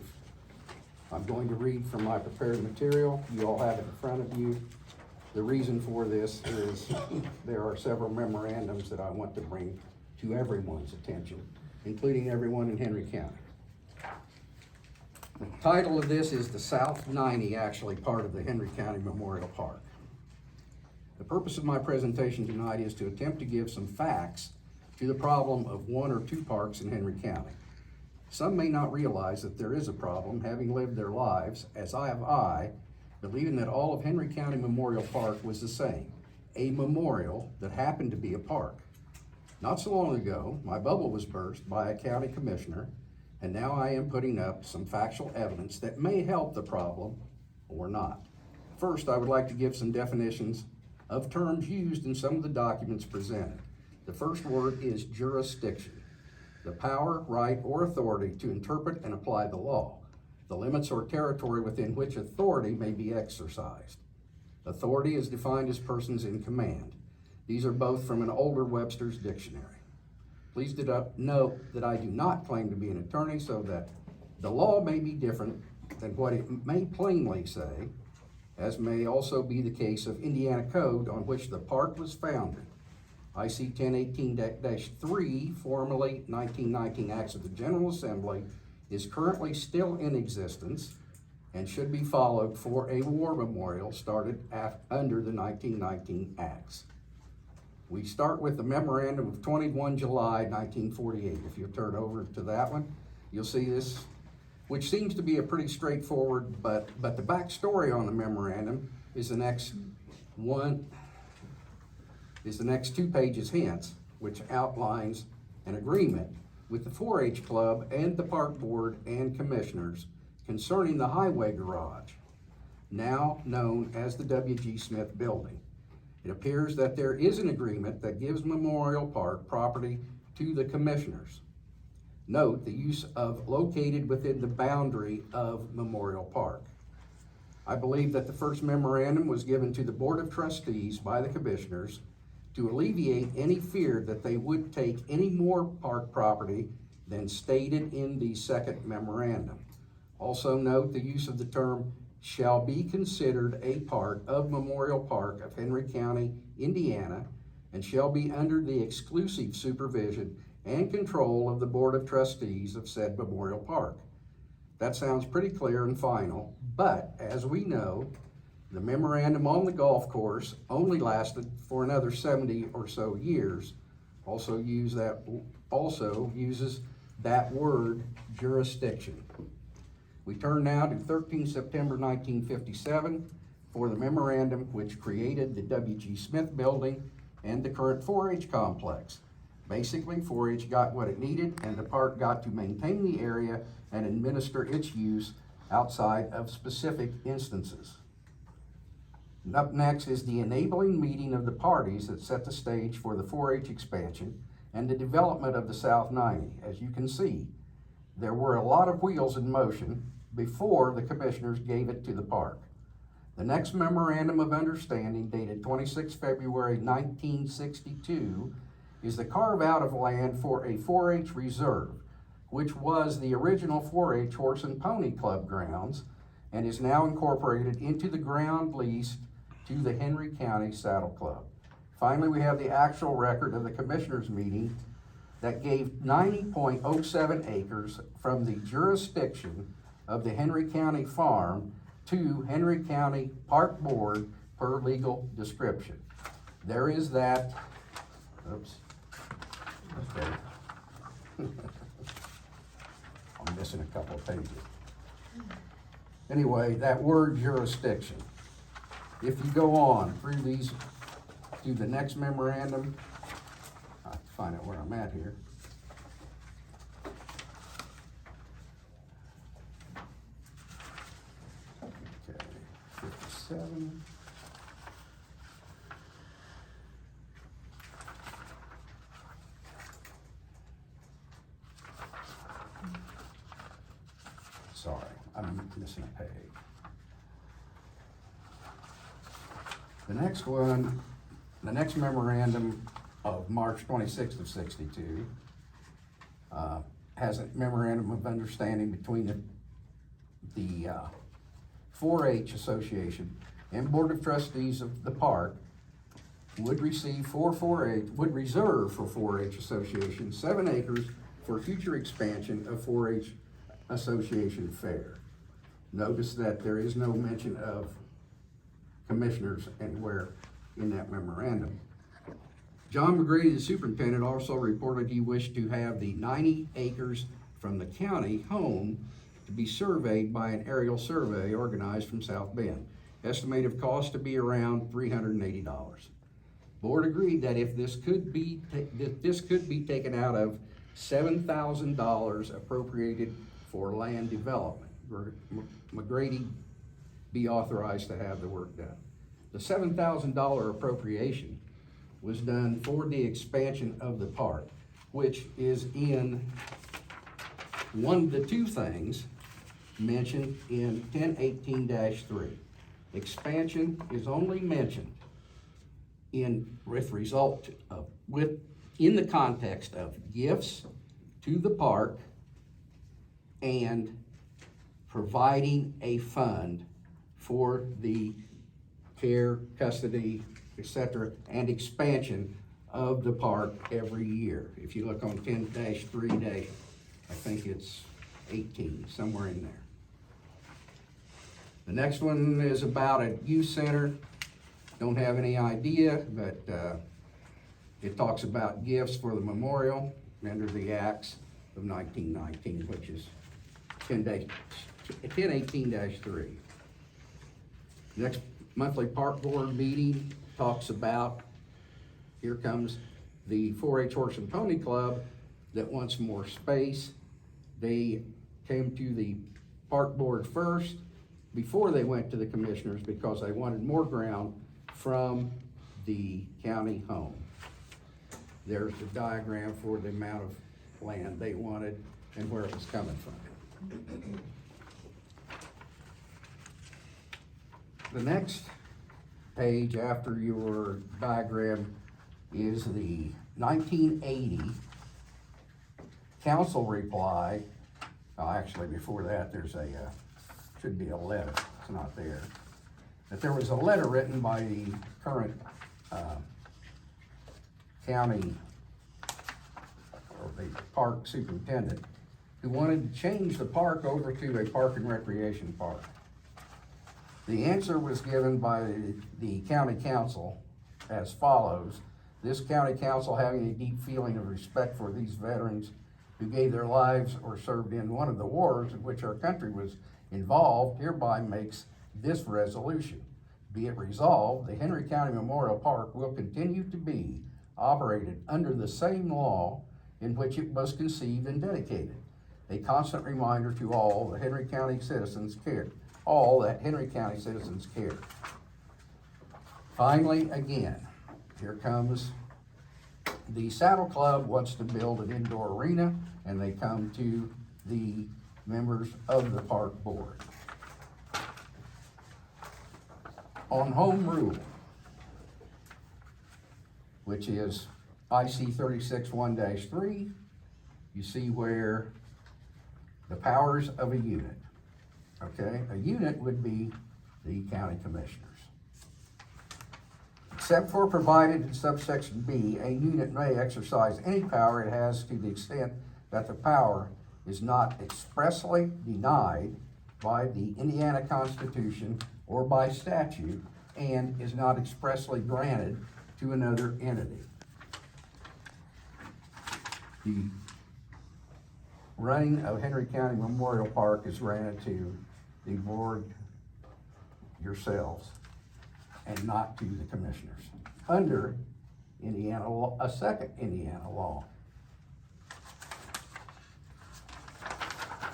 I'm going to read from my prepared material. You all have it in front of you. The reason for this is there are several memorandums that I want to bring to everyone's attention, including everyone in Henry County. The title of this is the South 90, actually part of the Henry County Memorial Park. The purpose of my presentation tonight is to attempt to give some facts to the problem of one or two parks in Henry County. Some may not realize that there is a problem, having lived their lives, as I have believing that all of Henry County Memorial Park was the same, a memorial that happened to be a park. Not so long ago, my bubble was burst by a county commissioner, and now I am putting up some factual evidence that may help the problem or not. First, I would like to give some definitions of terms used in some of the documents presented. The first word is jurisdiction, the power, right, or authority to interpret and apply the law, the limits or territory within which authority may be exercised. Authority is defined as persons in command. These are both from an older Webster's dictionary. Please note that I do not claim to be an attorney, so that the law may be different than what it may plainly say, as may also be the case of Indiana Code on which the park was founded. IC 1018-3, formerly 1919 Acts of the General Assembly, is currently still in existence and should be followed for a war memorial started under the 1919 Acts. We start with the memorandum of 21 July 1948. If you turn over to that one, you'll see this, which seems to be a pretty straightforward, but the backstory on the memorandum is the next 2 pages hence, which outlines an agreement with the 4-H Club and the Park Board and Commissioners concerning the highway garage, now known as the W.G. Smith Building. It appears that there is an agreement that gives Memorial Park property to the Commissioners. Note the use of located within the boundary of Memorial Park. I believe that the first memorandum was given to the Board of Trustees by the Commissioners to alleviate any fear that they would take any more park property than stated in the second memorandum. Also note the use of the term shall be considered a part of Memorial Park of Henry County, Indiana, and shall be under the exclusive supervision and control of the Board of Trustees of said Memorial Park. That sounds pretty clear and final, but as we know, the memorandum on the golf course only lasted for another 70 or so years. Also uses that word jurisdiction. We turn now to 13 September 1957 for the memorandum which created the W.G. Smith Building and the current 4-H complex. Basically, 4-H got what it needed and the park got to maintain the area and administer its use outside of specific instances. Up next is the enabling meeting of the parties that set the stage for the 4-H expansion and the development of the South 90. As you can see, there were a lot of wheels in motion before the commissioners gave it to the park. The next memorandum of understanding, dated 26 February 1962, is the carve out of land for a 4-H reserve, which was the original 4-H Horse and Pony Club grounds and is now incorporated into the ground leased to the Henry County Saddle Club. Finally, we have the actual record of the commissioners' meeting that gave 90.07 acres from the jurisdiction of the Henry County Farm to Henry County Park Board per legal description. There is that, oops, okay. I'm missing a couple of pages. Anyway, that word jurisdiction. If you go on through these, to the next memorandum, I have to find out where I'm at here. Okay, 57. Sorry, I'm missing a page. The next one, the next memorandum of March 26th of 62 has a memorandum of understanding between the 4-H Association and Board of Trustees of the park would reserve for 4-H Association 7 acres for future expansion of 4-H Association fair. Notice that there is no mention of commissioners anywhere in that memorandum. John McGrady, the superintendent, also reported he wished to have the 90 acres from the county home to be surveyed by an aerial survey organized from South Bend. Estimated cost to be around $380. Board agreed that if this could be taken out of $7,000 appropriated for land development. McGrady be authorized to have the work done. The $7,000 appropriation was done for the expansion of the park, which is in one of the two things mentioned in 1018-3. Expansion is only mentioned in the context of gifts to the park and providing a fund for the care, custody, etc., and expansion of the park every year. If you look on 10-3, I think it's 18, somewhere in there. The next one is about a youth center. Don't have any idea, but it talks about gifts for the memorial under the acts of 1919, which is 1018-3. Next monthly park board meeting talks about, here comes the 4-H Horse and Pony Club that wants more space. They came to the park board first before they went to the commissioners because they wanted more ground from the county home. There's the diagram for the amount of land they wanted and where it was coming from. The next page after your diagram is the 1980 council reply, actually before that, there's a, should be a letter, it's not there. But there was a letter written by the current, county, or the park superintendent, who wanted to change the park over to a park and recreation park. The answer was given by the county council as follows: this county council, having a deep feeling of respect for these veterans who gave their lives or served in one of the wars in which our country was involved, hereby makes this resolution. Be it resolved, the Henry County Memorial Park will continue to be operated under the same law in which it was conceived and dedicated. A constant reminder to all the Henry County citizens care, all that Henry County citizens care. Finally, again, here comes the Saddle Club wants to build an indoor arena, and they come to the members of the park board. On home rule, which is IC 36-1-3, you see where the powers of a unit, okay? A unit would be the county commissioners. Except for provided in subsection B, a unit may exercise any power it has to the extent that the power is not expressly denied by the Indiana Constitution or by statute, and is not expressly granted to another entity. The running of Henry County Memorial Park is granted to the board yourselves and not to the commissioners under Indiana law, a second Indiana law.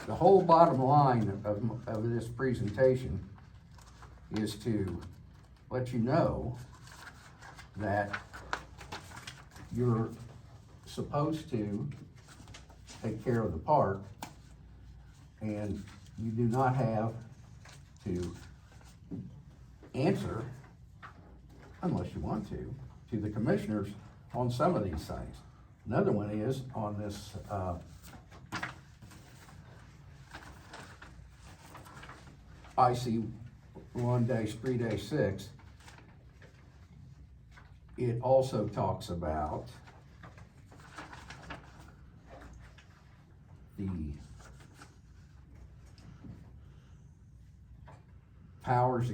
The whole bottom line of this presentation is to let you know that you're supposed to take care of the park, and you do not have to answer, unless you want to the commissioners on some of these things. Another one is on this, IC 1-3-6, it also talks about the powers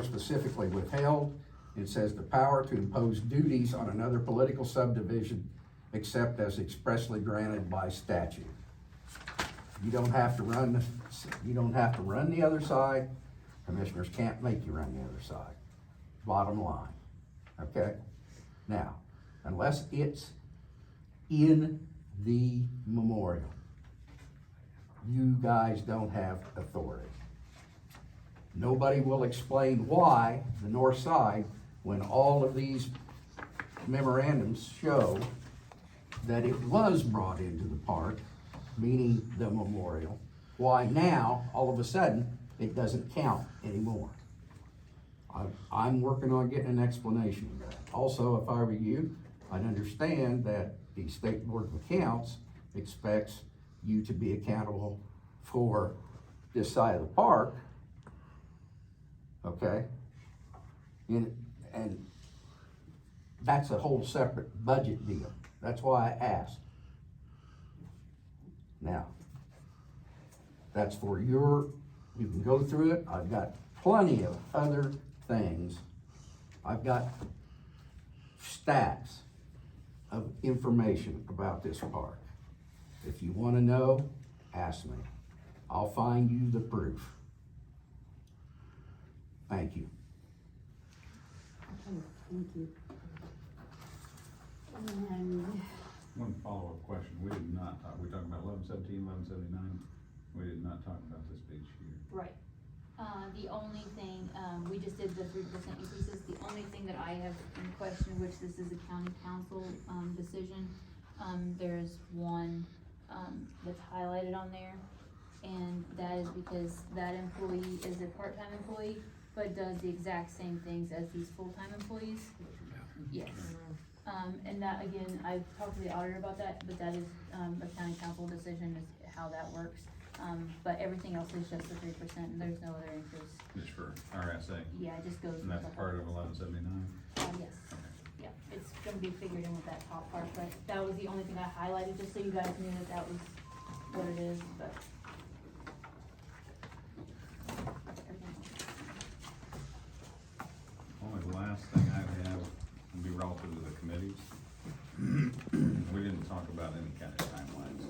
specifically withheld. It says the power to impose duties on another political subdivision except as expressly granted by statute. You don't have to run the other side. Commissioners can't make you run the other side. Bottom line, okay? Now, unless it's in the memorial, you guys don't have authority. Nobody will explain why the north side, when all of these memorandums show that it was brought into the park, meaning the memorial, why now, all of a sudden, it doesn't count anymore. I'm working on getting an explanation of that. Also, if I were you, I'd understand that the State Board of Accounts expects you to be accountable for this side of the park, okay? And that's a whole separate budget deal. That's why I asked. Now, that's for you can go through it. I've got plenty of other things. I've got stacks of information about this park. If you want to know, ask me. I'll find you the proof. Thank you.
Thank you. And
One follow-up question, we did not talk, we talked about 1117, 1179, we did not talk about this big here.
Right. The only thing, we just did the 3% increases. The only thing that I have in question, which this is a county council, decision, there's one, that's highlighted on there. And that is because that employee is a part-time employee, but does the exact same things as these full-time employees. Yes. And that, again, I've talked to the auditor about that, but that is, a county council decision is how that works. But everything else is just the 3%, and there's no other increase.
Just for RSA?
Yeah, it just goes.
And
with
that's
the
part of
whole-
1179?
Yes, yeah, it's gonna be figured in with that top part, but that was the only thing I highlighted, just so you guys knew that that was what it is, but. Everything else.
Only last thing I have would be relative to the committees. We didn't talk about any kind of timelines.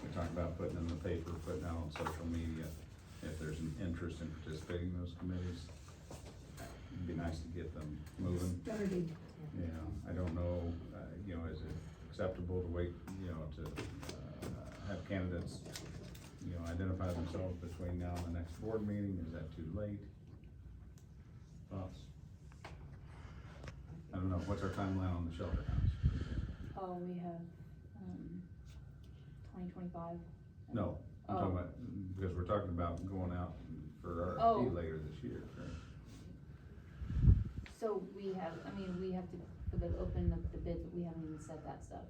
We talked about putting in the paper, putting out on social media, if there's an interest in participating in those committees. It'd be nice to get them moving.
Started.
Yeah, I don't know, is it acceptable to wait, to, have candidates, identify themselves between now and the next board meeting? Is that too late? Thoughts? I don't know, what's our timeline on the shelter house?
Oh, we have, 2025.
No, I'm talking about, because we're talking about going out for
Oh.
RFP later this year, right?
So we have to, for the open the bids, but we haven't even set that stuff.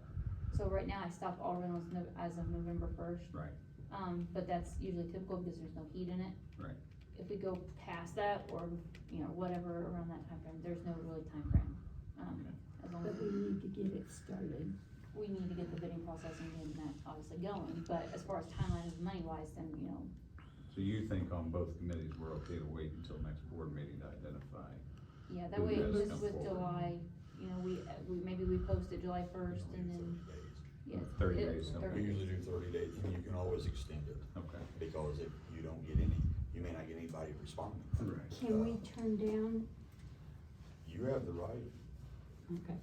So right now, I stopped all rentals as of November 1st.
Right,
But that's usually typical because there's no heat in it.
right.
If we go past that, or, whatever around that time frame, there's no really time frame. As long as
But we need to get it started.
we need to get the bidding process and getting that obviously going, but as far as timeline and money wise, then,
So you think on both committees, we're okay to wait until next board meeting to identify?
yeah, that
Who
way,
does
just
come
with
forward?
July, maybe we post it July 1st and then, yeah.
30
it-
days, okay.
30
We usually do 30 days, and you can always extend it,
Okay.
because if you don't get any, you may not get anybody responding.
Right.
Can we turn down?
You have the right.
Okay.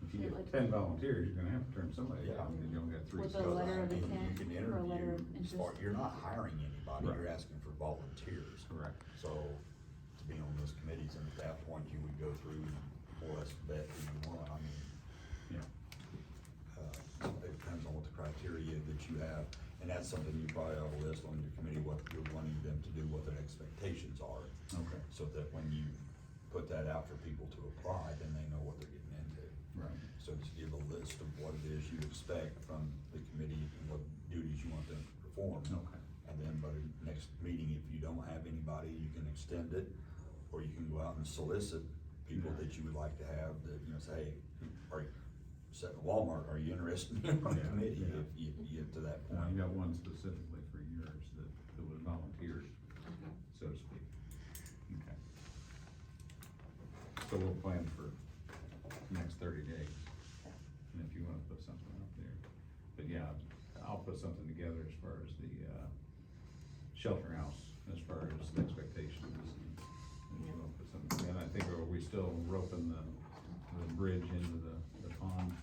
If you get 10 volunteers, you're gonna have to turn somebody
Yeah.
down, and you only got 3
With a
spots.
letter of
You
intent
can
or a letter of
interview,
interest.
you're not hiring anybody,
Right.
you're asking for volunteers.
Correct.
So, to be on those committees, and at that point, you would go through and more or less vet who you want,
Yeah.
It depends on what the criteria that you have, and that's something you probably ought to list on your committee, what you're wanting them to do, what their expectations are.
Okay.
So that when you put that out for people to apply, then they know what they're getting into.
Right.
So just give a list of what it is you expect from the committee and what duties you want them to perform.
Okay.
And then by the next meeting, if you don't have anybody, you can extend it, or you can go out and solicit people that you would like to have, that, say, hey, are you, set in Walmart, are you interested in being on the
Yeah,
committee,
yeah.
if you get to that
Well,
point?
you got one specifically for yours that was volunteers, so to speak. Okay. So we'll plan for next 30 days, and if you wanna put something out there. But yeah, I'll put something together as far as the, shelter house, as far as the expectations. And we'll put something, and I think, are we still roping the bridge into the pond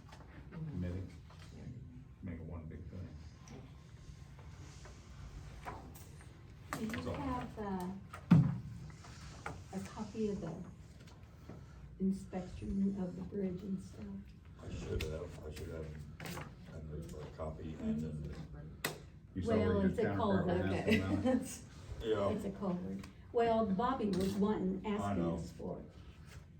committee? Make it one big thing.
Do you
That's all.
have, a copy of the inspection of the bridge and stuff?
I should have a copy, and then,
You saw where
Well,
your
it's a
town
culvert.
department asked them about it?
It's
yeah,
it's a culvert. Well, Bobby was wanting, asking
know.
us for it.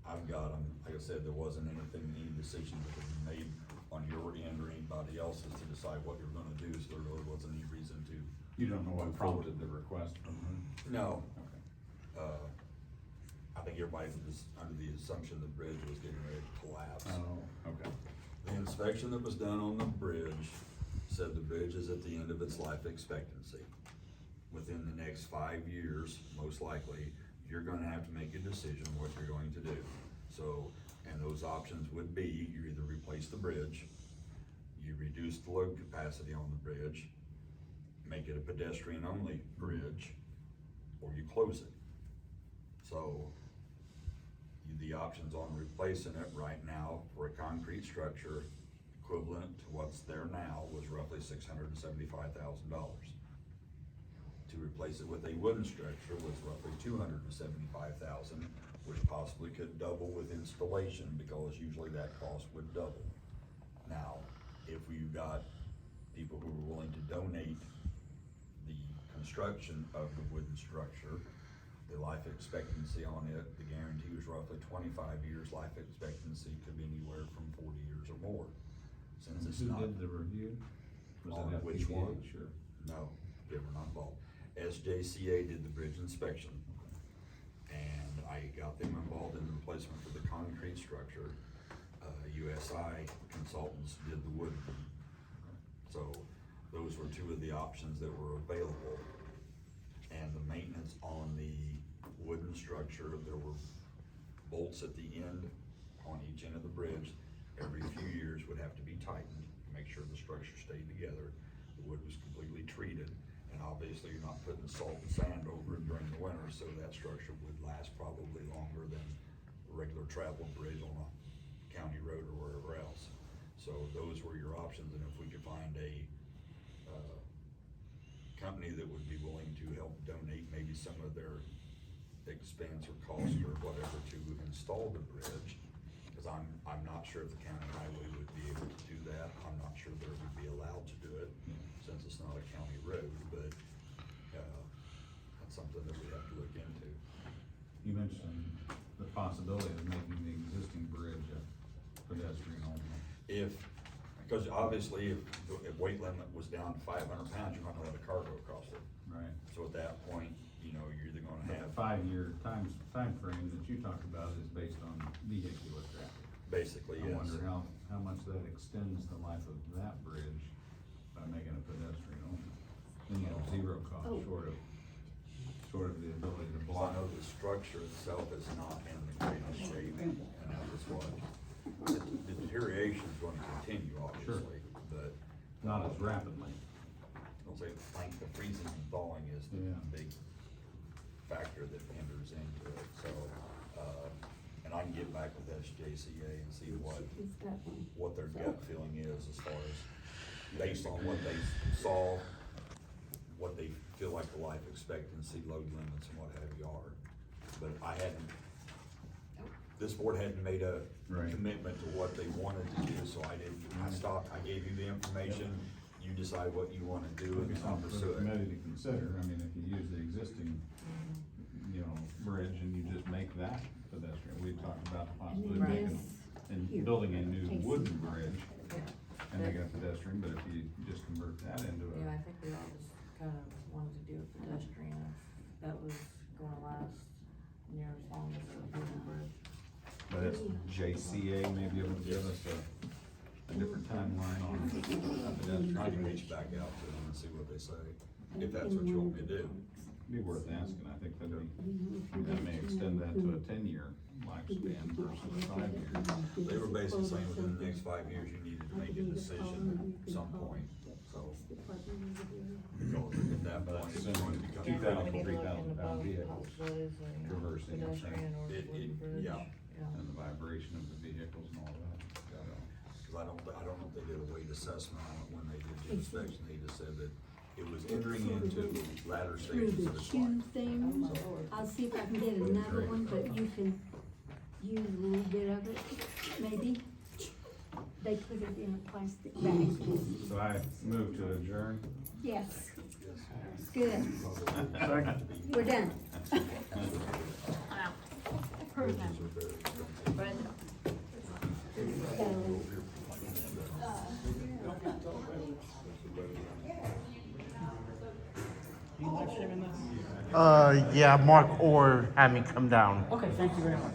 I've got them, like I said, there wasn't anything, any decision that could be made on your end or anybody else's to decide what you're gonna do, so there really wasn't any reason to.
You don't know what prompted the request from them?
No,
Okay.
I think everybody was under the assumption the bridge was getting ready to collapse.
Oh, okay.
The inspection that was done on the bridge said the bridge is at the end of its life expectancy. Within the next 5 years, most likely, you're gonna have to make a decision what you're going to do. So, and those options would be, you either replace the bridge, you reduce the load capacity on the bridge, make it a pedestrian-only bridge, or you close it. So, the options on replacing it right now for a concrete structure equivalent to what's there now was roughly $675,000. To replace it with a wooden structure was roughly $275,000, which possibly could double with installation, because usually that cost would double. Now, if we've got people who are willing to donate the construction of the wooden structure, The life expectancy on it, the guarantee was roughly 25 years. Life expectancy could be anywhere from 40 years or more. Since it's
Who
not.
did the review? Was
On
it
which one?
FPGA? Sure.
No, they were not involved. SJCA did the bridge inspection, and I got them involved in the replacement for the concrete structure. USI Consultants did the wood. So those were two of the options that were available. And the maintenance on the wooden structure, there were bolts at the end on each end of the bridge. Every few years would have to be tightened to make sure the structure stayed together. The wood was completely treated, and obviously you're not putting salt and sand over it during the winter, so that structure would last probably longer than a regular travel bridge on a county road or wherever else. So those were your options, and if we could find a company that would be willing to help donate maybe some of their expense or cost or whatever to install the bridge, because I'm not sure if the county highway would be able to do that. I'm not sure they would be allowed to do it since it's not a county road, but that's something that we have to look into.
You mentioned the possibility of making the existing bridge a pedestrian only.
Because obviously if weight limit was down to 500 pounds, you're not gonna let a car go across it.
Right.
So at that point, you know, you're either gonna
The
have,
5-year time frame that you talk about is based on vehicular traffic.
basically,
I
yes.
wonder how much that extends the life of that bridge by making it pedestrian only. Then you have zero cost, short of the ability to
Well, I
block.
know the structure itself is not in the greatest shape, and that was what, the deterioration is gonna continue, obviously, but.
Not as rapidly.
I'll say, like, the freezing and thawing is the
Yeah.
big factor that enters into it, so, and I can get back with SJCA and see what their gut feeling is as far as, based on what they saw, what they feel like the life expectancy, load limits and what have you are. But this board hadn't made a
Right.
commitment to what they wanted to do, so I stopped, I gave you the information, you decide what you wanna do
Would
and
be
I'll
something for
pursue
the
it.
committee to consider. I mean, if you use the existing, bridge and you just make that pedestrian, we talked about the possibility of making, and building a new wooden bridge and making it pedestrian, but if you just convert that into
Yeah, I
a,
think we all just kind of wanted to do a pedestrian, if that was gonna last near as long as the Wooden Bridge.
but it's JCA may be able to give us a different timeline on a pedestrian.
I can reach back out to them and see what they say, if that's what you want me to do.
Be worth asking. I think that may extend that to a 10-year lifespan versus a 5-year.
They were basically saying within the next 5 years, you needed to make a decision at some point, so. Because at that point, it's going to become.
2,000,
We need to look
3,000
into
pound
both,
vehicles
what is a
traversing the
pedestrian or
It-
wooden
it-
bridge.
yeah.
and the vibration of the vehicles and all that.
Cause I don't know if they did a weight assessment on it when they did the inspection, they just said that it was entering into latter
Through
stages
the
of its
shoe
life.
thing, I'll see if I can get another one, but you can use a little bit of it, maybe. They put it in a plastic bag.
So I move to adjourn.
Yes. Good. We're done.
Wow.
Bridges are very expensive.
But
You live streaming this?
Yeah, Mark Orr had me come down.
Okay, thank you very much.